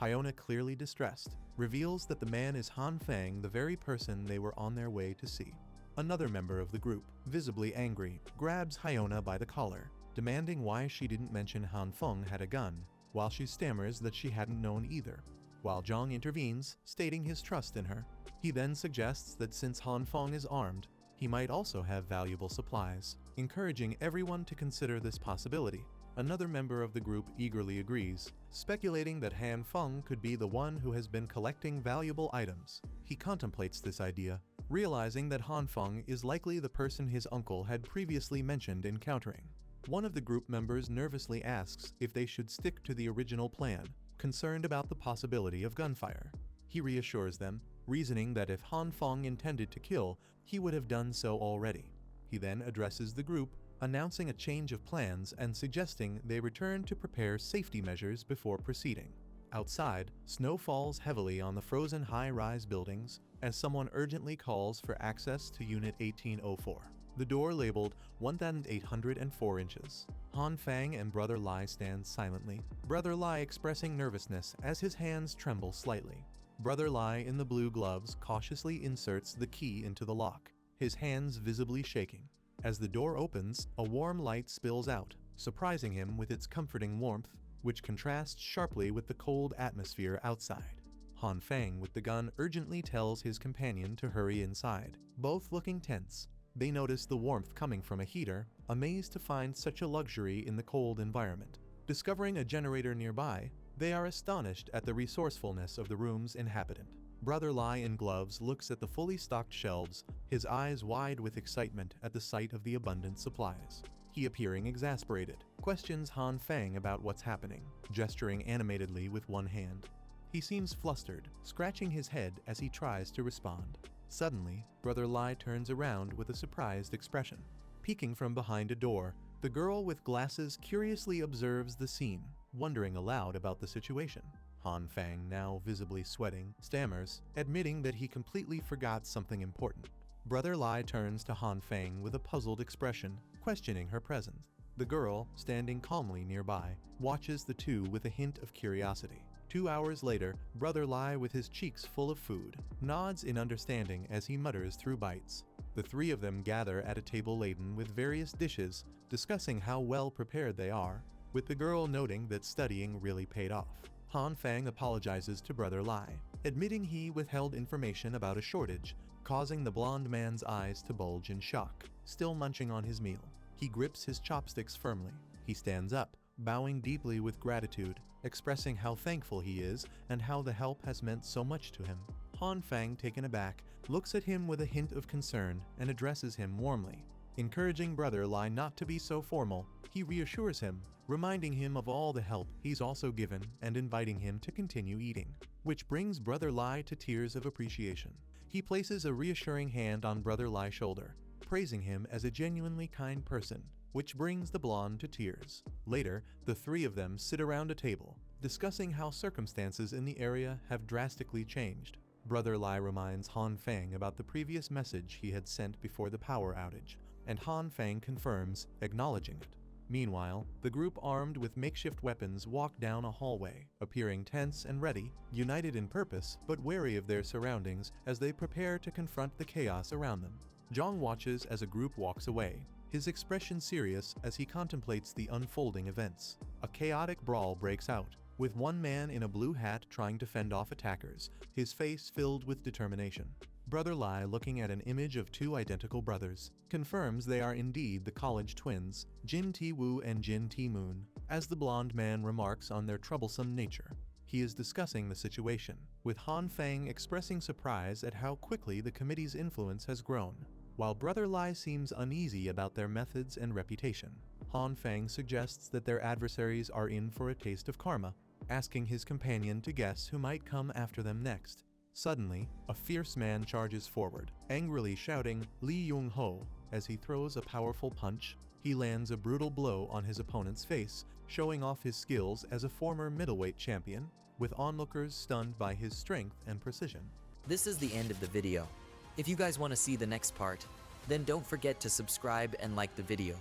Hyona, clearly distressed, reveals that the man is Han Fang, the very person they were on their way to see. Another member of the group, visibly angry, grabs Hyona by the collar, demanding why she didn't mention Han Feng had a gun, while she stammers that she hadn't known either. While Zhang intervenes, stating his trust in her, he then suggests that since Han Feng is armed, he might also have valuable supplies, encouraging everyone to consider this possibility. Another member of the group eagerly agrees, speculating that Han Feng could be the one who has been collecting valuable items. He contemplates this idea, realizing that Han Feng is likely the person his uncle had previously mentioned encountering. One of the group members nervously asks if they should stick to the original plan, concerned about the possibility of gunfire. He reassures them, reasoning that if Han Feng intended to kill, he would have done so already. He then addresses the group, announcing a change of plans and suggesting they return to prepare safety measures before proceeding. Outside, snow falls heavily on the frozen high-rise buildings as someone urgently calls for access to Unit 1804. The door labeled 1,804 inches. Han Fang and Brother Lai stand silently, Brother Lai expressing nervousness as his hands tremble slightly. Brother Lai in the blue gloves cautiously inserts the key into the lock, his hands visibly shaking. As the door opens, a warm light spills out, surprising him with its comforting warmth, which contrasts sharply with the cold atmosphere outside. Han Fang with the gun urgently tells his companion to hurry inside, both looking tense. They notice the warmth coming from a heater, amazed to find such a luxury in the cold environment. Discovering a generator nearby, they are astonished at the resourcefulness of the room's inhabitant. Brother Lai in gloves looks at the fully stocked shelves, his eyes wide with excitement at the sight of the abundant supplies. He, appearing exasperated, questions Han Fang about what's happening, gesturing animatedly with one hand. He seems flustered, scratching his head as he tries to respond. Suddenly, Brother Lai turns around with a surprised expression. Peeking from behind a door, the girl with glasses curiously observes the scene, wondering aloud about the situation. Han Fang, now visibly sweating, stammers, admitting that he completely forgot something important. Brother Lai turns to Han Fang with a puzzled expression, questioning her presence. The girl, standing calmly nearby, watches the two with a hint of curiosity. 2 hours later, Brother Lai, with his cheeks full of food, nods in understanding as he mutters through bites. The three of them gather at a table laden with various dishes, discussing how well prepared they are, with the girl noting that studying really paid off. Han Fang apologizes to Brother Lai, admitting he withheld information about a shortage, causing the blonde man's eyes to bulge in shock. Still munching on his meal, he grips his chopsticks firmly. He stands up, bowing deeply with gratitude, expressing how thankful he is and how the help has meant so much to him. Han Fang, taken aback, looks at him with a hint of concern and addresses him warmly. Encouraging Brother Lai not to be so formal, he reassures him, reminding him of all the help he's also given and inviting him to continue eating, which brings Brother Lai to tears of appreciation. He places a reassuring hand on Brother Lai's shoulder, praising him as a genuinely kind person, which brings the blonde to tears. Later, the three of them sit around a table, discussing how circumstances in the area have drastically changed. Brother Lai reminds Han Fang about the previous message he had sent before the power outage, and Han Fang confirms, acknowledging it. Meanwhile, the group armed with makeshift weapons walk down a hallway, appearing tense and ready, united in purpose but wary of their surroundings as they prepare to confront the chaos around them. Zhang watches as a group walks away, his expression serious as he contemplates the unfolding events. A chaotic brawl breaks out, with one man in a blue hat trying to fend off attackers, his face filled with determination. Brother Lai, looking at an image of two identical brothers, confirms they are indeed the college twins, Jin Ti-woo and Jin Ti-moon, as the blonde man remarks on their troublesome nature. He is discussing the situation, with Han Fang expressing surprise at how quickly the committee's influence has grown. While Brother Lai seems uneasy about their methods and reputation, Han Fang suggests that their adversaries are in for a taste of karma, asking his companion to guess who might come after them next. Suddenly, a fierce man charges forward, angrily shouting Li Yung-ho. As he throws a powerful punch, he lands a brutal blow on his opponent's face, showing off his skills as a former middleweight champion, with onlookers stunned by his strength and precision. This is the end of the video. If you guys want to see the next part, then don't forget to subscribe and like the video.